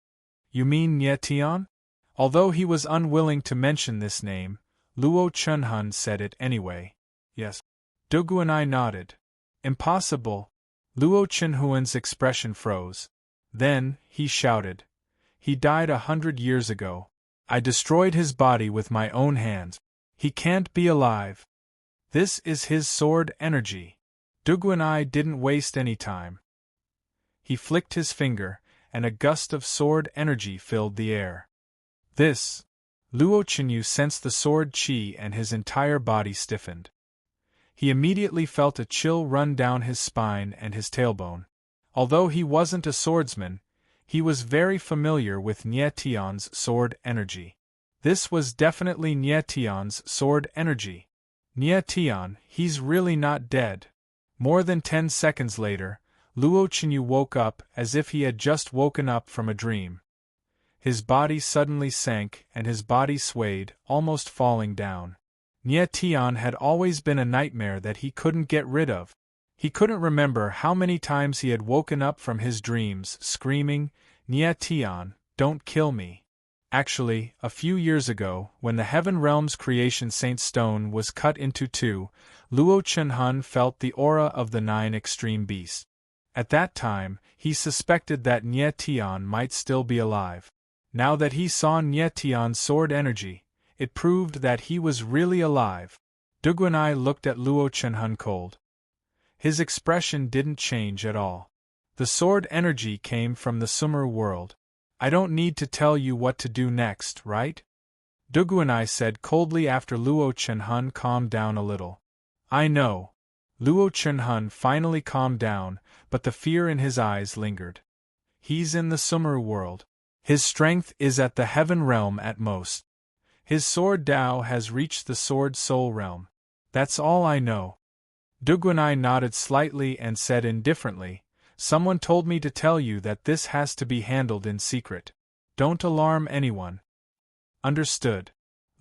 "You mean Nyetian?" Although he was unwilling to mention this name, Luo Chunhun said it anyway. Yes. Duguanai nodded. Impossible. Luo Chunhuan's expression froze. Then, he shouted. He died 100 years ago. I destroyed his body with my own hands. He can't be alive. This is his sword energy. Duguanai didn't waste any time. He flicked his finger, and a gust of sword energy filled the air. This. Luo Chenyu sensed the sword chi and his entire body stiffened. He immediately felt a chill run down his spine and his tailbone. Although he wasn't a swordsman, he was very familiar with Nie Tian's sword energy. This was definitely Nie Tian's sword energy. Nie Tian, he's really not dead. More than 10 seconds later, Luo Chenyu woke up as if he had just woken up from a dream. His body suddenly sank and his body swayed, almost falling down. Nie Tian had always been a nightmare that he couldn't get rid of. He couldn't remember how many times he had woken up from his dreams, screaming, Nie Tian, don't kill me. Actually, a few years ago, when the Heaven Realm's creation Saint Stone was cut into two, Luo Chunhun felt the aura of the 9 extreme beasts. At that time, he suspected that Nie Tian might still be alive. Now that he saw Nie Tian's sword energy, it proved that he was really alive. Duguanai looked at Luo Chunhun cold. His expression didn't change at all. The sword energy came from the Sumer world. I don't need to tell you what to do next, right? Duguanai said coldly after Luo Chunhun calmed down a little. I know. Luo Chunhun finally calmed down, but the fear in his eyes lingered. He's in the Sumer world. His strength is at the Heaven Realm at most. His sword Dao has reached the Sword Soul Realm. That's all I know. Duguanai nodded slightly and said indifferently, Someone told me to tell you that this has to be handled in secret. Don't alarm anyone. Understood.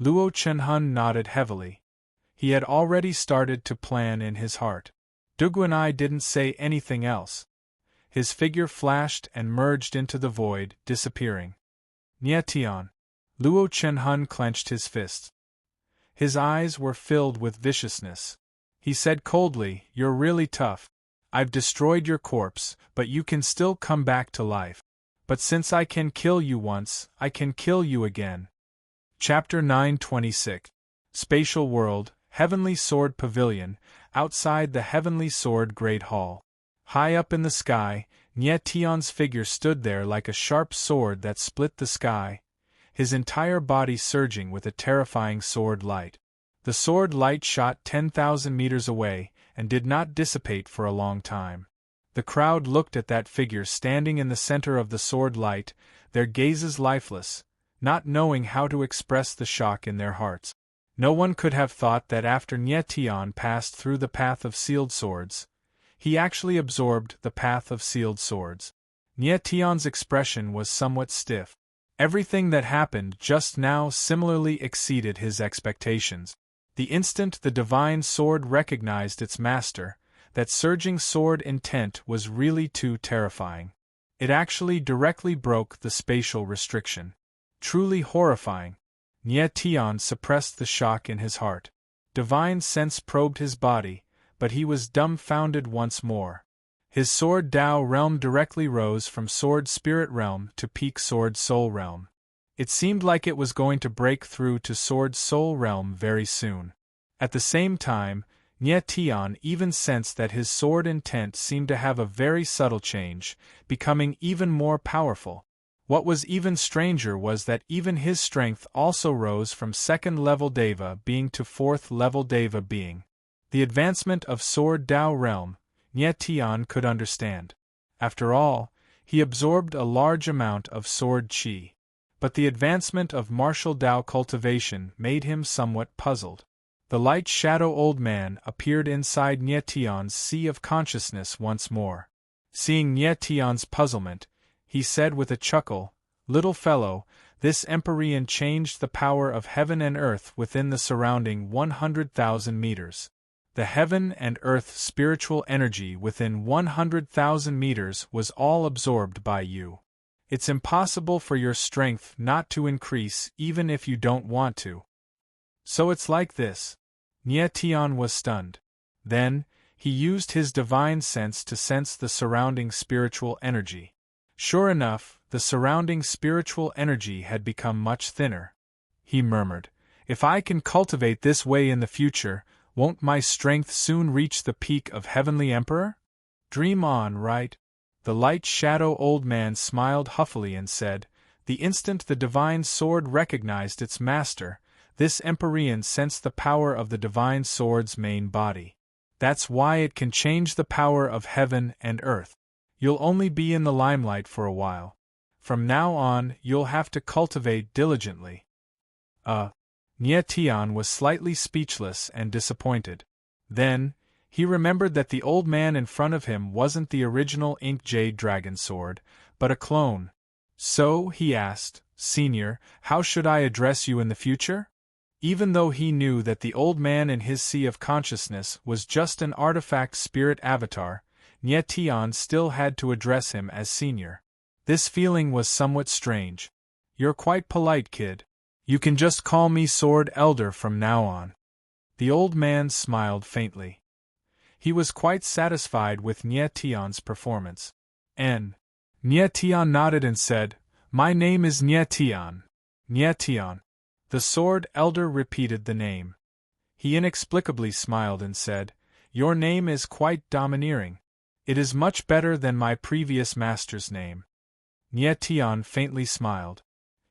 Luo Chunhun nodded heavily. He had already started to plan in his heart. Duguanai didn't say anything else. His figure flashed and merged into the void, disappearing. Nie Tian. Luo Chunhun clenched his fists. His eyes were filled with viciousness. He said coldly, You're really tough. I've destroyed your corpse, but you can still come back to life. But since I can kill you once, I can kill you again. Chapter 926. Spatial World, Heavenly Sword Pavilion, outside the Heavenly Sword Great Hall. High up in the sky, Nie Tian's figure stood there like a sharp sword that split the sky, his entire body surging with a terrifying sword light. The sword light shot 10,000 meters away, and did not dissipate for a long time. The crowd looked at that figure standing in the center of the sword light, their gazes lifeless, not knowing how to express the shock in their hearts. No one could have thought that after Nie Tian passed through the path of sealed swords, he actually absorbed the path of sealed swords. Nie Tian's expression was somewhat stiff. Everything that happened just now similarly exceeded his expectations. The instant the divine sword recognized its master, that surging sword intent was really too terrifying. It actually directly broke the spatial restriction. Truly horrifying. Nie Tian suppressed the shock in his heart. Divine sense probed his body, but he was dumbfounded once more. His sword Dao realm directly rose from sword spirit realm to peak sword soul realm. It seemed like it was going to break through to sword soul realm very soon. At the same time, Nie Tian even sensed that his sword intent seemed to have a very subtle change, becoming even more powerful. What was even stranger was that even his strength also rose from 2nd level Deva being to 4th level Deva being. The advancement of sword Dao realm, Nie Tian could understand. After all, he absorbed a large amount of sword qi. But the advancement of martial Dao cultivation made him somewhat puzzled. The light shadow old man appeared inside Nie Tian's sea of consciousness once more. Seeing Nie Tian's puzzlement, he said with a chuckle, Little fellow, this Empyrean changed the power of heaven and earth within the surrounding 100,000 meters. The heaven and earth spiritual energy within 100,000 meters was all absorbed by you. It's impossible for your strength not to increase even if you don't want to. So it's like this. Nie Tian was stunned. Then, he used his divine sense to sense the surrounding spiritual energy. Sure enough, the surrounding spiritual energy had become much thinner. He murmured, "If I can cultivate this way in the future, won't my strength soon reach the peak of Heavenly Emperor?" "Dream on, right?" The light shadow old man smiled huffily and said, "The instant the divine sword recognized its master, this Empyrean sensed the power of the divine sword's main body. That's why it can change the power of heaven and earth. You'll only be in the limelight for a while. From now on, you'll have to cultivate diligently." Nie Tian was slightly speechless and disappointed. Then, he remembered that the old man in front of him wasn't the original ink jade dragon sword, but a clone. So, he asked, "Senior, how should I address you in the future?" Even though he knew that the old man in his sea of consciousness was just an artifact spirit avatar, Nie Tian still had to address him as senior. This feeling was somewhat strange. "You're quite polite, kid. You can just call me Sword Elder from now on." The old man smiled faintly. He was quite satisfied with Nie Tian's performance. Nie Tian nodded and said, "My name is Nie Tian." Nie Tian. The Sword Elder repeated the name. He inexplicably smiled and said, "Your name is quite domineering. It is much better than my previous master's name." Nie Tian faintly smiled.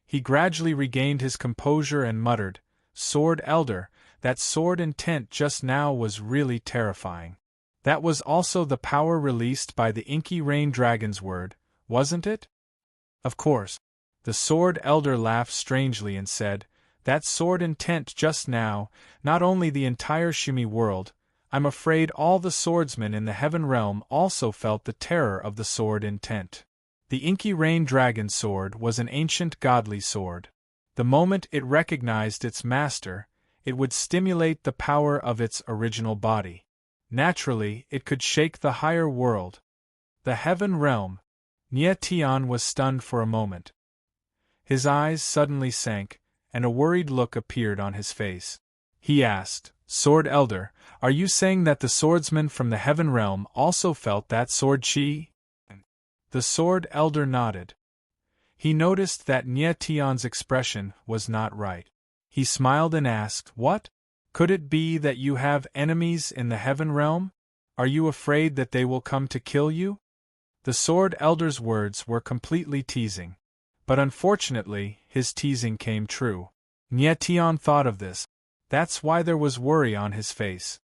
He gradually regained his composure and muttered, "Sword Elder, that sword intent just now was really terrifying. That was also the power released by the Inky Rain Dragon's word, wasn't it?" "Of course." The Sword Elder laughed strangely and said, "That sword intent just now, not only the entire Shumi world, I'm afraid all the swordsmen in the Heaven Realm also felt the terror of the sword intent. The Inky Rain Dragon sword was an ancient godly sword. The moment it recognized its master, it would stimulate the power of its original body. Naturally, it could shake the higher world. The Heaven Realm." Nie Tian was stunned for a moment. His eyes suddenly sank, and a worried look appeared on his face. He asked, "Sword Elder, are you saying that the swordsmen from the Heaven Realm also felt that sword chi?" The Sword Elder nodded. He noticed that Nie Tian's expression was not right. He smiled and asked, "What? Could it be that you have enemies in the Heaven Realm? Are you afraid that they will come to kill you?" The Sword Elder's words were completely teasing. But unfortunately, his teasing came true. Nie Tian thought of this. That's why there was worry on his face.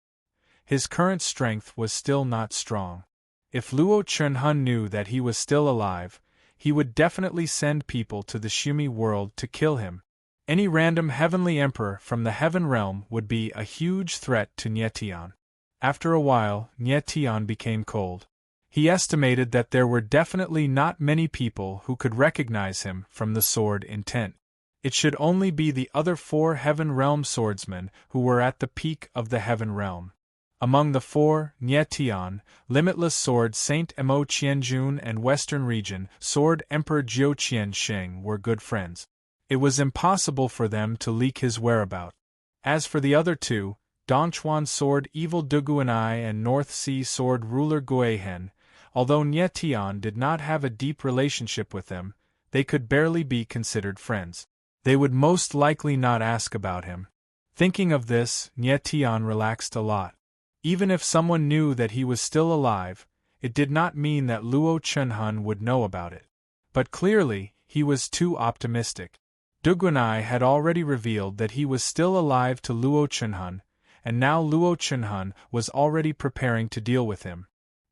His current strength was still not strong. If Luo Chunhun knew that he was still alive, he would definitely send people to the Shumi world to kill him. Any random heavenly emperor from the Heaven Realm would be a huge threat to Nie Tian. After a while, Nie Tian became cold. He estimated that there were definitely not many people who could recognize him from the sword intent. It should only be the other 4 Heaven Realm swordsmen who were at the peak of the Heaven Realm. Among the 4, Nie Tian, Limitless Sword Saint Mo Qianjun and Western Region Sword Emperor Jiu Qiansheng were good friends. It was impossible for them to leak his whereabouts. As for the other 2, Dongchuan Sword Evil Duguanai and North Sea Sword Ruler Guihen, although Nie Tian did not have a deep relationship with them, they could barely be considered friends. They would most likely not ask about him. Thinking of this, Nie Tian relaxed a lot. Even if someone knew that he was still alive, it did not mean that Luo Chunhun would know about it. But clearly, he was too optimistic. Duguanai had already revealed that he was still alive to Luo Chunhun, and now Luo Chunhun was already preparing to deal with him.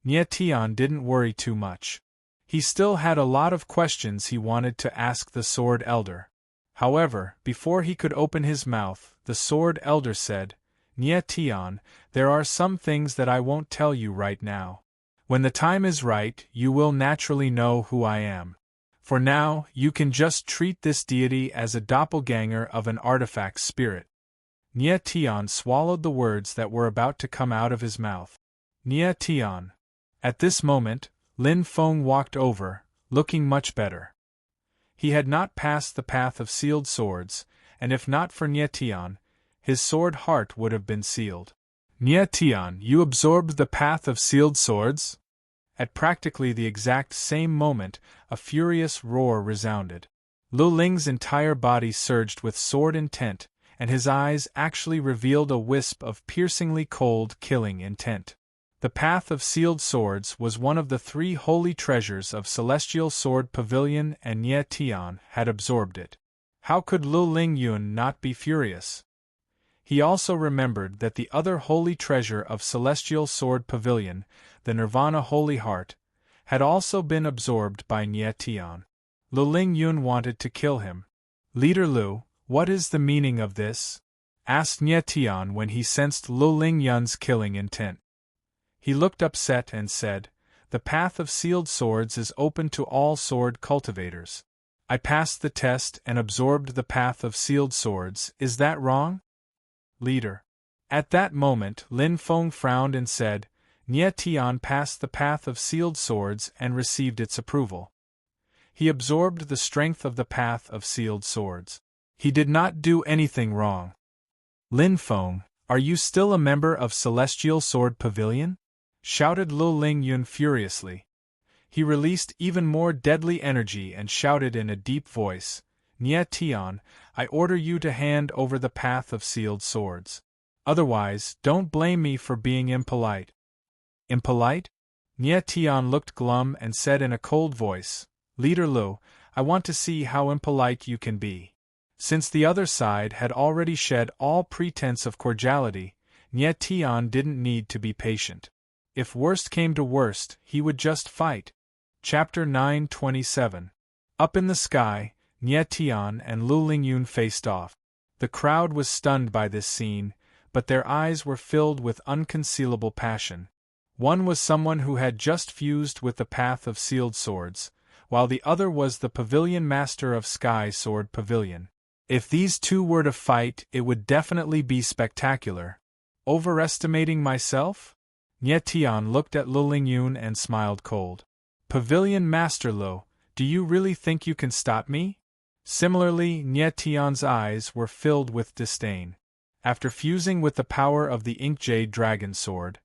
Nie Tian didn't worry too much. He still had a lot of questions he wanted to ask the Sword Elder. However, before he could open his mouth, the Sword Elder said, "Nie Tian, there are some things that I won't tell you right now. When the time is right, you will naturally know who I am. For now, you can just treat this deity as a doppelganger of an artifact spirit." Nie Tian swallowed the words that were about to come out of his mouth. Nie Tian. At this moment, Lin Feng walked over, looking much better. He had not passed the path of sealed swords, and if not for Nie Tian, his sword heart would have been sealed. Nye Tian, you absorbed the path of sealed swords? At practically the exact same moment, a furious roar resounded. Lu Ling's entire body surged with sword intent, and his eyes actually revealed a wisp of piercingly cold, killing intent. The path of sealed swords was one of the 3 holy treasures of Celestial Sword Pavilion, and Nye Tian had absorbed it. How could Lu Lingyun not be furious? He also remembered that the other holy treasure of Celestial Sword Pavilion, the Nirvana Holy Heart, had also been absorbed by Nye Tian. Lu Lingyun wanted to kill him. Leader Lu, what is the meaning of this? Asked Nye Tian when he sensed Lu Lingyun's killing intent. He looked upset and said, the path of sealed swords is open to all sword cultivators. I passed the test and absorbed the path of sealed swords, is that wrong? Leader. At that moment Lin Feng frowned and said, Nye Tian passed the path of sealed swords and received its approval. He absorbed the strength of the path of sealed swords. He did not do anything wrong. Lin Feng, are you still a member of Celestial Sword Pavilion? Shouted Lu Lingyun furiously. He released even more deadly energy and shouted in a deep voice, Nye Tian, I order you to hand over the path of sealed swords. Otherwise, don't blame me for being impolite. Impolite? Nye Tian looked glum and said in a cold voice, Leader Lu, I want to see how impolite you can be. Since the other side had already shed all pretense of cordiality, Nye Tian didn't need to be patient. If worst came to worst, he would just fight. Chapter 927. Up in the sky, Nye Tian and Lu Lingyun faced off. The crowd was stunned by this scene, but their eyes were filled with unconcealable passion. One was someone who had just fused with the path of sealed swords, while the other was the pavilion master of Sky Sword Pavilion. If these two were to fight, it would definitely be spectacular. Overestimating myself? Nye Tian looked at Lu Lingyun and smiled cold. Pavilion Master Lu, do you really think you can stop me? Similarly, Nye Tian's eyes were filled with disdain. After fusing with the power of the Ink Jade Dragon Sword,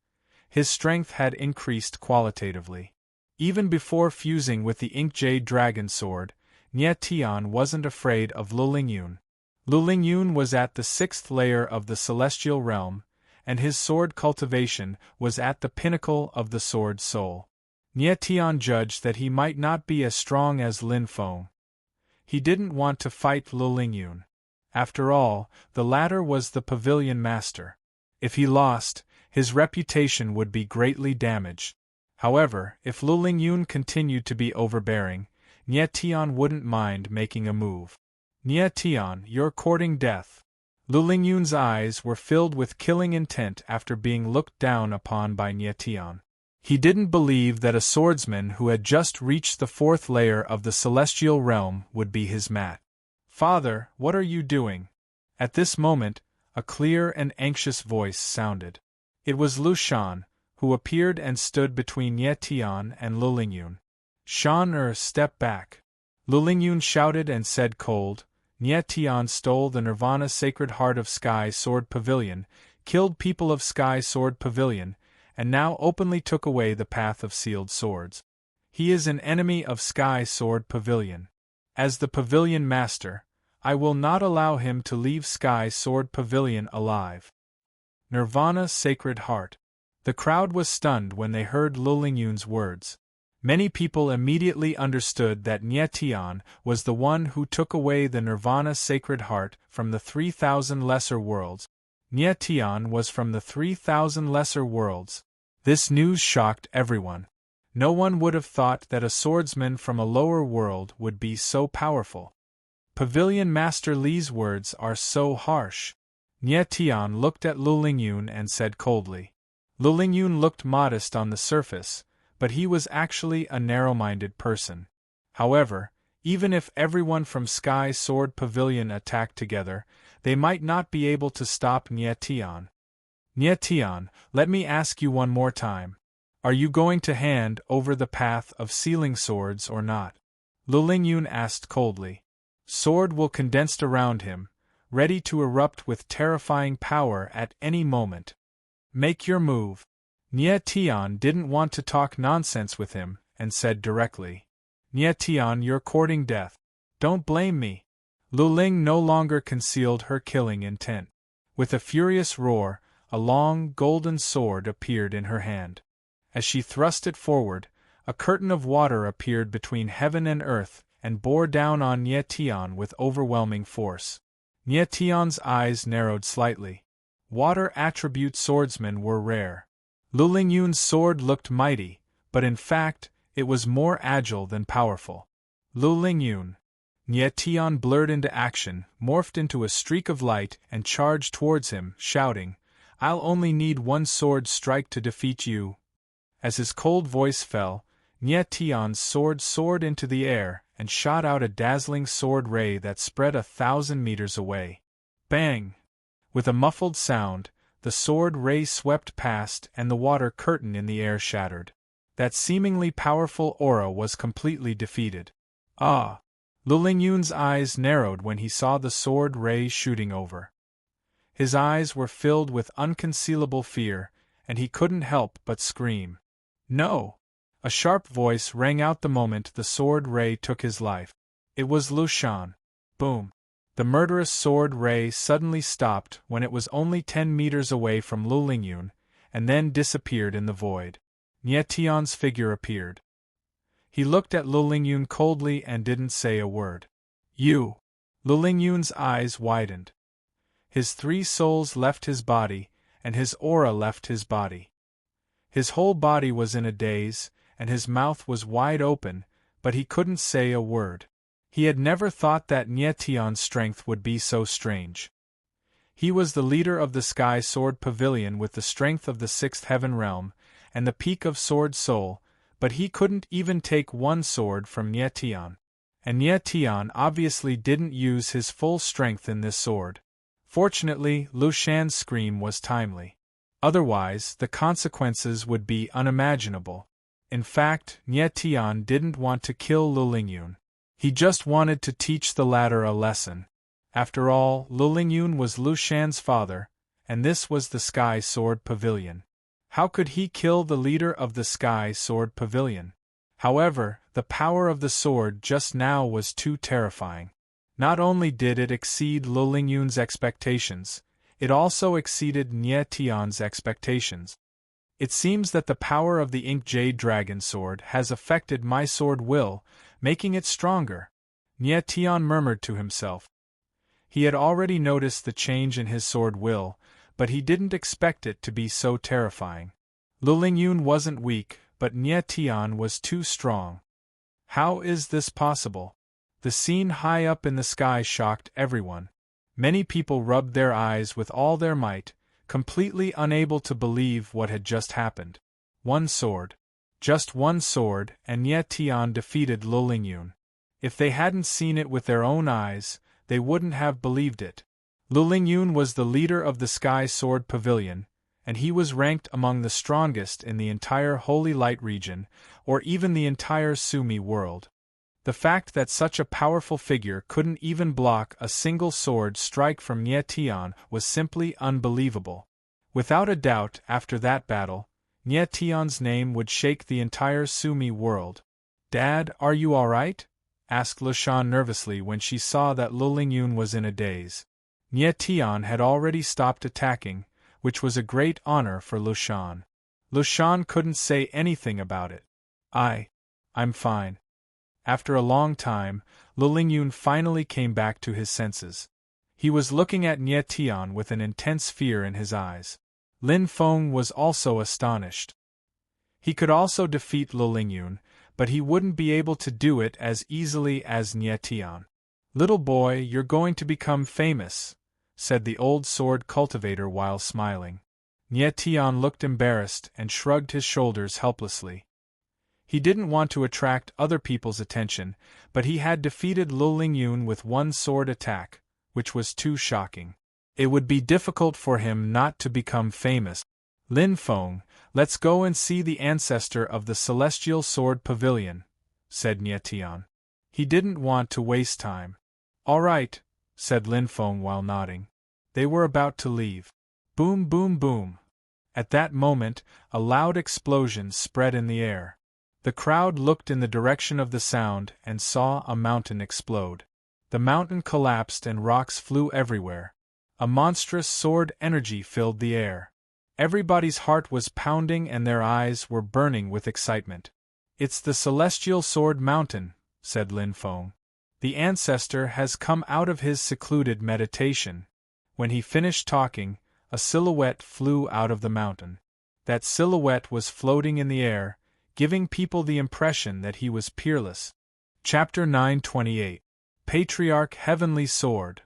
his strength had increased qualitatively. Even before fusing with the Ink Jade Dragon Sword, Nye Tian wasn't afraid of Lu Lingyun. Lu Lingyun was at the 6th layer of the Celestial Realm, and his sword cultivation was at the pinnacle of the Sword Soul. Nye Tian judged that he might not be as strong as Lin Feng. He didn't want to fight Lu Lingyun. After all, the latter was the pavilion master. If he lost, his reputation would be greatly damaged. However, if Lu Lingyun continued to be overbearing, Nye Tian wouldn't mind making a move. Nye Tian, you're courting death. Lu Lingyun's eyes were filled with killing intent after being looked down upon by Nye Tian. He didn't believe that a swordsman who had just reached the 4th layer of the celestial realm would be his match. Father, what are you doing? At this moment, a clear and anxious voice sounded. It was Lu Shan, who appeared and stood between Nye Tian and Lu Lingyun. Shan, step back. Lu Lingyun shouted and said cold, Nye Tian stole the Nirvana Sacred Heart of Sky Sword Pavilion, killed people of Sky Sword Pavilion, and now openly took away the path of sealed swords. He is an enemy of Sky Sword Pavilion. As the pavilion master, I will not allow him to leave Sky Sword Pavilion alive. Nirvana Sacred Heart. The crowd was stunned when they heard Lu Lingyun's words. Many people immediately understood that Nye Tian was the one who took away the Nirvana Sacred Heart from the 3,000 lesser worlds. Nye Tian was from the 3,000 lesser worlds. This news shocked everyone. No one would have thought that a swordsman from a lower world would be so powerful. Pavilion Master Li's words are so harsh. Nye Tian looked at Lu Lingyun and said coldly. Lu Lingyun looked modest on the surface, but he was actually a narrow-minded person. However, even if everyone from Sky Sword Pavilion attacked together, they might not be able to stop Nye Tian. Nye Tian, let me ask you one more time. Are you going to hand over the path of sealing swords or not? Lu Lingyun asked coldly. Sword will condensed around him, ready to erupt with terrifying power at any moment. Make your move. Nie Tian didn't want to talk nonsense with him, and said directly. Nie Tian, you're courting death. Don't blame me. Lu Ling no longer concealed her killing intent. With a furious roar, a long, golden sword appeared in her hand. As she thrust it forward, a curtain of water appeared between heaven and earth and bore down on Nie Tian with overwhelming force. Nie Tian's eyes narrowed slightly. Water attribute swordsmen were rare. Lu Lingyun's sword looked mighty, but in fact, it was more agile than powerful. Lu Lingyun. Nie Tian blurred into action, morphed into a streak of light and charged towards him, shouting, I'll only need one sword strike to defeat you. As his cold voice fell, Nie Tian's sword soared into the air and shot out a dazzling sword ray that spread 1,000 meters away. Bang! With a muffled sound, the sword ray swept past and the water curtain in the air shattered. That seemingly powerful aura was completely defeated. Ah! Lu Lingyun's eyes narrowed when he saw the sword ray shooting over. His eyes were filled with unconcealable fear, and he couldn't help but scream. No! A sharp voice rang out the moment the sword ray took his life. It was Lu Shan. Boom! The murderous sword ray suddenly stopped when it was only 10 meters away from Lu Lingyun, and then disappeared in the void. Nie Tian's figure appeared. He looked at Lu Lingyun coldly and didn't say a word. You! Lu Lingyun's eyes widened. His 3 souls left his body, and his aura left his body. His whole body was in a daze, and his mouth was wide open, but he couldn't say a word. He had never thought that Nie Tian's strength would be so strange. He was the leader of the Sky Sword Pavilion with the strength of the 6th Heaven Realm, and the peak of Sword Soul, but he couldn't even take one sword from Nie Tian. And Nie Tian obviously didn't use his full strength in this sword. Fortunately, Lu Shan's scream was timely. Otherwise, the consequences would be unimaginable. In fact, Nie Tian didn't want to kill Lu Lingyun. He just wanted to teach the latter a lesson. After all, Lu Lingyun was Lu Shan's father, and this was the Sky Sword Pavilion. How could he kill the leader of the Sky Sword Pavilion? However, the power of the sword just now was too terrifying. Not only did it exceed Lu Lingyun's expectations, it also exceeded Nie Tian's expectations. It seems that the power of the Ink Jade Dragon Sword has affected my sword will, making it stronger. Nie Tian murmured to himself. He had already noticed the change in his sword will, but he didn't expect it to be so terrifying. Lu Lingyun wasn't weak, but Nie Tian was too strong. How is this possible? The scene high up in the sky shocked everyone. Many people rubbed their eyes with all their might, completely unable to believe what had just happened. One sword. Just one sword, and Nie Tian defeated Lu Lingyun. If they hadn't seen it with their own eyes, they wouldn't have believed it. Lu Lingyun was the leader of the Sky Sword Pavilion, and he was ranked among the strongest in the entire Holy Light region, or even the entire Sumi world. The fact that such a powerful figure couldn't even block a single sword strike from Nie Tian was simply unbelievable. Without a doubt, after that battle, Nie Tian's name would shake the entire Sumi world. "Dad, are you all right?" asked Lu Shan nervously when she saw that Lu Lingyun was in a daze. Nie Tian had already stopped attacking, which was a great honor for Lu Shan. Lu Shan couldn't say anything about it. I'm fine. After a long time, Lu Lingyun finally came back to his senses. He was looking at Nie Tian with an intense fear in his eyes. Lin Feng was also astonished. He could also defeat Lu Lingyun, but he wouldn't be able to do it as easily as Nie Tian. "Little boy, you're going to become famous," said the old sword cultivator while smiling. Nie Tian looked embarrassed and shrugged his shoulders helplessly. He didn't want to attract other people's attention, but he had defeated Lu Lingyun with one sword attack, which was too shocking. It would be difficult for him not to become famous. "Lin Feng, let's go and see the ancestor of the Celestial Sword Pavilion," said Nie Tian. He didn't want to waste time. "All right," said Lin Feng while nodding. They were about to leave. Boom, boom, boom. At that moment, a loud explosion spread in the air. The crowd looked in the direction of the sound and saw a mountain explode. The mountain collapsed and rocks flew everywhere. A monstrous sword energy filled the air. Everybody's heart was pounding and their eyes were burning with excitement. It's the celestial sword mountain, said Lin Feng. The ancestor has come out of his secluded meditation. When he finished talking, a silhouette flew out of the mountain. That silhouette was floating in the air, giving people the impression that he was peerless. Chapter 928. Patriarch Heavenly Sword.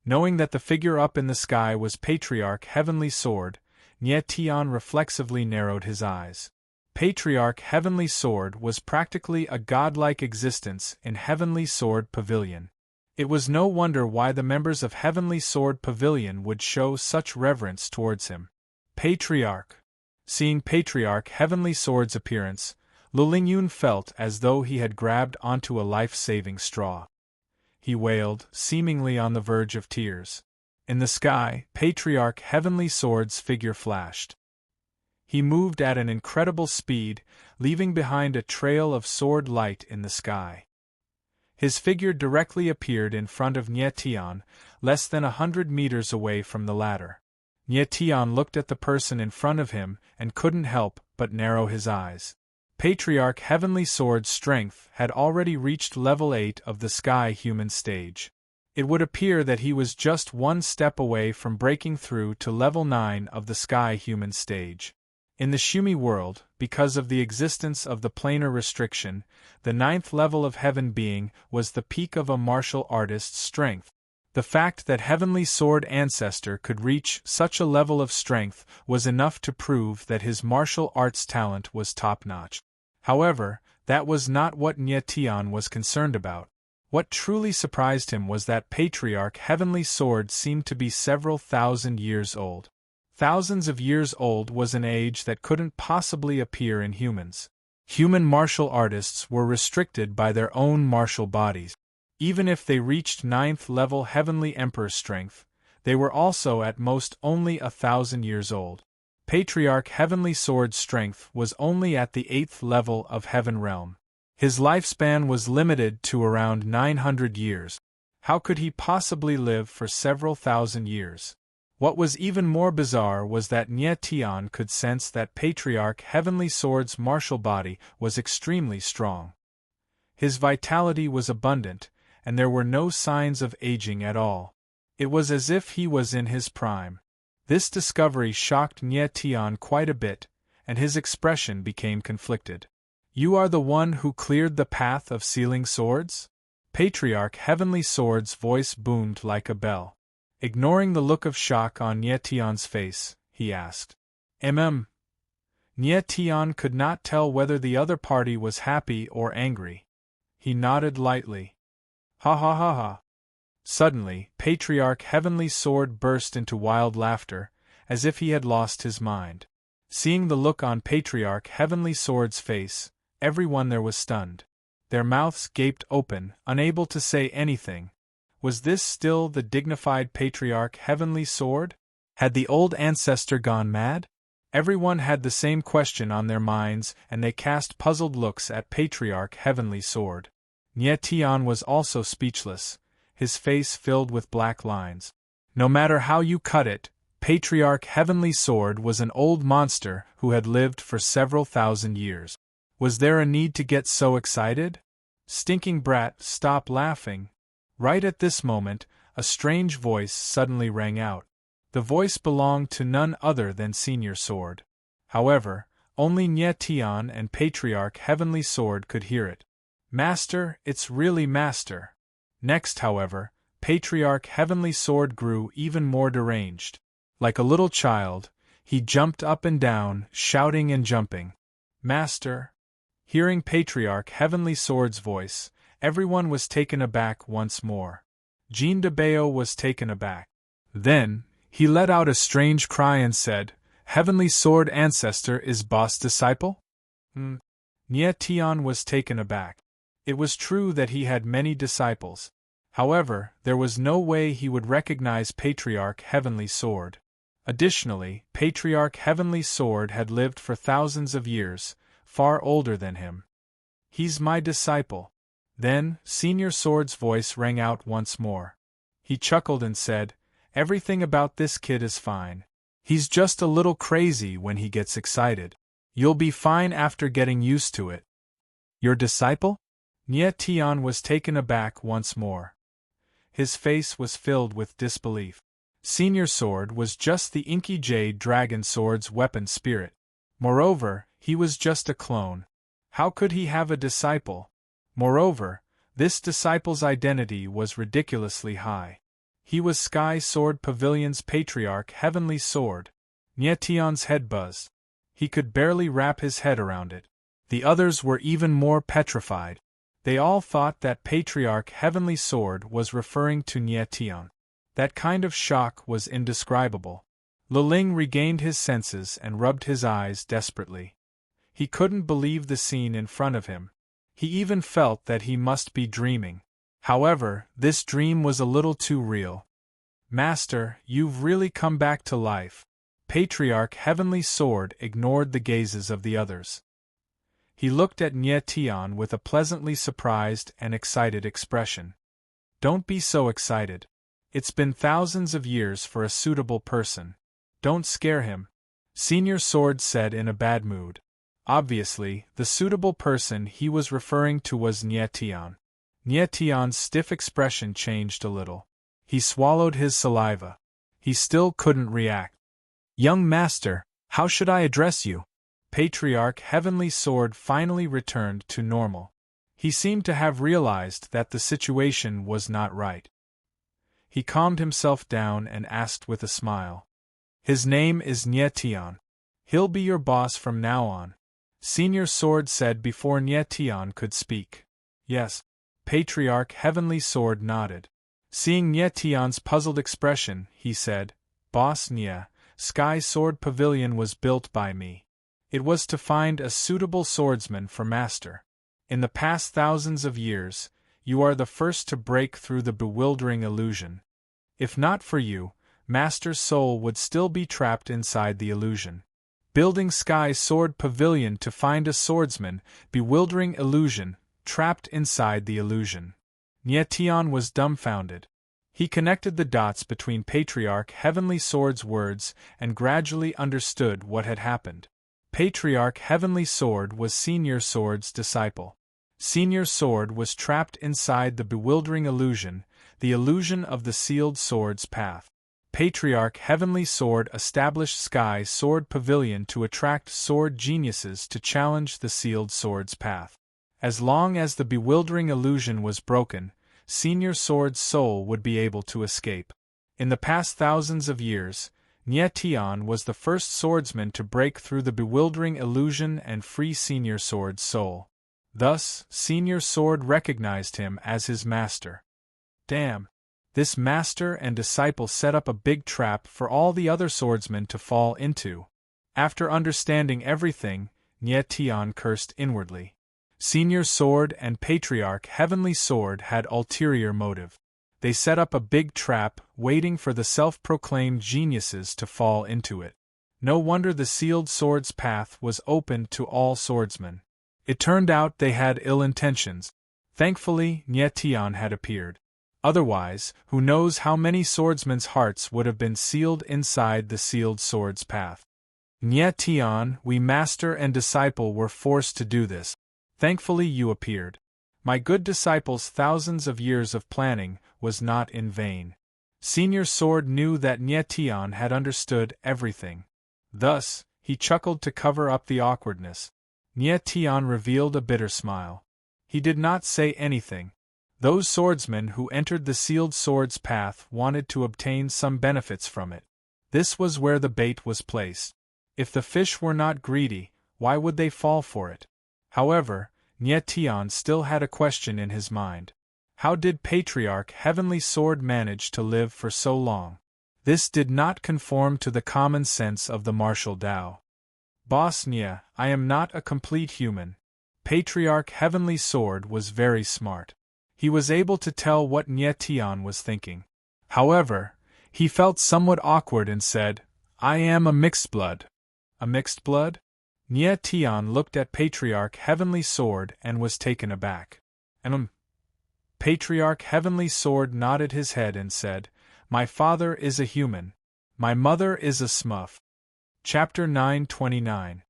Knowing that the figure up in the sky was Patriarch Heavenly Sword, Nie Tian reflexively narrowed his eyes. Patriarch Heavenly Sword was practically a godlike existence in Heavenly Sword Pavilion. It was no wonder why the members of Heavenly Sword Pavilion would show such reverence towards him. Patriarch. Seeing Patriarch Heavenly Sword's appearance, Lu Lingyun felt as though he had grabbed onto a life-saving straw. He wailed, seemingly on the verge of tears. In the sky, Patriarch Heavenly Sword's figure flashed. He moved at an incredible speed, leaving behind a trail of sword light in the sky. His figure directly appeared in front of Nie Tian, less than 100 meters away from the latter. Nie Tian looked at the person in front of him and couldn't help but narrow his eyes. Patriarch Heavenly Sword's strength had already reached level 8 of the Sky Human stage. It would appear that he was just one step away from breaking through to level 9 of the Sky Human stage. In the Shumi world, because of the existence of the planar restriction, the 9th level of Heaven Being was the peak of a martial artist's strength. The fact that Heavenly Sword Ancestor could reach such a level of strength was enough to prove that his martial arts talent was top-notch. However, that was not what Nie Tian was concerned about. What truly surprised him was that Patriarch Heavenly Sword seemed to be several thousand years old. Thousands of years old was an age that couldn't possibly appear in humans. Human martial artists were restricted by their own martial bodies. Even if they reached 9th level Heavenly Emperor strength, they were also at most only 1,000 years old. Patriarch Heavenly Sword's strength was only at the 8th level of Heaven Realm. His lifespan was limited to around 900 years. How could he possibly live for several thousand years? What was even more bizarre was that Nie Tian could sense that Patriarch Heavenly Sword's martial body was extremely strong. His vitality was abundant, and there were no signs of aging at all. It was as if he was in his prime. This discovery shocked Nie Tian quite a bit, and his expression became conflicted. "You are the one who cleared the path of sealing swords?" Patriarch Heavenly Sword's voice boomed like a bell. Ignoring the look of shock on Nie Tian's face, he asked. Nie Tian could not tell whether the other party was happy or angry. He nodded lightly. Ha ha ha ha. Suddenly, Patriarch Heavenly Sword burst into wild laughter, as if he had lost his mind. Seeing the look on Patriarch Heavenly Sword's face, everyone there was stunned. Their mouths gaped open, unable to say anything. Was this still the dignified Patriarch Heavenly Sword? Had the old ancestor gone mad? Everyone had the same question on their minds, and they cast puzzled looks at Patriarch Heavenly Sword. Nie Tian was also speechless, his face filled with black lines. No matter how you cut it, Patriarch Heavenly Sword was an old monster who had lived for several thousand years. Was there a need to get so excited? Stinking brat, stop laughing. Right at this moment, a strange voice suddenly rang out. The voice belonged to none other than Senior Sword. However, only Nie Tian and Patriarch Heavenly Sword could hear it. "Master, it's really Master." Next, however, Patriarch Heavenly Sword grew even more deranged. Like a little child, he jumped up and down, shouting and jumping. "Master." Hearing Patriarch Heavenly Sword's voice, everyone was taken aback once more. Jean de Bao was taken aback. Then, he let out a strange cry and said, "Heavenly Sword Ancestor is boss disciple?" Nie Tian was taken aback. It was true that he had many disciples. However, there was no way he would recognize Patriarch Heavenly Sword. Additionally, Patriarch Heavenly Sword had lived for thousands of years, far older than him. He's my disciple. Then, Senior Sword's voice rang out once more. He chuckled and said, "Everything about this kid is fine. He's just a little crazy when he gets excited. You'll be fine after getting used to it." "Your disciple?" Nye Tian was taken aback once more. His face was filled with disbelief. Senior Sword was just the Inky Jade Dragon Sword's weapon spirit. Moreover, he was just a clone. How could he have a disciple? Moreover, this disciple's identity was ridiculously high. He was Sky Sword Pavilion's Patriarch Heavenly Sword. Nye Tian's head buzzed. He could barely wrap his head around it. The others were even more petrified. They all thought that Patriarch Heavenly Sword was referring to Nye Tian. That kind of shock was indescribable. Liling regained his senses and rubbed his eyes desperately. He couldn't believe the scene in front of him. He even felt that he must be dreaming. However, this dream was a little too real. "Master, you've really come back to life." Patriarch Heavenly Sword ignored the gazes of the others. He looked at Nye Tian with a pleasantly surprised and excited expression. "Don't be so excited. It's been thousands of years for a suitable person. Don't scare him," Senior Sword said in a bad mood. Obviously, the suitable person he was referring to was Nye Tian. Nye Tian's stiff expression changed a little. He swallowed his saliva. He still couldn't react. "Young master, how should I address you?" Patriarch Heavenly Sword finally returned to normal. He seemed to have realized that the situation was not right. He calmed himself down and asked with a smile. "His name is Nye Tian. He'll be your boss from now on," Senior Sword said before Nye Tian could speak. "Yes." Patriarch Heavenly Sword nodded. Seeing Nye Tian's puzzled expression, he said, "Boss Nye, Sky Sword Pavilion was built by me. It was to find a suitable swordsman for Master. In the past thousands of years, you are the first to break through the bewildering illusion. If not for you, Master's soul would still be trapped inside the illusion. Building Sky Sword Pavilion to find a swordsman, bewildering illusion, trapped inside the illusion." Nye Tian was dumbfounded. He connected the dots between Patriarch Heavenly Sword's words and gradually understood what had happened. Patriarch Heavenly Sword was Senior Sword's disciple. Senior Sword was trapped inside the bewildering illusion, the illusion of the sealed sword's path. Patriarch Heavenly Sword established Sky Sword Pavilion to attract sword geniuses to challenge the sealed sword's path. As long as the bewildering illusion was broken, Senior Sword's soul would be able to escape. In the past thousands of years, Nye Tian was the first swordsman to break through the bewildering illusion and free Senior Sword's soul. Thus, Senior Sword recognized him as his master. Damn! This master and disciple set up a big trap for all the other swordsmen to fall into. After understanding everything, Nye Tian cursed inwardly. Senior Sword and Patriarch Heavenly Sword had ulterior motive. They set up a big trap, waiting for the self-proclaimed geniuses to fall into it. No wonder the sealed sword's path was open to all swordsmen. It turned out they had ill intentions. Thankfully, Nye Tian had appeared. Otherwise, who knows how many swordsmen's hearts would have been sealed inside the sealed sword's path. Nye Tian, we master and disciple were forced to do this. Thankfully you appeared. My good disciple's thousands of years of planning was not in vain. Senior Sword knew that Nye Tian had understood everything. Thus, he chuckled to cover up the awkwardness. Nye Tian revealed a bitter smile. He did not say anything. Those swordsmen who entered the sealed sword's path wanted to obtain some benefits from it. This was where the bait was placed. If the fish were not greedy, why would they fall for it? However, Nye Tian still had a question in his mind. How did Patriarch Heavenly Sword manage to live for so long? This did not conform to the common sense of the martial Tao. Boss Nye, I am not a complete human. Patriarch Heavenly Sword was very smart. He was able to tell what Nye Tian was thinking. However, he felt somewhat awkward and said, "I am a mixed blood." A mixed blood? Nye Tian looked at Patriarch Heavenly Sword and was taken aback. Patriarch Heavenly Sword nodded his head and said, "My father is a human. My mother is a smurf." Chapter 929.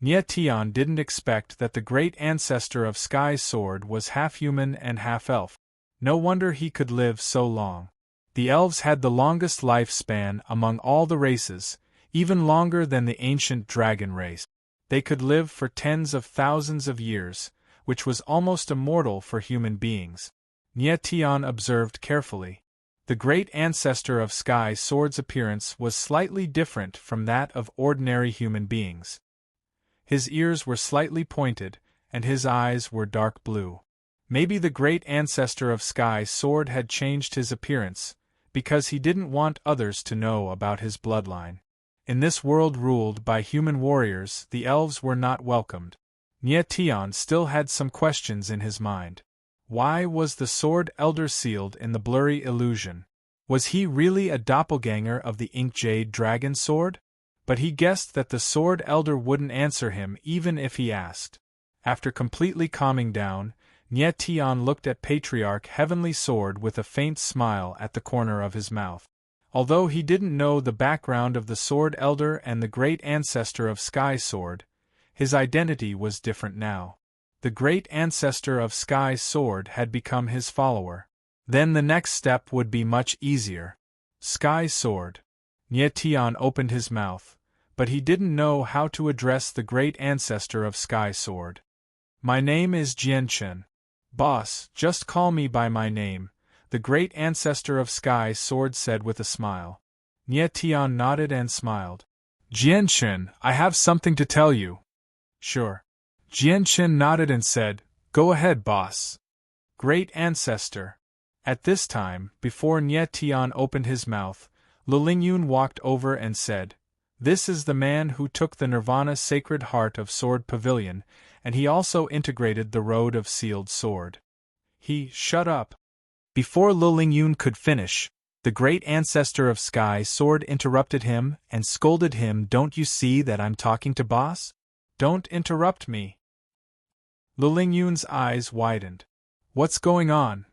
Nye Tian didn't expect that the great ancestor of Sky's sword was half human and half elf. No wonder he could live so long. The elves had the longest lifespan among all the races, even longer than the ancient dragon race. They could live for tens of thousands of years, which was almost immortal for human beings. Nye Tian observed carefully. The great ancestor of Sky Sword's appearance was slightly different from that of ordinary human beings. His ears were slightly pointed, and his eyes were dark blue. Maybe the great ancestor of Sky Sword had changed his appearance, because he didn't want others to know about his bloodline. In this world ruled by human warriors, the elves were not welcomed. Nye Tian still had some questions in his mind. Why was the Sword Elder sealed in the blurry illusion? Was he really a doppelganger of the Ink Jade Dragon Sword? But he guessed that the Sword Elder wouldn't answer him even if he asked. After completely calming down, Nye Tian looked at Patriarch Heavenly Sword with a faint smile at the corner of his mouth. Although he didn't know the background of the Sword Elder and the great ancestor of Sky Sword, his identity was different now. The great ancestor of Sky Sword had become his follower. Then the next step would be much easier. Sky Sword. Nye Tian opened his mouth, but he didn't know how to address the great ancestor of Sky Sword. "My name is Jianchen. Boss, just call me by my name," the great ancestor of Sky Sword said with a smile. Nye Tian nodded and smiled. "Jianchen, I have something to tell you." "Sure." Jianchen nodded and said, "Go ahead, boss." Great ancestor. At this time, before Nye Tian opened his mouth, Lulingyun walked over and said, "This is the man who took the Nirvana Sacred Heart of Sword Pavilion, and he also integrated the Road of Sealed Sword." Shut up. Before Lulingyun could finish, the great ancestor of Sky Sword interrupted him and scolded him, "Don't you see that I'm talking to boss? Don't interrupt me." Lulingyun's eyes widened. What's going on?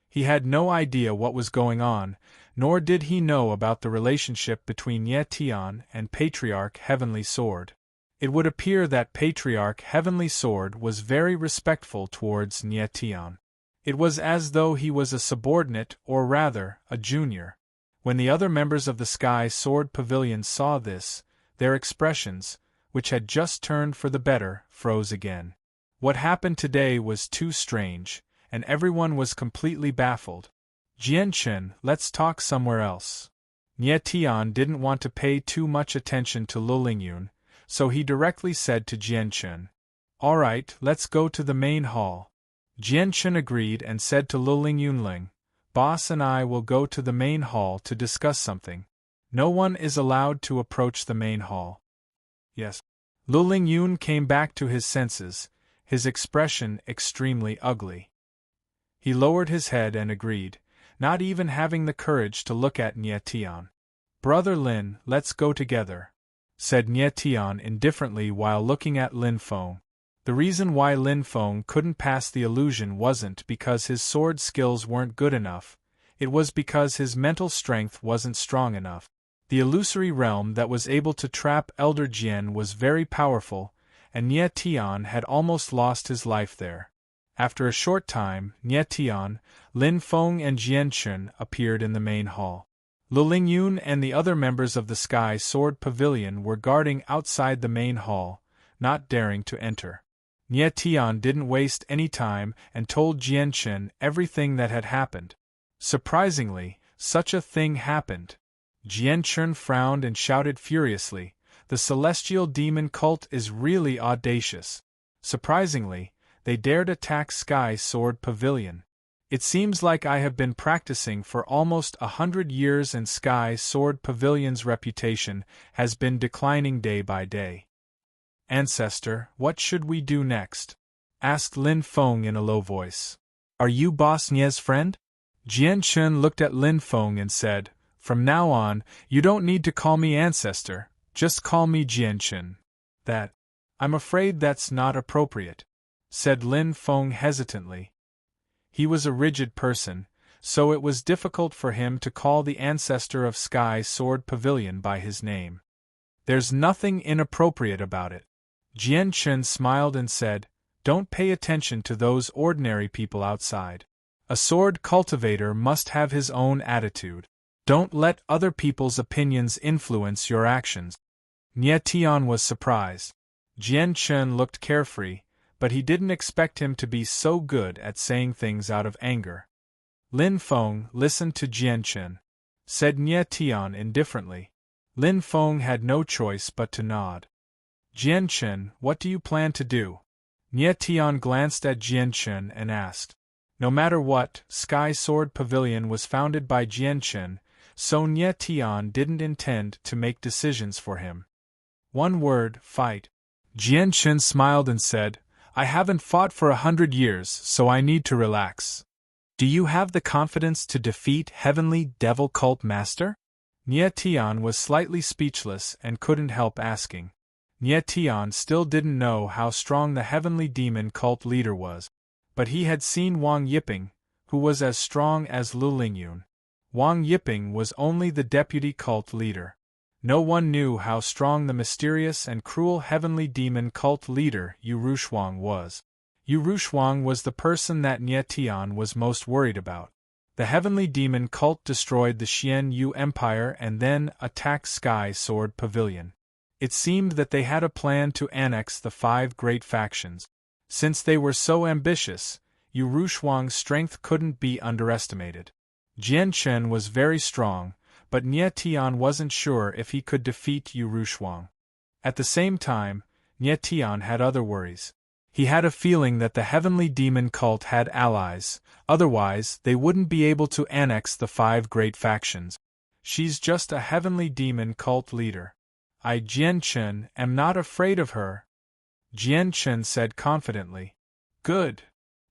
He had no idea what was going on, nor did he know about the relationship between Nye Tian and Patriarch Heavenly Sword. It would appear that Patriarch Heavenly Sword was very respectful towards Nye Tian. It was as though he was a subordinate, or rather, a junior. When the other members of the Sky Sword Pavilion saw this, their expressions, which had just turned for the better, froze again. What happened today was too strange, and everyone was completely baffled. "Jianchen, let's talk somewhere else." Nye Tian didn't want to pay too much attention to Lulingyun, so he directly said to Jianchen, "All right, let's go to the main hall." Jianchen agreed and said to Lulingyun, "Boss and I will go to the main hall to discuss something. No one is allowed to approach the main hall." "Yes." Lulingyun came back to his senses, his expression extremely ugly. He lowered his head and agreed, not even having the courage to look at Nye Tian. "Brother Lin, let's go together," said Nye Tian indifferently while looking at Lin Feng. The reason why Lin Feng couldn't pass the illusion wasn't because his sword skills weren't good enough, it was because his mental strength wasn't strong enough. The illusory realm that was able to trap Elder Jian was very powerful, and Nye Tian had almost lost his life there. After a short time, Nye Tian, Lin Feng and Jianchen appeared in the main hall. Lulingyun and the other members of the Sky Sword Pavilion were guarding outside the main hall, not daring to enter. Nye Tian didn't waste any time and told Jianchen everything that had happened. Surprisingly, such a thing happened. Jianchen frowned and shouted furiously, "The Celestial Demon Cult is really audacious. Surprisingly, they dared attack Sky Sword Pavilion. It seems like I have been practicing for almost 100 years and Sky Sword Pavilion's reputation has been declining day by day." "Ancestor, what should we do next?" asked Lin Feng in a low voice. Are you Boss Nie's friend? Jian Chun looked at Lin Feng and said, From now on, you don't need to call me ancestor, just call me Jian Chun. That? I'm afraid that's not appropriate, said Lin Feng hesitantly. He was a rigid person, so it was difficult for him to call the ancestor of Sky Sword Pavilion by his name. There's nothing inappropriate about it. Jian Chun smiled and said, Don't pay attention to those ordinary people outside. A sword cultivator must have his own attitude. Don't let other people's opinions influence your actions. Nie Tian was surprised. Jian Chun looked carefree, but he didn't expect him to be so good at saying things out of anger. Lin Feng listened to Jian Chun, said Nie Tian indifferently. Lin Feng had no choice but to nod. Jian Chun, what do you plan to do? Nie Tian glanced at Jian Chun and asked. No matter what, Sky Sword Pavilion was founded by Jian Chun, so Nie Tian didn't intend to make decisions for him. One word, fight. Jian Chun smiled and said, I haven't fought for 100 years, so I need to relax. Do you have the confidence to defeat Heavenly Devil Cult Master? Nie Tian was slightly speechless and couldn't help asking. Nie Tian still didn't know how strong the Heavenly Demon Cult leader was, but he had seen Wang Yiping, who was as strong as Lu Lingyun. Wang Yiping was only the deputy cult leader. No one knew how strong the mysterious and cruel Heavenly Demon Cult leader Yu Rushuang was. Yu Rushuang was the person that Nie Tian was most worried about. The Heavenly Demon Cult destroyed the Xian Yu Empire and then attacked Sky Sword Pavilion. It seemed that they had a plan to annex the 5 great factions. Since they were so ambitious, Yu Rushuang's strength couldn't be underestimated. Jian Chun was very strong, but Nie Tian wasn't sure if he could defeat Yu Rushuang. At the same time, Nie Tian had other worries. He had a feeling that the Heavenly Demon Cult had allies, otherwise they wouldn't be able to annex the 5 great factions. She's just a Heavenly Demon Cult leader. I, Jian Chun, am not afraid of her, Jian Chun said confidently. Good.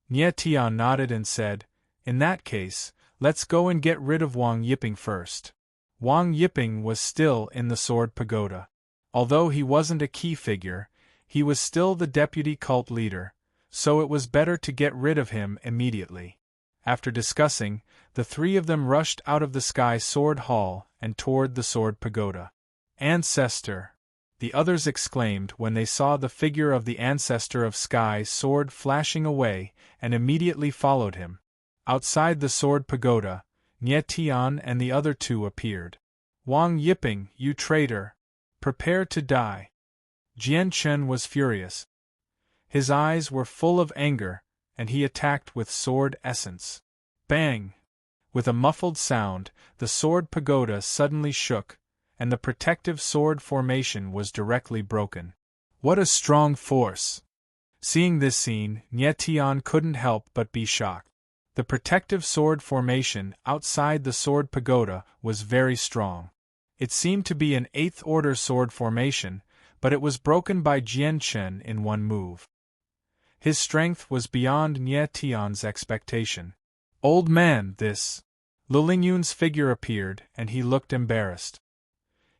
Nie Tian nodded and said, In that case, let's go and get rid of Wang Yiping first. Wang Yiping was still in the Sword Pagoda. Although he wasn't a key figure, he was still the deputy cult leader, so it was better to get rid of him immediately. After discussing, the 3 of them rushed out of the Sky Sword Hall and toward the Sword Pagoda. Ancestor! The others exclaimed when they saw the figure of the ancestor of Sky Sword flashing away, and immediately followed him. Outside the Sword Pagoda, Nie Tian and the other 2 appeared. Wang Yiping, you traitor! Prepare to die! Jian Chun was furious. His eyes were full of anger, and he attacked with sword essence. Bang! With a muffled sound, the Sword Pagoda suddenly shook, and the protective sword formation was directly broken. What a strong force! Seeing this scene, Nie Tian couldn't help but be shocked. The protective sword formation outside the Sword Pagoda was very strong. It seemed to be an 8th order sword formation, but it was broken by Jian Chun in one move. His strength was beyond Nie Tian's expectation. Old man, this! Lu Lingyun's figure appeared, and he looked embarrassed.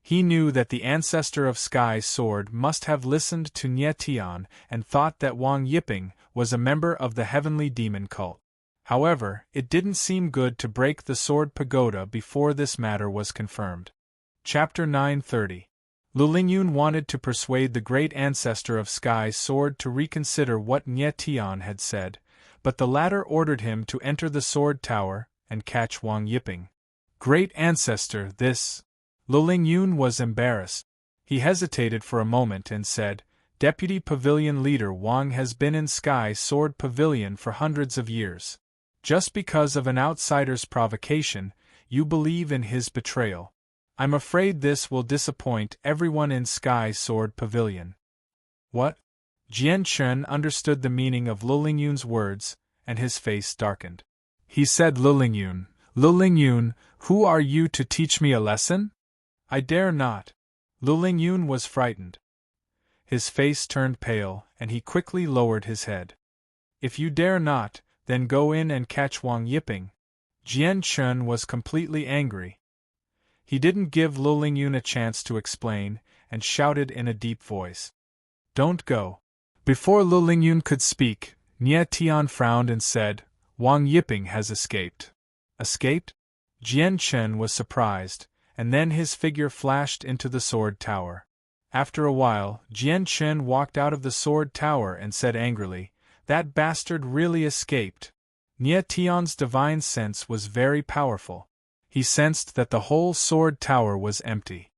He knew that the ancestor of Sky Sword must have listened to Nie Tian and thought that Wang Yiping was a member of the Heavenly Demon Cult. However, it didn't seem good to break the Sword Pagoda before this matter was confirmed. Chapter 930. Lu Lingyun wanted to persuade the great ancestor of Sky Sword to reconsider what Nie Tian had said, but the latter ordered him to enter the Sword Tower and catch Wang Yiping. Great ancestor, this! Lu Lingyun was embarrassed. He hesitated for a moment and said, Deputy Pavilion Leader Wang has been in Sky Sword Pavilion for hundreds of years. Just because of an outsider's provocation, you believe in his betrayal. I'm afraid this will disappoint everyone in Sky Sword Pavilion. What? Jian Chun understood the meaning of Lu Lingyun's words, and his face darkened. He said, Lu Lingyun, who are you to teach me a lesson? I dare not. Lu Lingyun was frightened. His face turned pale, and he quickly lowered his head. If you dare not, then go in and catch Wang Yiping. Jian Chen was completely angry. He didn't give Lu Lingyun a chance to explain, and shouted in a deep voice. Don't go. Before Lu Lingyun could speak, Nie Tian frowned and said, Wang Yiping has escaped. Escaped? Jian Chen was surprised, and then his figure flashed into the sword tower. After a while, Jian Chen walked out of the sword tower and said angrily, That bastard really escaped. Nie Tian's divine sense was very powerful. He sensed that the whole sword tower was empty.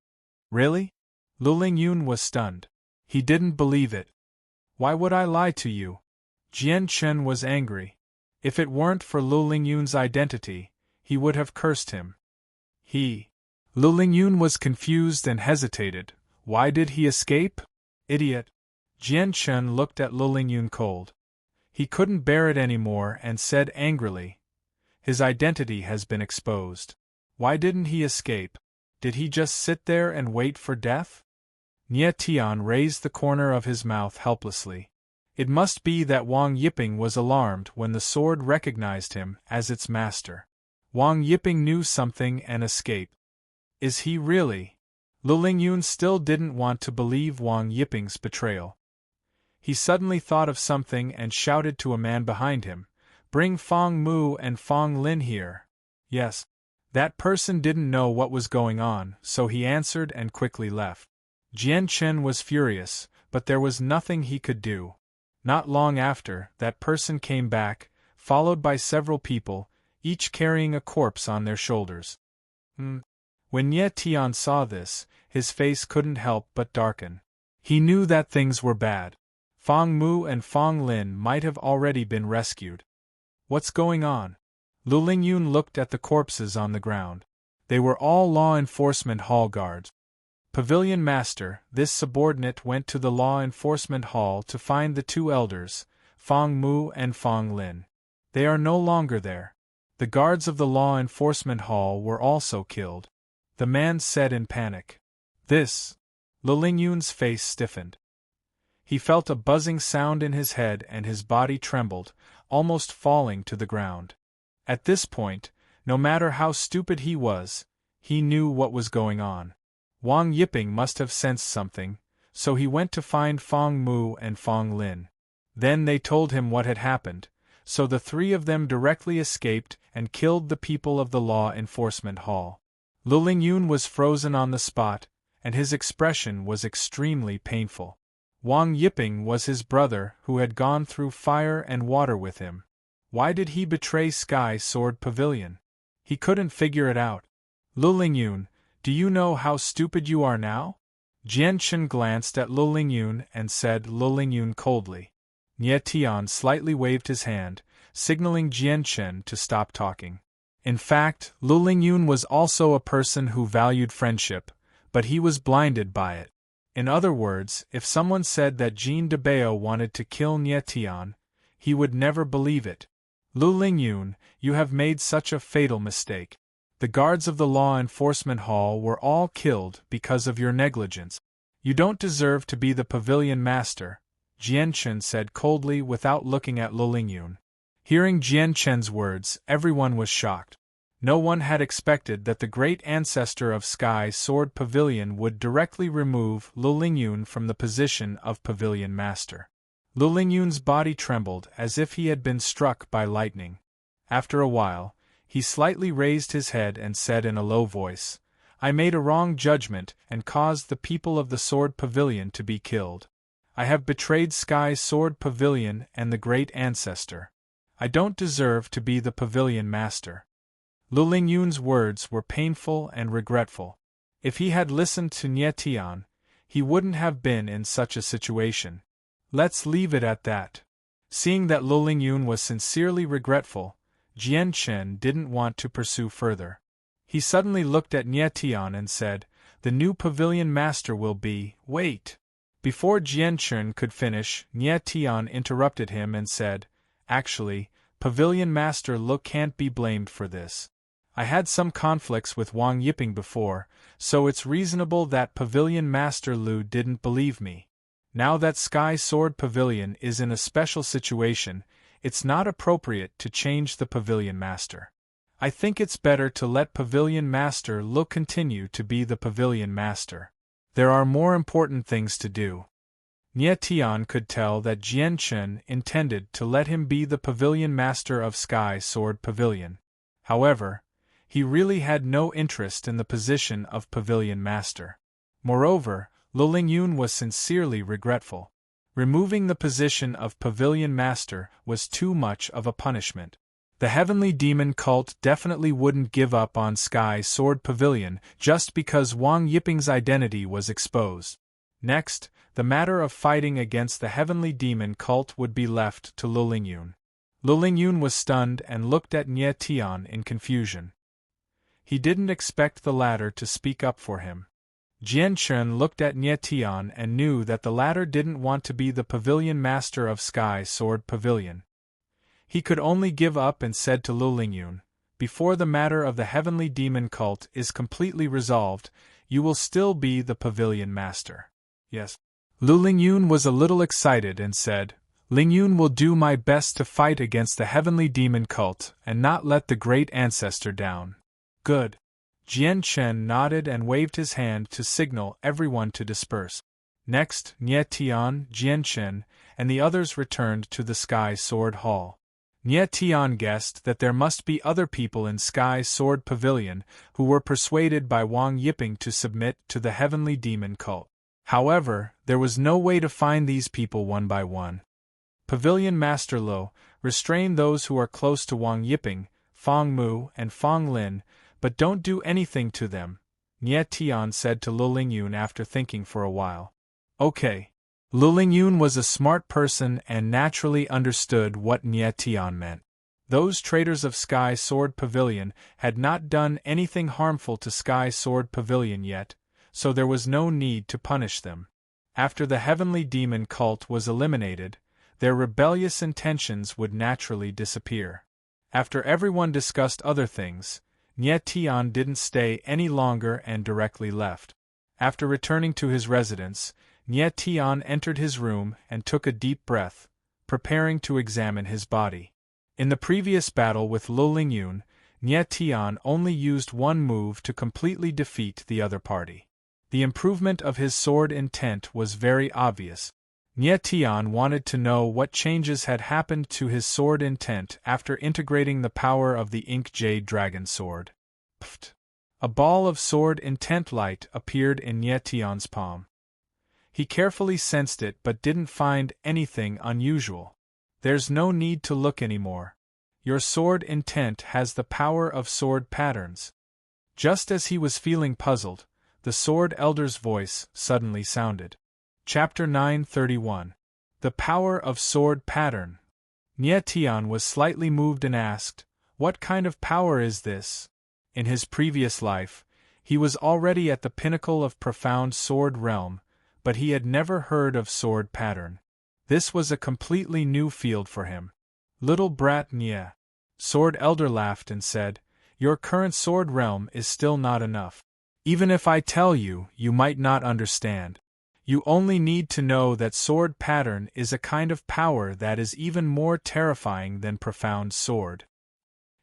Really? Lu Lingyun was stunned. He didn't believe it. Why would I lie to you? Jian Chen was angry. If it weren't for Lu Lingyun's identity, he would have cursed him. Lu Lingyun was confused and hesitated. Why did he escape? Idiot. Jian Chen looked at Lu Lingyun cold. He couldn't bear it anymore and said angrily, His identity has been exposed. Why didn't he escape? Did he just sit there and wait for death? Nie Tian raised the corner of his mouth helplessly. It must be that Wang Yiping was alarmed when the sword recognized him as its master. Wang Yiping knew something and escaped. Is he really? Lu Lingyun still didn't want to believe Wang Yiping's betrayal. He suddenly thought of something and shouted to a man behind him, Bring Fong Mu and Fong Lin here. Yes. That person didn't know what was going on, so he answered and quickly left. Jian Chen was furious, but there was nothing he could do. Not long after, that person came back, followed by several people, each carrying a corpse on their shoulders. When Nie Tian saw this, his face couldn't help but darken. He knew that things were bad. Fong Mu and Fong Lin might have already been rescued. What's going on? Lu Lingyun looked at the corpses on the ground. They were all law enforcement hall guards. Pavilion Master, this subordinate went to the law enforcement hall to find the two elders, Fong Mu and Fong Lin. They are no longer there. The guards of the law enforcement hall were also killed. The man said in panic. This. Lu Lingyun's face stiffened. He felt a buzzing sound in his head and his body trembled, almost falling to the ground. At this point, no matter how stupid he was, he knew what was going on. Wang Yiping must have sensed something, so he went to find Fong Mu and Fong Lin. Then they told him what had happened, so the three of them directly escaped and killed the people of the law enforcement hall. Lu Lingyun was frozen on the spot, and his expression was extremely painful. Wang Yiping was his brother who had gone through fire and water with him. Why did he betray Sky Sword Pavilion? He couldn't figure it out. Lu Lingyun, do you know how stupid you are now? Jian Chen glanced at Lu Lingyun and said Lu Lingyun coldly. Nie Tian slightly waved his hand, signaling Jian Chen to stop talking. In fact, Lu Lingyun was also a person who valued friendship, but he was blinded by it. In other words, if someone said that Jean de Bao wanted to kill Nie Tian, he would never believe it. Lu Lingyun, you have made such a fatal mistake. The guards of the law enforcement hall were all killed because of your negligence. You don't deserve to be the pavilion master, Jian Chen said coldly without looking at Lu Lingyun. Hearing Jian Chen's words, everyone was shocked. No one had expected that the great ancestor of Sky Sword Pavilion would directly remove Lu Lingyun from the position of pavilion master. Lu Lingyun's body trembled as if he had been struck by lightning. After a while, he slightly raised his head and said in a low voice, I made a wrong judgment and caused the people of the Sword Pavilion to be killed. I have betrayed Sky Sword Pavilion and the great ancestor. I don't deserve to be the pavilion master. Lu Lingyun's words were painful and regretful. If he had listened to Nie Tian, he wouldn't have been in such a situation. Let's leave it at that. Seeing that Lu Lingyun was sincerely regretful, Jian Chen didn't want to pursue further. He suddenly looked at Nie Tian and said, The new pavilion master will be, wait. Before Jian Chen could finish, Nie Tian interrupted him and said, Actually, pavilion master Lu can't be blamed for this. I had some conflicts with Wang Yiping before, so it's reasonable that Pavilion Master Lu didn't believe me. Now that Sky Sword Pavilion is in a special situation, it's not appropriate to change the Pavilion Master. I think it's better to let Pavilion Master Lu continue to be the Pavilion Master. There are more important things to do. Nie Tian could tell that Jian Chen intended to let him be the Pavilion Master of Sky Sword Pavilion. However, he really had no interest in the position of Pavilion Master. Moreover, Lu Lingyun was sincerely regretful. Removing the position of Pavilion Master was too much of a punishment. The Heavenly Demon cult definitely wouldn't give up on Sky Sword Pavilion just because Wang Yiping's identity was exposed. Next, the matter of fighting against the Heavenly Demon cult would be left to Lu Lingyun. Lu Lingyun was stunned and looked at Nie Tian in confusion. He didn't expect the latter to speak up for him. Jian Chen looked at Nie Tian and knew that the latter didn't want to be the Pavilion Master of Sky Sword Pavilion. He could only give up and said to Lu Lingyun, "Before the matter of the Heavenly Demon cult is completely resolved, you will still be the Pavilion Master." Yes. Lu Lingyun was a little excited and said, "Lingyun will do my best to fight against the Heavenly Demon cult and not let the Great Ancestor down." Good. Jian Chen nodded and waved his hand to signal everyone to disperse. Next, Nie Tian, Jian Chen, and the others returned to the Sky Sword Hall. Nie Tian guessed that there must be other people in Sky Sword Pavilion who were persuaded by Wang Yiping to submit to the Heavenly Demon cult. However, there was no way to find these people one by one. Pavilion Master Lu, restrain those who are close to Wang Yiping, Fang Mu, and Fang Lin, but don't do anything to them, Nie Tian said to Lu Lingyun after thinking for a while. Okay. Lu Lingyun was a smart person and naturally understood what Nie Tian meant. Those traitors of Sky Sword Pavilion had not done anything harmful to Sky Sword Pavilion yet, so there was no need to punish them. After the Heavenly Demon cult was eliminated, their rebellious intentions would naturally disappear. After everyone discussed other things, Nie Tian didn't stay any longer and directly left. After returning to his residence, Nie Tian entered his room and took a deep breath, preparing to examine his body. In the previous battle with Lu Lingyun, Nie Tian only used one move to completely defeat the other party. The improvement of his sword intent was very obvious. Nie Tian wanted to know what changes had happened to his sword intent after integrating the power of the Ink Jade Dragon Sword. Pft! A ball of sword intent light appeared in Nie Tian's palm. He carefully sensed it but didn't find anything unusual. There's no need to look anymore. Your sword intent has the power of sword patterns. Just as he was feeling puzzled, the Sword Elder's voice suddenly sounded. Chapter 931. The Power of Sword Pattern. Nie Tian was slightly moved and asked, "What kind of power is this?" In his previous life, he was already at the pinnacle of profound sword realm, but he had never heard of sword pattern. This was a completely new field for him. "Little brat Nie." Sword Elder laughed and said, "Your current sword realm is still not enough. Even if I tell you, you might not understand. You only need to know that sword pattern is a kind of power that is even more terrifying than profound sword.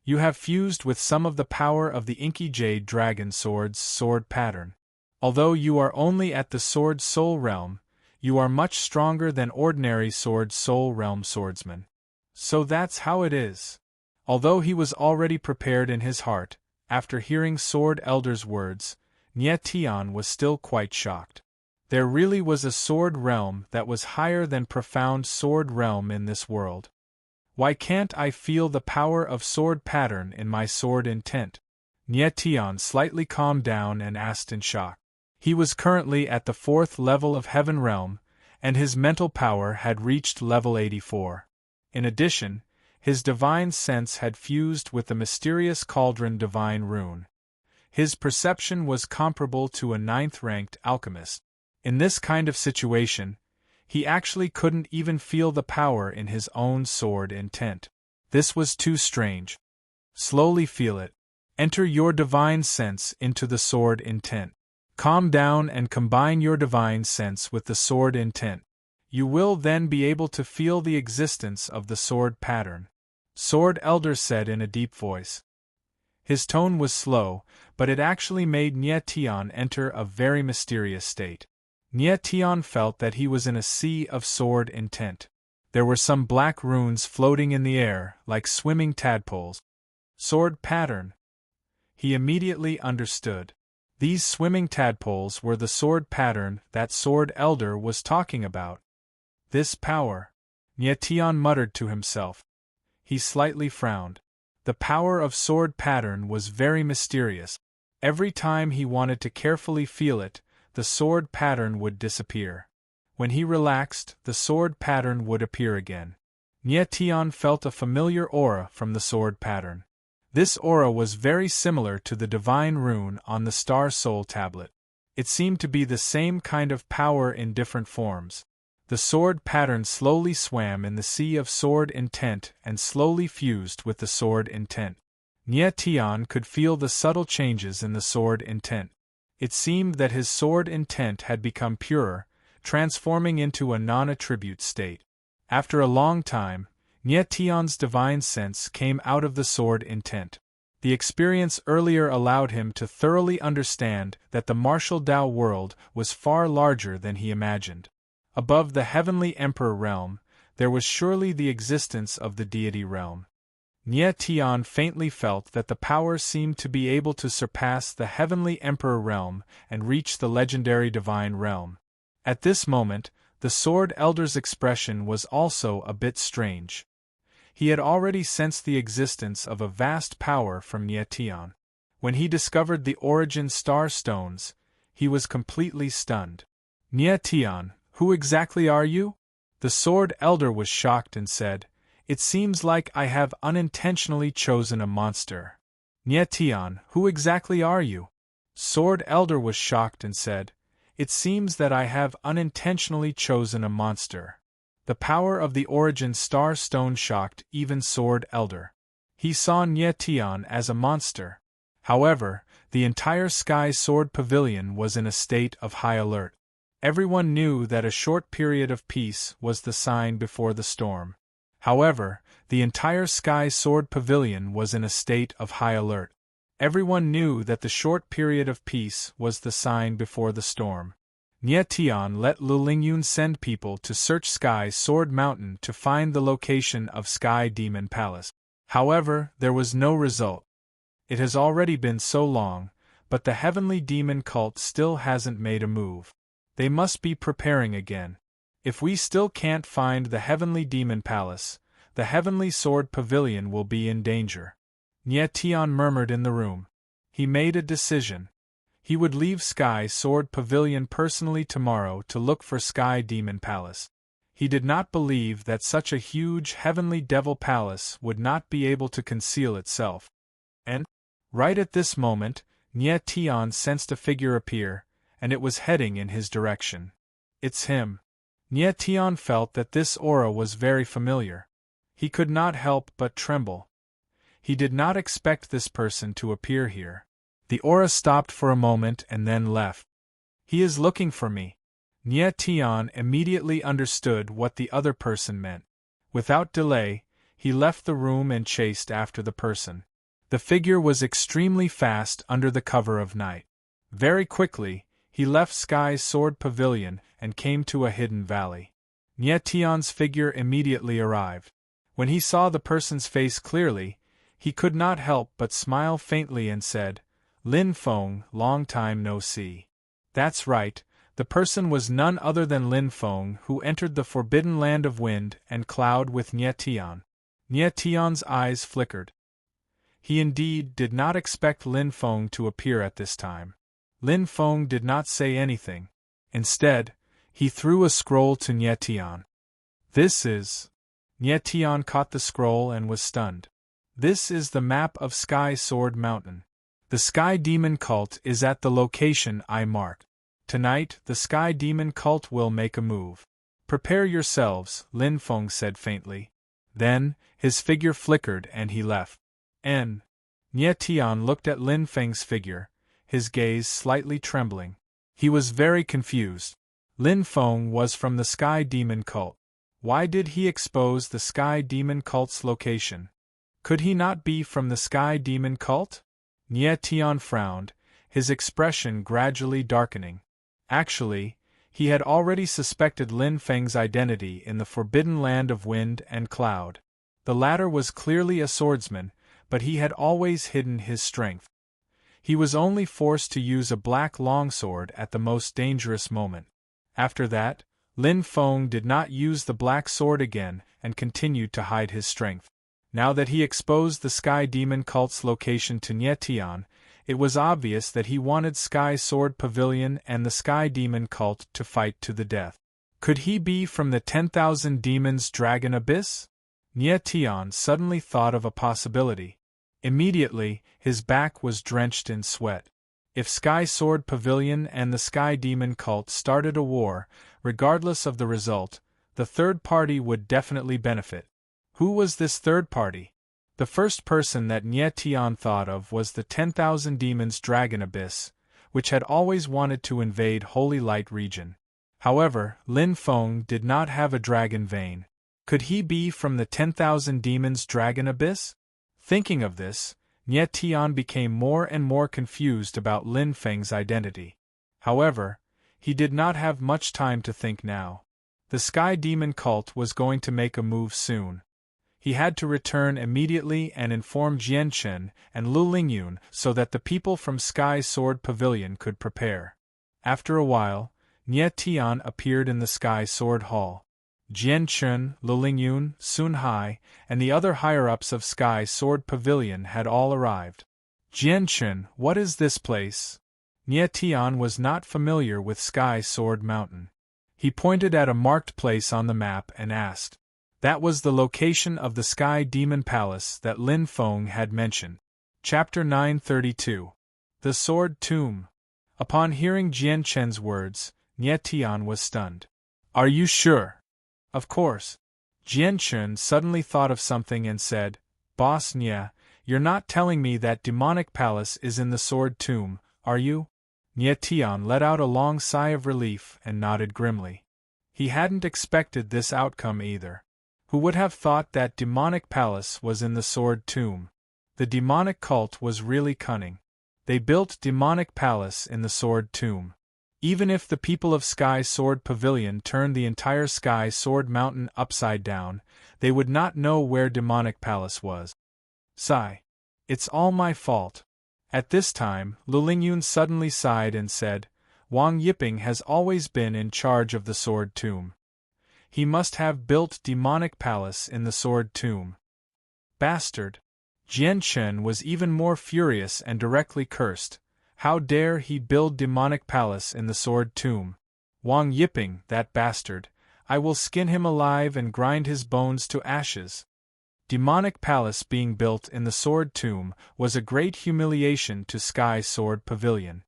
You have fused with some of the power of the Inky Jade Dragon Sword's sword pattern. Although you are only at the sword soul realm, you are much stronger than ordinary sword soul realm swordsmen. So that's how it is." Although he was already prepared in his heart, after hearing Sword Elder's words, Nie Tian was still quite shocked. There really was a sword realm that was higher than profound sword realm in this world. Why can't I feel the power of sword pattern in my sword intent? Nie Tian slightly calmed down and asked in shock. He was currently at the 4th level of Heaven Realm, and his mental power had reached level 84. In addition, his divine sense had fused with the mysterious cauldron divine rune. His perception was comparable to a 9th-ranked alchemist. In this kind of situation, he actually couldn't even feel the power in his own sword intent. This was too strange. Slowly feel it. Enter your divine sense into the sword intent. Calm down and combine your divine sense with the sword intent. You will then be able to feel the existence of the sword pattern," Sword Elder said in a deep voice. His tone was slow, but it actually made Nie Tian enter a very mysterious state. Nie Tian felt that he was in a sea of sword intent. There were some black runes floating in the air, like swimming tadpoles. Sword pattern. He immediately understood. These swimming tadpoles were the sword pattern that Sword Elder was talking about. This power, Nie Tian muttered to himself. He slightly frowned. The power of sword pattern was very mysterious. Every time he wanted to carefully feel it, the sword pattern would disappear. When he relaxed, the sword pattern would appear again. Nie Tian felt a familiar aura from the sword pattern. This aura was very similar to the divine rune on the Star Soul tablet. It seemed to be the same kind of power in different forms. The sword pattern slowly swam in the sea of sword intent and slowly fused with the sword intent. Nie Tian could feel the subtle changes in the sword intent. It seemed that his sword intent had become purer, transforming into a non-attribute state. After a long time, Nie Tian's divine sense came out of the sword intent. The experience earlier allowed him to thoroughly understand that the martial Dao world was far larger than he imagined. Above the heavenly emperor realm, there was surely the existence of the deity realm. Nie Tian faintly felt that the power seemed to be able to surpass the heavenly emperor realm and reach the legendary divine realm. At this moment, the Sword Elder's expression was also a bit strange. He had already sensed the existence of a vast power from Nie Tian. When he discovered the origin star stones, he was completely stunned. Nie Tian, who exactly are you? The Sword Elder was shocked and said, "It seems like I have unintentionally chosen a monster." Nie Tian, who exactly are you? Sword Elder was shocked and said, "It seems that I have unintentionally chosen a monster." The power of the origin star stone shocked even Sword Elder. He saw Nie Tian as a monster. However, the entire Sky Sword Pavilion was in a state of high alert. Everyone knew that a short period of peace was the sign before the storm. However, the entire Sky Sword Pavilion was in a state of high alert. Everyone knew that the short period of peace was the sign before the storm. Nie Tian let Lu Lingyun send people to search Sky Sword Mountain to find the location of Sky Demon Palace. However, there was no result. It has already been so long, but the Heavenly Demon cult still hasn't made a move. They must be preparing again. If we still can't find the Heavenly Demon Palace, the Heavenly Sword Pavilion will be in danger. Nie Tian murmured in the room. He made a decision. He would leave Sky Sword Pavilion personally tomorrow to look for Sky Demon Palace. He did not believe that such a huge Heavenly Devil Palace would not be able to conceal itself. And, right at this moment, Nie Tian sensed a figure appear, and it was heading in his direction. It's him. Nie Tian felt that this aura was very familiar. He could not help but tremble. He did not expect this person to appear here. The aura stopped for a moment and then left. He is looking for me. Nie Tian immediately understood what the other person meant. Without delay, he left the room and chased after the person. The figure was extremely fast under the cover of night. Very quickly, he left Sky Sword Pavilion and came to a hidden valley. Nie Tian's figure immediately arrived. When he saw the person's face clearly, he could not help but smile faintly and said, "Lin Feng, long time no see." That's right, the person was none other than Lin Feng, who entered the forbidden land of wind and cloud with Nie Tian. Nie Tian's eyes flickered. He indeed did not expect Lin Feng to appear at this time. Lin Feng did not say anything. Instead, he threw a scroll to Nie Tian. "This is..." Nie Tian caught the scroll and was stunned. "This is the map of Sky Sword Mountain. The Sky Demon cult is at the location I marked. Tonight, the Sky Demon cult will make a move. Prepare yourselves," Lin Feng said faintly. Then, his figure flickered and he left. Nie Tian looked at Lin Feng's figure, his gaze slightly trembling. He was very confused. Lin Feng was from the Sky Demon cult. Why did he expose the Sky Demon cult's location? Could he not be from the Sky Demon cult? Nie Tian frowned, his expression gradually darkening. Actually, he had already suspected Lin Feng's identity in the forbidden land of wind and cloud. The latter was clearly a swordsman, but he had always hidden his strength. He was only forced to use a black longsword at the most dangerous moment. After that, Lin Feng did not use the black sword again and continued to hide his strength. Now that he exposed the Sky Demon cult's location to Nie Tian, it was obvious that he wanted Sky Sword Pavilion and the Sky Demon cult to fight to the death. Could he be from the 10,000 Demons Dragon Abyss? Nie Tian suddenly thought of a possibility. Immediately, his back was drenched in sweat. If Sky Sword Pavilion and the Sky Demon cult started a war, regardless of the result, the third party would definitely benefit. Who was this third party? The first person that Nie Tian thought of was the 10,000 Demons Dragon Abyss, which had always wanted to invade Holy Light region. However, Lin Feng did not have a dragon vein. Could he be from the 10,000 Demons Dragon Abyss? Thinking of this, Nie Tian became more and more confused about Lin Feng's identity. However, he did not have much time to think now. The Sky Demon cult was going to make a move soon. He had to return immediately and inform Jian Chen and Lu Lingyun so that the people from Sky Sword Pavilion could prepare. After a while, Nie Tian appeared in the Sky Sword Hall. Jian Chen, Lu Lingyun, Sun Hai, and the other higher-ups of Sky Sword Pavilion had all arrived. Jian Chen, what is this place? Nie Tian was not familiar with Sky Sword Mountain. He pointed at a marked place on the map and asked. That was the location of the Sky Demon Palace that Lin Feng had mentioned. Chapter 932. The Sword Tomb. Upon hearing Jian Chen's words, Nie Tian was stunned. Are you sure? Of course. Jian Chen suddenly thought of something and said, Boss Nie, you're not telling me that demonic palace is in the Sword Tomb, are you? Nie Tian let out a long sigh of relief and nodded grimly. He hadn't expected this outcome either. Who would have thought that demonic palace was in the Sword Tomb? The demonic cult was really cunning. They built demonic palace in the Sword Tomb. Even if the people of Sky Sword Pavilion turned the entire Sky Sword Mountain upside down, they would not know where demonic palace was. Sigh. It's all my fault. At this time, Lu Lingyun suddenly sighed and said, Wang Yiping has always been in charge of the Sword Tomb. He must have built demonic palace in the Sword Tomb. Bastard! Jian Chen was even more furious and directly cursed. How dare he build demonic palace in the Sword Tomb? Wang Yiping, that bastard, I will skin him alive and grind his bones to ashes. Demonic palace being built in the Sword Tomb was a great humiliation to Sky Sword Pavilion.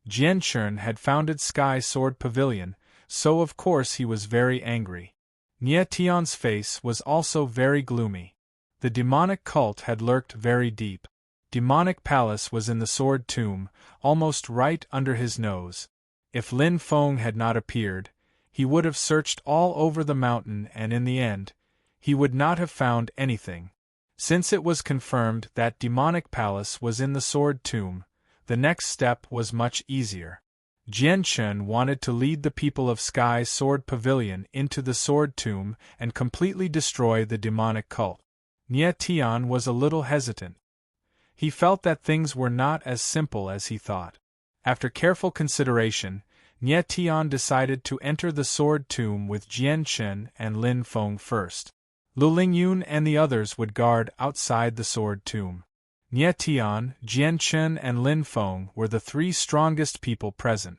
Jian Chen had founded Sky Sword Pavilion, so of course he was very angry. Nie Tian's face was also very gloomy. The demonic cult had lurked very deep. Demonic palace was in the Sword Tomb, almost right under his nose. If Lin Feng had not appeared, he would have searched all over the mountain and in the end, he would not have found anything. Since it was confirmed that demonic palace was in the Sword Tomb, the next step was much easier. Jian Chen wanted to lead the people of Sky Sword Pavilion into the Sword Tomb and completely destroy the demonic cult. Nie Tian was a little hesitant. He felt that things were not as simple as he thought. After careful consideration, Nie Tian decided to enter the Sword Tomb with Jian Chen and Lin Feng first. Lu Lingyun and the others would guard outside the Sword Tomb. Nie Tian, Jian Chen and Lin Feng were the three strongest people present.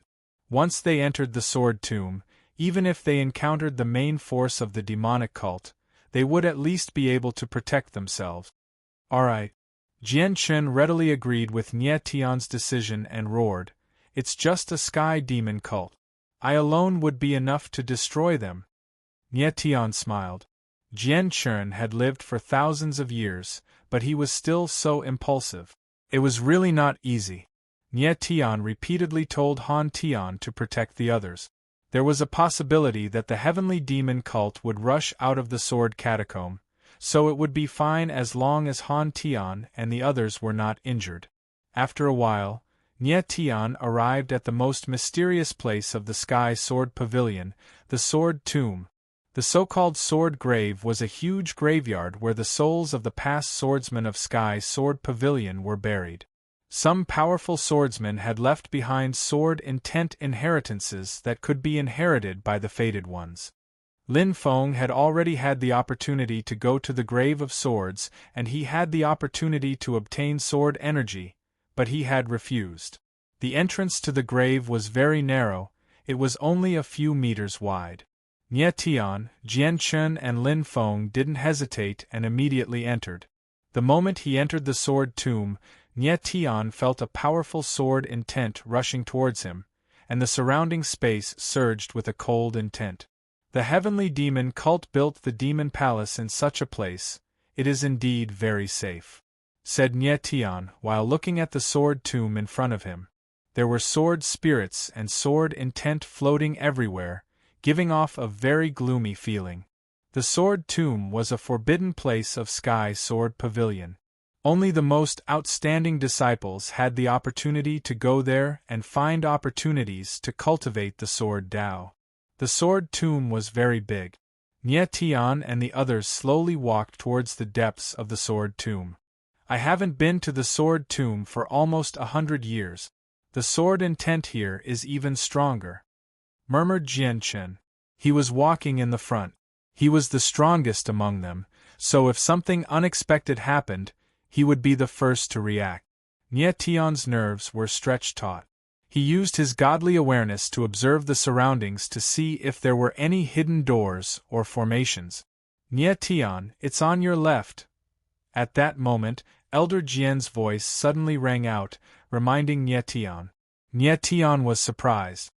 Once they entered the Sword Tomb, even if they encountered the main force of the demonic cult, they would at least be able to protect themselves. Alright. Jian Chen readily agreed with Nie Tian's decision and roared, It's just a Sky Demon cult. I alone would be enough to destroy them. Nie Tian smiled. Jian Chen had lived for thousands of years, but he was still so impulsive. It was really not easy. Nie Tian repeatedly told Han Tian to protect the others. There was a possibility that the heavenly demon cult would rush out of the sword catacomb, so it would be fine as long as Han Tian and the others were not injured. After a while, Nie Tian arrived at the most mysterious place of the Sky Sword Pavilion, the Sword Tomb. The so-called Sword Grave was a huge graveyard where the souls of the past swordsmen of Sky Sword Pavilion were buried. Some powerful swordsmen had left behind sword intent inheritances that could be inherited by the fated ones. Lin Feng had already had the opportunity to go to the Grave of Swords, and he had the opportunity to obtain sword energy, but he had refused. The entrance to the grave was very narrow, it was only a few meters wide. Nie Tian, Jian Chen and Lin Feng didn't hesitate and immediately entered. The moment he entered the sword tomb, Nie Tian felt a powerful sword intent rushing towards him, and the surrounding space surged with a cold intent. The heavenly demon cult built the demon palace in such a place, it is indeed very safe, said Nie Tian while looking at the sword tomb in front of him. There were sword spirits and sword intent floating everywhere, giving off a very gloomy feeling. The sword tomb was a forbidden place of Sky Sword Pavilion. Only the most outstanding disciples had the opportunity to go there and find opportunities to cultivate the sword Tao. The sword tomb was very big. Nie Tian and the others slowly walked towards the depths of the sword tomb. I haven't been to the sword tomb for almost 100 years. The sword intent here is even stronger, murmured Jian Chen. He was walking in the front. He was the strongest among them, so if something unexpected happened, he would be the first to react. Nie Tian's nerves were stretched taut. He used his godly awareness to observe the surroundings to see if there were any hidden doors or formations. Nie Tian, it's on your left. At that moment, Elder Jian's voice suddenly rang out, reminding Nie Tian. Nie Tian was surprised.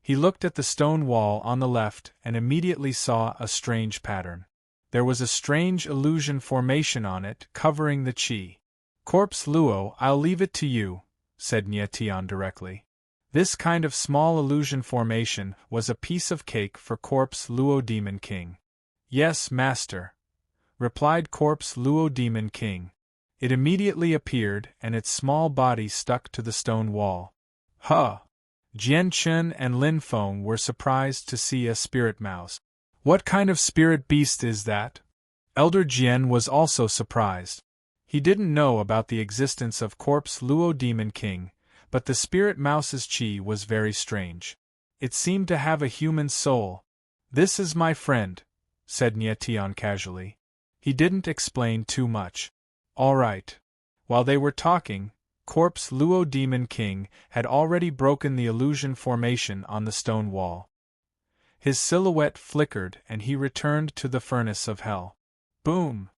He looked at the stone wall on the left and immediately saw a strange pattern. There was a strange illusion formation on it covering the qi. Corpse Luo, I'll leave it to you, said Nie Tian directly. This kind of small illusion formation was a piece of cake for Corpse Luo Demon King. Yes, master, replied Corpse Luo Demon King. It immediately appeared and its small body stuck to the stone wall. Huh! Jian Chen and Lin Feng were surprised to see a spirit mouse. What kind of spirit beast is that? Elder Jian was also surprised. He didn't know about the existence of Corpse Luo Demon King, but the spirit mouse's qi was very strange. It seemed to have a human soul. This is my friend, said Nie Tian casually. He didn't explain too much. All right. While they were talking, Corpse Luo Demon King had already broken the illusion formation on the stone wall. His silhouette flickered and he returned to the furnace of hell. Boom!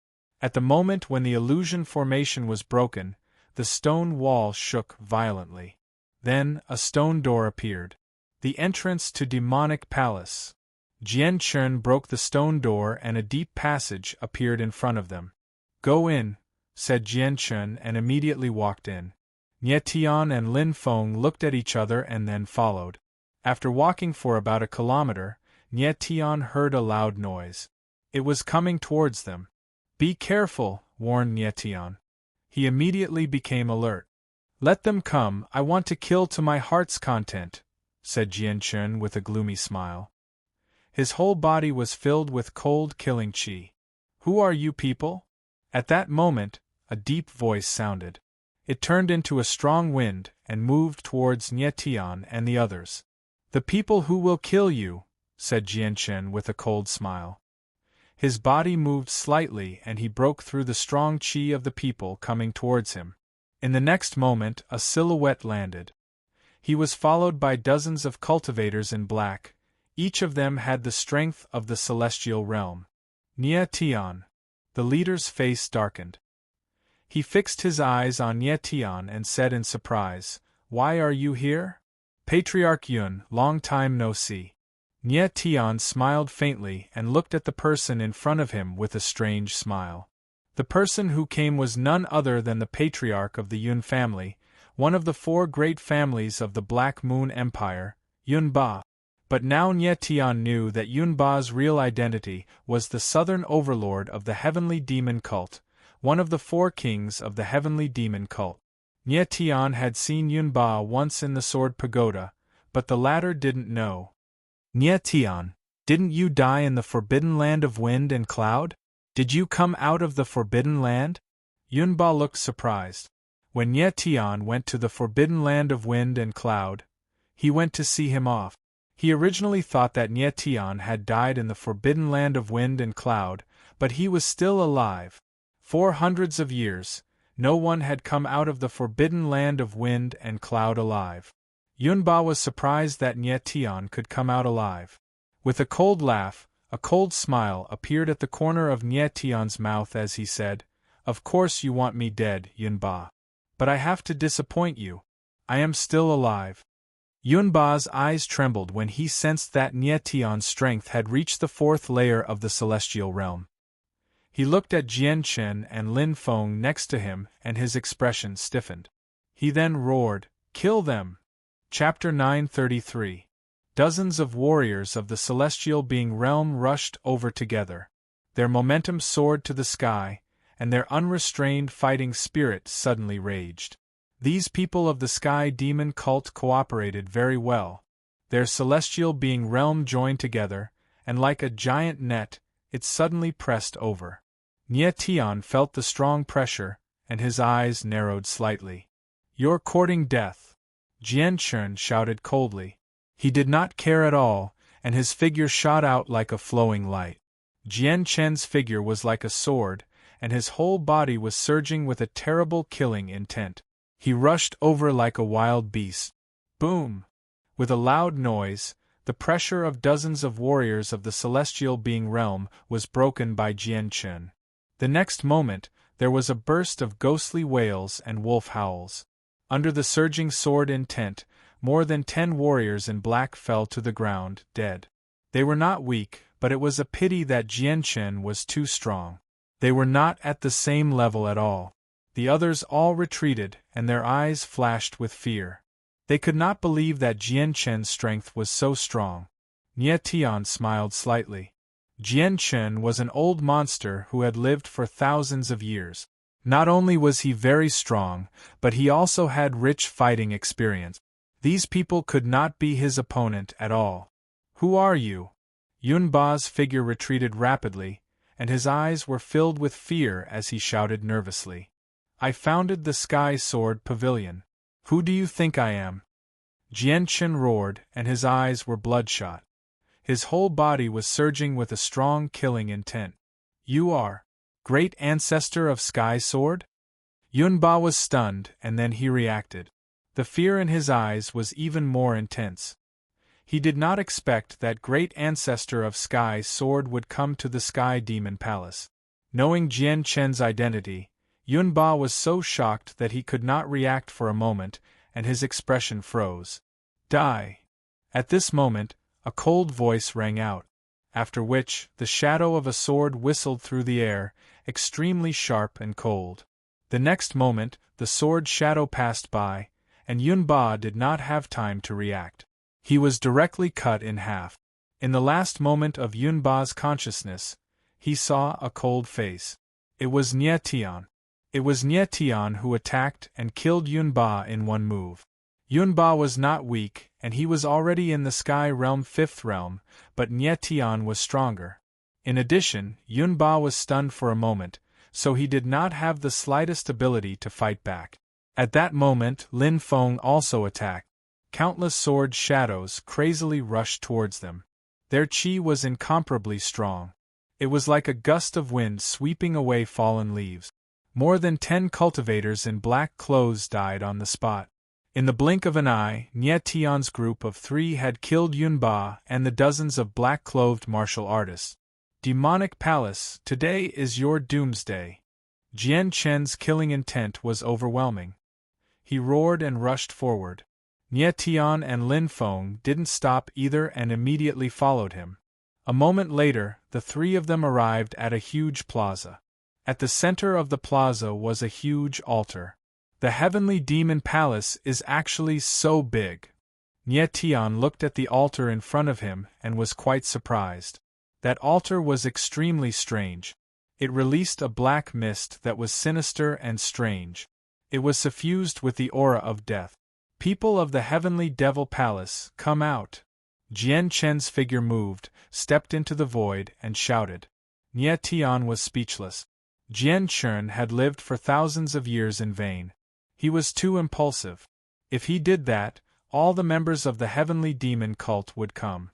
At the moment when the illusion formation was broken, the stone wall shook violently. Then a stone door appeared. The entrance to Demonic Palace. Jian Chen broke the stone door and a deep passage appeared in front of them. Go in, said Jian Chen and immediately walked in. Nie Tian and Lin Feng looked at each other and then followed. After walking for about a kilometer, Nie Tian heard a loud noise. It was coming towards them. Be careful, warned Nie Tian. He immediately became alert. Let them come, I want to kill to my heart's content, said Jian Chen with a gloomy smile. His whole body was filled with cold killing qi. Who are you people? At that moment, a deep voice sounded. It turned into a strong wind and moved towards Nie Tian and the others. The people who will kill you, said Jian Chen with a cold smile. His body moved slightly and he broke through the strong qi of the people coming towards him. In the next moment, a silhouette landed. He was followed by dozens of cultivators in black. Each of them had the strength of the celestial realm. Nie Tian. The leader's face darkened. He fixed his eyes on Nie Tian and said in surprise, Why are you here? Patriarch Yun, long time no see. Nie Tian smiled faintly and looked at the person in front of him with a strange smile. The person who came was none other than the patriarch of the Yun family, one of the 4 great families of the Black Moon Empire, Yun Ba. But now Nye Tian knew that Yunba's real identity was the southern overlord of the heavenly demon cult, one of the 4 kings of the heavenly demon cult. Nye Tian had seen Yunba once in the Sword Pagoda, but the latter didn't know. Nye Tian, didn't you die in the forbidden land of wind and cloud? Did you come out of the forbidden land? Yunba looked surprised. When Nye Tian went to the forbidden land of wind and cloud, he went to see him off. He originally thought that Nye Tian had died in the forbidden land of wind and cloud, but he was still alive. For hundreds of years, no one had come out of the forbidden land of wind and cloud alive. Yunba was surprised that Nye Tian could come out alive. With a cold laugh, a cold smile appeared at the corner of Nye Tian's mouth as he said, "Of course you want me dead, Yunba. But I have to disappoint you. I am still alive." Yunba's eyes trembled when he sensed that Nye Tian's strength had reached the 4th layer of the celestial realm. He looked at Jian Chen and Lin Feng next to him and his expression stiffened. He then roared, "Kill them!" Chapter 933. Dozens of warriors of the celestial being realm rushed over together. Their momentum soared to the sky, and their unrestrained fighting spirit suddenly raged. These people of the Sky Demon cult cooperated very well. Their celestial being realm joined together, and like a giant net, it suddenly pressed over. Nye Tian felt the strong pressure, and his eyes narrowed slightly. "You're courting death," Jian Chen shouted coldly. He did not care at all, and his figure shot out like a flowing light. Jian Chen's figure was like a sword, and his whole body was surging with a terrible killing intent. He rushed over like a wild beast. Boom! With a loud noise, the pressure of dozens of warriors of the celestial being realm was broken by Jian Chen. The next moment, there was a burst of ghostly wails and wolf howls. Under the surging sword intent, more than 10 warriors in black fell to the ground, dead. They were not weak, but it was a pity that Jian Chen was too strong. They were not at the same level at all. The others all retreated, and their eyes flashed with fear. They could not believe that Jian Chen's strength was so strong. Nye Tian smiled slightly. Jian Chen was an old monster who had lived for thousands of years. Not only was he very strong, but he also had rich fighting experience. These people could not be his opponent at all. "Who are you?" Yunba's figure retreated rapidly, and his eyes were filled with fear as he shouted nervously. "I founded the Sky Sword Pavilion. Who do you think I am?" Jian Chen roared, and his eyes were bloodshot. His whole body was surging with a strong killing intent. "You are great ancestor of Sky Sword?" Yunba was stunned, and then he reacted. The fear in his eyes was even more intense. He did not expect that great ancestor of Sky Sword would come to the Sky Demon Palace. Knowing Jian Chen's identity, Yunba was so shocked that he could not react for a moment, and his expression froze. "Die!" At this moment, a cold voice rang out, after which the shadow of a sword whistled through the air, extremely sharp and cold. The next moment, the sword shadow passed by, and Yunba did not have time to react. He was directly cut in half. In the last moment of Yunba's consciousness, he saw a cold face. It was Nye Tian. It was Nye Tian who attacked and killed Yunba in one move. Yunba was not weak, and he was already in the Sky Realm 5th realm, but Nye Tian was stronger. In addition, Yunba was stunned for a moment, so he did not have the slightest ability to fight back. At that moment, Lin Feng also attacked. Countless sword shadows crazily rushed towards them. Their chi was incomparably strong. It was like a gust of wind sweeping away fallen leaves. More than 10 cultivators in black clothes died on the spot. In the blink of an eye, Nye Tian's group of 3 had killed Yunba and the dozens of black-clothed martial artists. Demonic Palace, today is your doomsday. Jian Chen's killing intent was overwhelming. He roared and rushed forward. Nye Tian and Lin Feng didn't stop either and immediately followed him. A moment later, the 3 of them arrived at a huge plaza. At the center of the plaza was a huge altar. The Heavenly Demon Palace is actually so big. Nie Tian looked at the altar in front of him and was quite surprised. That altar was extremely strange. It released a black mist that was sinister and strange. It was suffused with the aura of death. People of the Heavenly Devil Palace, come out! Jian Chen's figure moved, stepped into the void, and shouted. Nie Tian was speechless. Jian Chen had lived for thousands of years in vain. He was too impulsive. If he did that, all the members of the Heavenly Demon cult would come.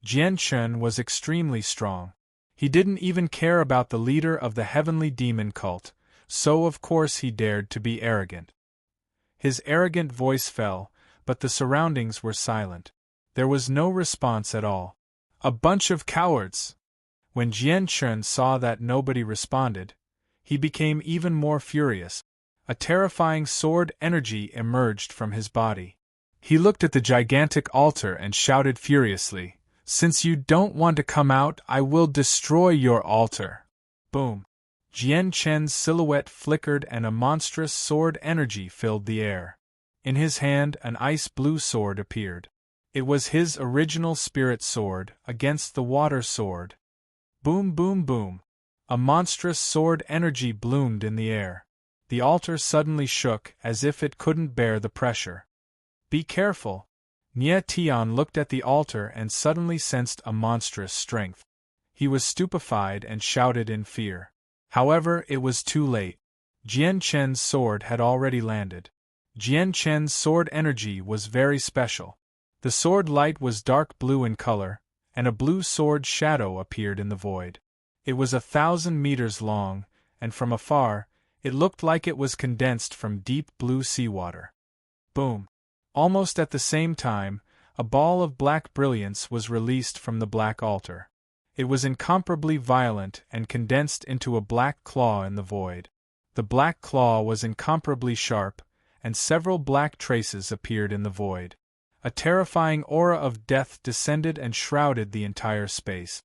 Jian Chen was extremely strong. He didn't even care about the leader of the Heavenly Demon cult, so of course he dared to be arrogant. His arrogant voice fell, but the surroundings were silent. There was no response at all. A bunch of cowards! When Jian Chen saw that nobody responded, he became even more furious. A terrifying sword energy emerged from his body. He looked at the gigantic altar and shouted furiously, "Since you don't want to come out, I will destroy your altar!" Boom! Jian Chen's silhouette flickered and a monstrous sword energy filled the air. In his hand, an ice-blue sword appeared. It was his original spirit sword against the water sword. Boom, boom, boom! A monstrous sword energy bloomed in the air. The altar suddenly shook as if it couldn't bear the pressure. Be careful! Nie Tian looked at the altar and suddenly sensed a monstrous strength. He was stupefied and shouted in fear. However, it was too late. Jian Chen's sword had already landed. Jian Chen's sword energy was very special. The sword light was dark blue in color, and a blue sword shadow appeared in the void. It was 1,000 meters long, and from afar, it looked like it was condensed from deep blue seawater. Boom! Almost at the same time, a ball of black brilliance was released from the black altar. It was incomparably violent and condensed into a black claw in the void. The black claw was incomparably sharp, and several black traces appeared in the void. A terrifying aura of death descended and shrouded the entire space.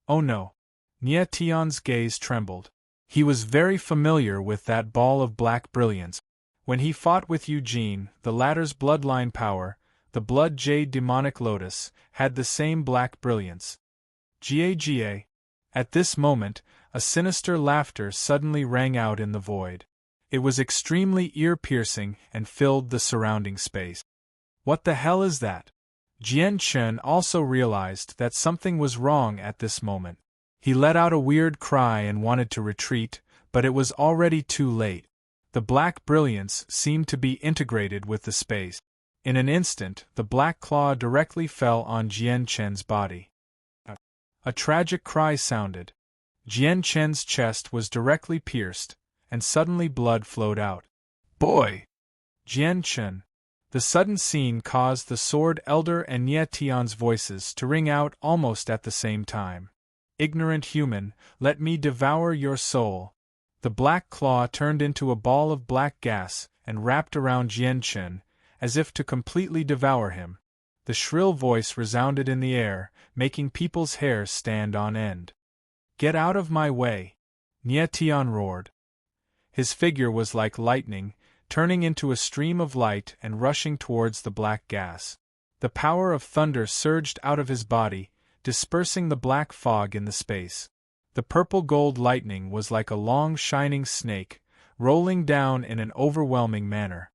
Oh no! Nie Tian's gaze trembled. He was very familiar with that ball of black brilliance. When he fought with Eugene, the latter's bloodline power, the Blood Jade Demonic Lotus, had the same black brilliance. Ga. At this moment, a sinister laughter suddenly rang out in the void. It was extremely ear-piercing and filled the surrounding space. What the hell is that? Jian Chen also realized that something was wrong at this moment. He let out a weird cry and wanted to retreat, but it was already too late. The black brilliance seemed to be integrated with the space. In an instant, the black claw directly fell on Jian Chen's body. A tragic cry sounded. Jian Chen's chest was directly pierced, and suddenly blood flowed out. Boy! Jian Chen! The sudden scene caused the Sword Elder and Nie Tian's voices to ring out almost at the same time. Ignorant human, let me devour your soul. The black claw turned into a ball of black gas and wrapped around Jian Chen, as if to completely devour him. The shrill voice resounded in the air, making people's hair stand on end. Get out of my way! Nie Tian roared. His figure was like lightning, turning into a stream of light and rushing towards the black gas. The power of thunder surged out of his body, dispersing the black fog in the space. The purple-gold lightning was like a long shining snake, rolling down in an overwhelming manner.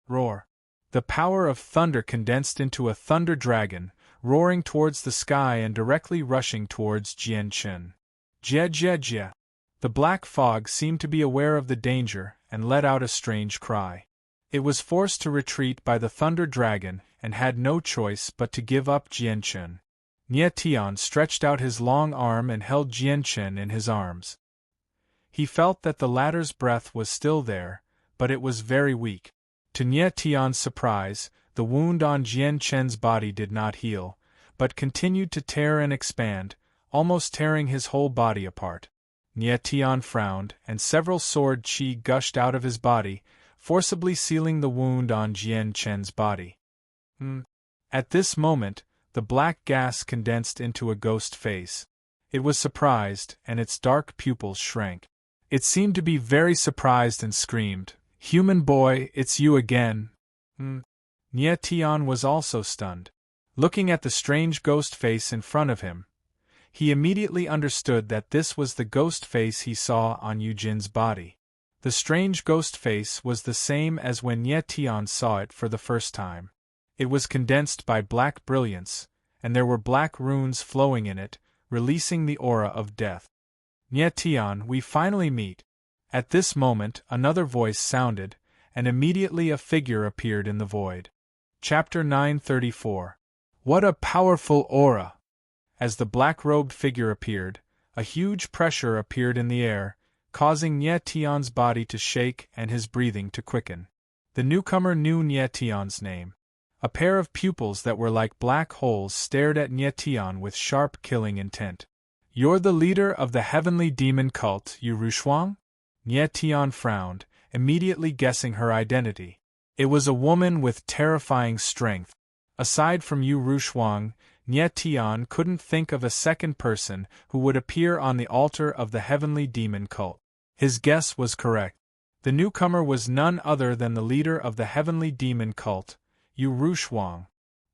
Roar! The power of thunder condensed into a thunder dragon, roaring towards the sky and directly rushing towards Jian Chen. Jia. The black fog seemed to be aware of the danger and let out a strange cry. It was forced to retreat by the thunder dragon and had no choice but to give up Jian Chen. Nie Tian stretched out his long arm and held Jian Chen in his arms. He felt that the latter's breath was still there, but it was very weak. To Nie Tian's surprise, the wound on Jian Chen's body did not heal, but continued to tear and expand, almost tearing his whole body apart. Nie Tian frowned, and several sword chi gushed out of his body, forcibly sealing the wound on Jian Chen's body. At this moment, the black gas condensed into a ghost face. It was surprised, and its dark pupils shrank. It seemed to be very surprised and screamed, "Human boy, it's you again!" Nie Tian was also stunned. Looking at the strange ghost face in front of him, he immediately understood that this was the ghost face he saw on Yujin's body. The strange ghost face was the same as when Nie Tian saw it for the first time. It was condensed by black brilliance, and there were black runes flowing in it, releasing the aura of death. Nie Tian, we finally meet. At this moment, another voice sounded, and immediately a figure appeared in the void. Chapter 934. What a powerful aura! As the black-robed figure appeared, a huge pressure appeared in the air, causing Nie Tian's body to shake and his breathing to quicken. The newcomer knew Nie Tian's name. A pair of pupils that were like black holes stared at Nie Tian with sharp killing intent. You're the leader of the heavenly demon cult, Yu Rushuang? Nie Tian frowned, immediately guessing her identity. It was a woman with terrifying strength. Aside from Yu Rushuang, Nie Tian couldn't think of a second person who would appear on the altar of the heavenly demon cult. His guess was correct. The newcomer was none other than the leader of the heavenly demon cult, Yu Rushuang.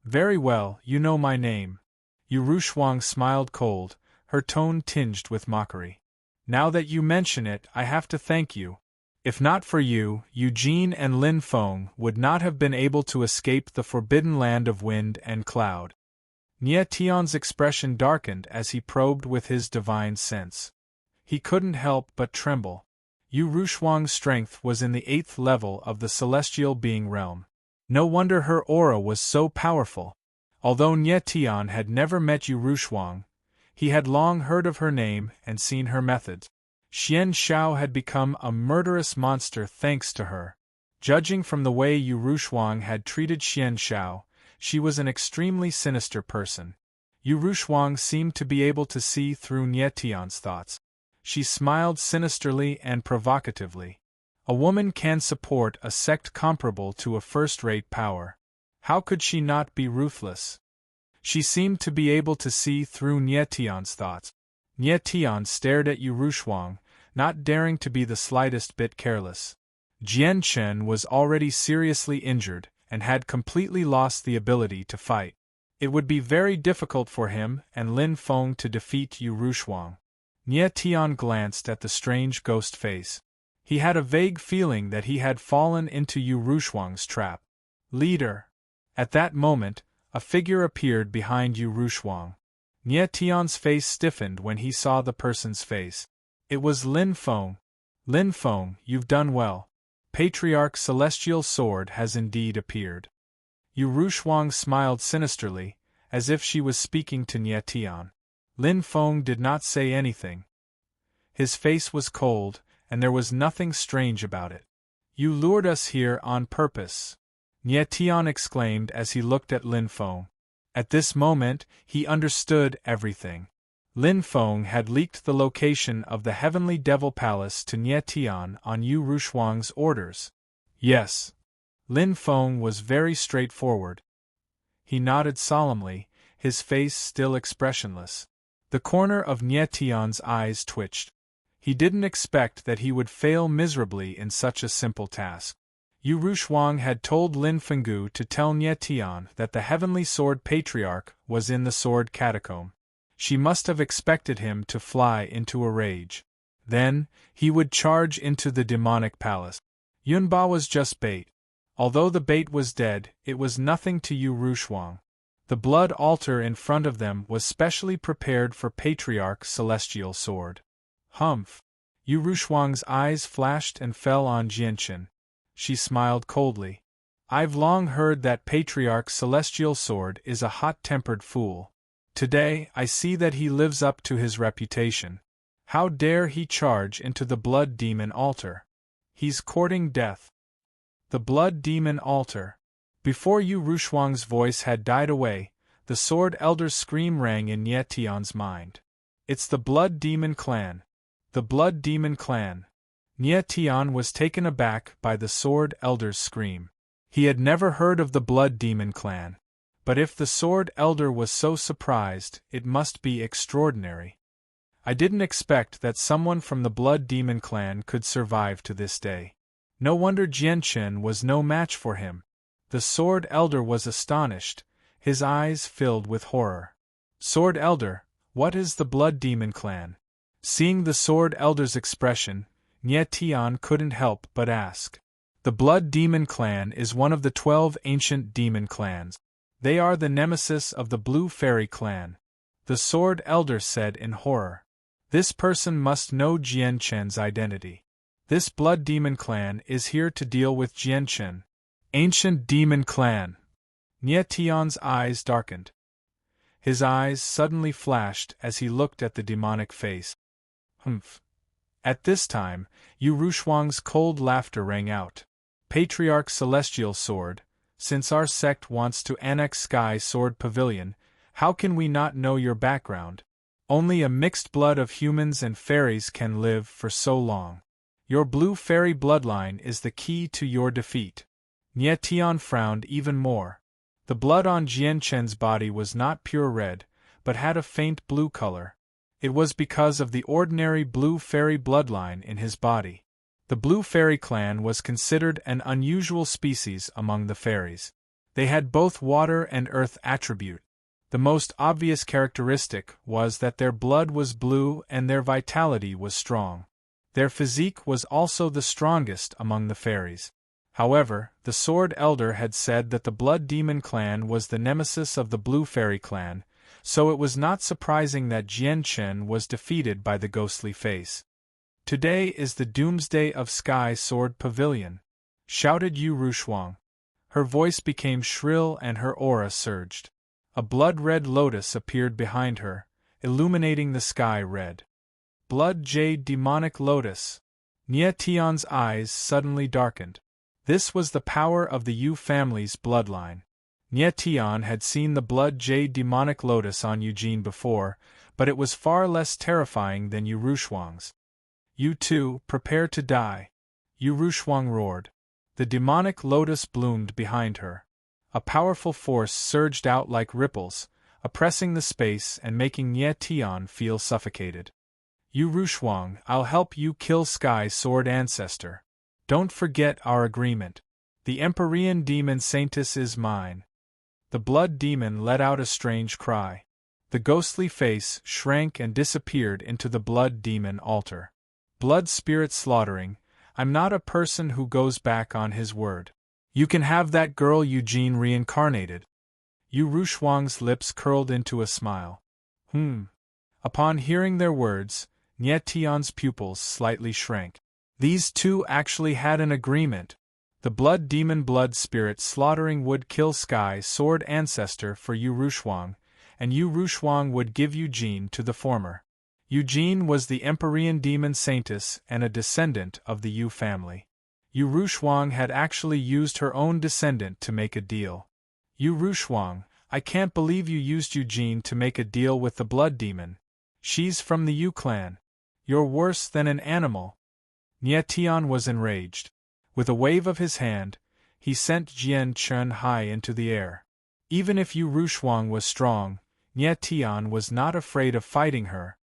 Very well, you know my name. Yu Rushuang smiled cold, her tone tinged with mockery. Now that you mention it, I have to thank you. If not for you, Eugene and Lin Feng would not have been able to escape the forbidden land of wind and cloud. Nie Tian's expression darkened as he probed with his divine sense. He couldn't help but tremble. Yu Rushuang's strength was in the 8th level of the celestial being realm. No wonder her aura was so powerful. Although Nie Tian had never met Yu Rushuang, he had long heard of her name and seen her methods. Xian Xiao had become a murderous monster thanks to her. Judging from the way Yu Rushuang had treated Xian Xiao, she was an extremely sinister person. Yu Rushuang seemed to be able to see through Nie Tian's thoughts. She smiled sinisterly and provocatively. A woman can support a sect comparable to a first-rate power. How could she not be ruthless? She seemed to be able to see through Nie Tian's thoughts. Nie Tian stared at Yu Rushuang, not daring to be the slightest bit careless. Jian Chen was already seriously injured and had completely lost the ability to fight. It would be very difficult for him and Lin Feng to defeat Yu Rushuang. Nie Tian glanced at the strange ghost face. He had a vague feeling that he had fallen into Yu Rushuang's trap. Leader. At that moment, a figure appeared behind Yu Rushuang. Nie Tian's face stiffened when he saw the person's face. It was Lin Feng. Lin Feng, you've done well. Patriarch's celestial sword has indeed appeared. Yu Rushuang smiled sinisterly, as if she was speaking to Nie Tian. Lin Feng did not say anything. His face was cold, and there was nothing strange about it. You lured us here on purpose, Nie Tian exclaimed as he looked at Lin Feng. At this moment, he understood everything. Lin Feng had leaked the location of the Heavenly Devil Palace to Nie Tian on Yu Rushuang's orders. Yes. Lin Feng was very straightforward. He nodded solemnly, his face still expressionless. The corner of Nie Tian's eyes twitched. He didn't expect that he would fail miserably in such a simple task. Yu Rushuang had told Lin Fenggu to tell Nie Tian that the Heavenly Sword Patriarch was in the Sword Catacomb. She must have expected him to fly into a rage. Then, he would charge into the demonic palace. Yunba was just bait. Although the bait was dead, it was nothing to Yu Rushuang. The blood altar in front of them was specially prepared for Patriarch's celestial sword. Humph! Yu Rushuang's eyes flashed and fell on Jianchen. She smiled coldly. I've long heard that Patriarch's celestial sword is a hot-tempered fool. Today, I see that he lives up to his reputation. How dare he charge into the blood demon altar? He's courting death. The blood demon altar. Before Yu Rushuang's voice had died away, the Sword Elder's scream rang in Nie Tian's mind. It's the blood demon clan. The blood demon clan. Nie Tian was taken aback by the Sword Elder's scream. He had never heard of the blood demon clan. But if the Sword Elder was so surprised, it must be extraordinary. I didn't expect that someone from the blood demon clan could survive to this day. No wonder Jianchen was no match for him. The Sword Elder was astonished, his eyes filled with horror. Sword Elder, what is the Blood Demon clan? Seeing the Sword Elder's expression, Nye Tian couldn't help but ask. The Blood Demon clan is one of the 12 ancient demon clans. They are the nemesis of the Blue Fairy clan. The Sword Elder said in horror. This person must know Jian Chen's identity. This Blood Demon clan is here to deal with Jian Chen. Ancient Demon Clan. Nye Tian's eyes darkened. His eyes suddenly flashed as he looked at the demonic face. Humph. At this time, Yu Rushuang's cold laughter rang out. Patriarch Celestial Sword, since our sect wants to annex Sky Sword Pavilion, how can we not know your background? Only a mixed blood of humans and fairies can live for so long. Your blue fairy bloodline is the key to your defeat. Nye Tian frowned even more. The blood on Jian Chen's body was not pure red, but had a faint blue color. It was because of the ordinary blue fairy bloodline in his body. The Blue Fairy clan was considered an unusual species among the fairies. They had both water and earth attribute. The most obvious characteristic was that their blood was blue and their vitality was strong. Their physique was also the strongest among the fairies. However, the Sword Elder had said that the Blood Demon clan was the nemesis of the Blue Fairy clan, so it was not surprising that Jian Chen was defeated by the ghostly face. Today is the doomsday of Sky Sword Pavilion, shouted Yu Rushuang. Her voice became shrill and her aura surged. A blood-red lotus appeared behind her, illuminating the sky red. Blood Jade Demonic Lotus. Nye Tian's eyes suddenly darkened. This was the power of the Yu family's bloodline. Nye Tian had seen the Blood Jade Demonic Lotus on Eugene before, but it was far less terrifying than Yu Rushuang's. You too, prepare to die. Yu Rushuang roared. The demonic lotus bloomed behind her. A powerful force surged out like ripples, oppressing the space and making Nye Tian feel suffocated. Yu Rushuang, I'll help you kill Sky Sword Ancestor. Don't forget our agreement. The Empyrean Demon Saintess is mine. The Blood Demon let out a strange cry. The ghostly face shrank and disappeared into the Blood Demon altar. Blood Spirit Slaughtering, I'm not a person who goes back on his word. You can have that girl Eugene reincarnated. Yu Rushuang's lips curled into a smile. Upon hearing their words, Nye Tian's pupils slightly shrank. These two actually had an agreement. The Blood Demon Blood Spirit Slaughtering would kill Sky Sword Ancestor for Yu Rushuang, and Yu Rushuang would give Eugene to the former. Eugene was the Empyrean Demon Saintess and a descendant of the Yu family. Yu Rushuang had actually used her own descendant to make a deal. Yu Rushuang, I can't believe you used Eugene to make a deal with the Blood Demon. She's from the Yu clan. You're worse than an animal. Nye Tian was enraged. With a wave of his hand, he sent Jian Chen high into the air. Even if Yu Rushuang was strong, Nye Tian was not afraid of fighting her,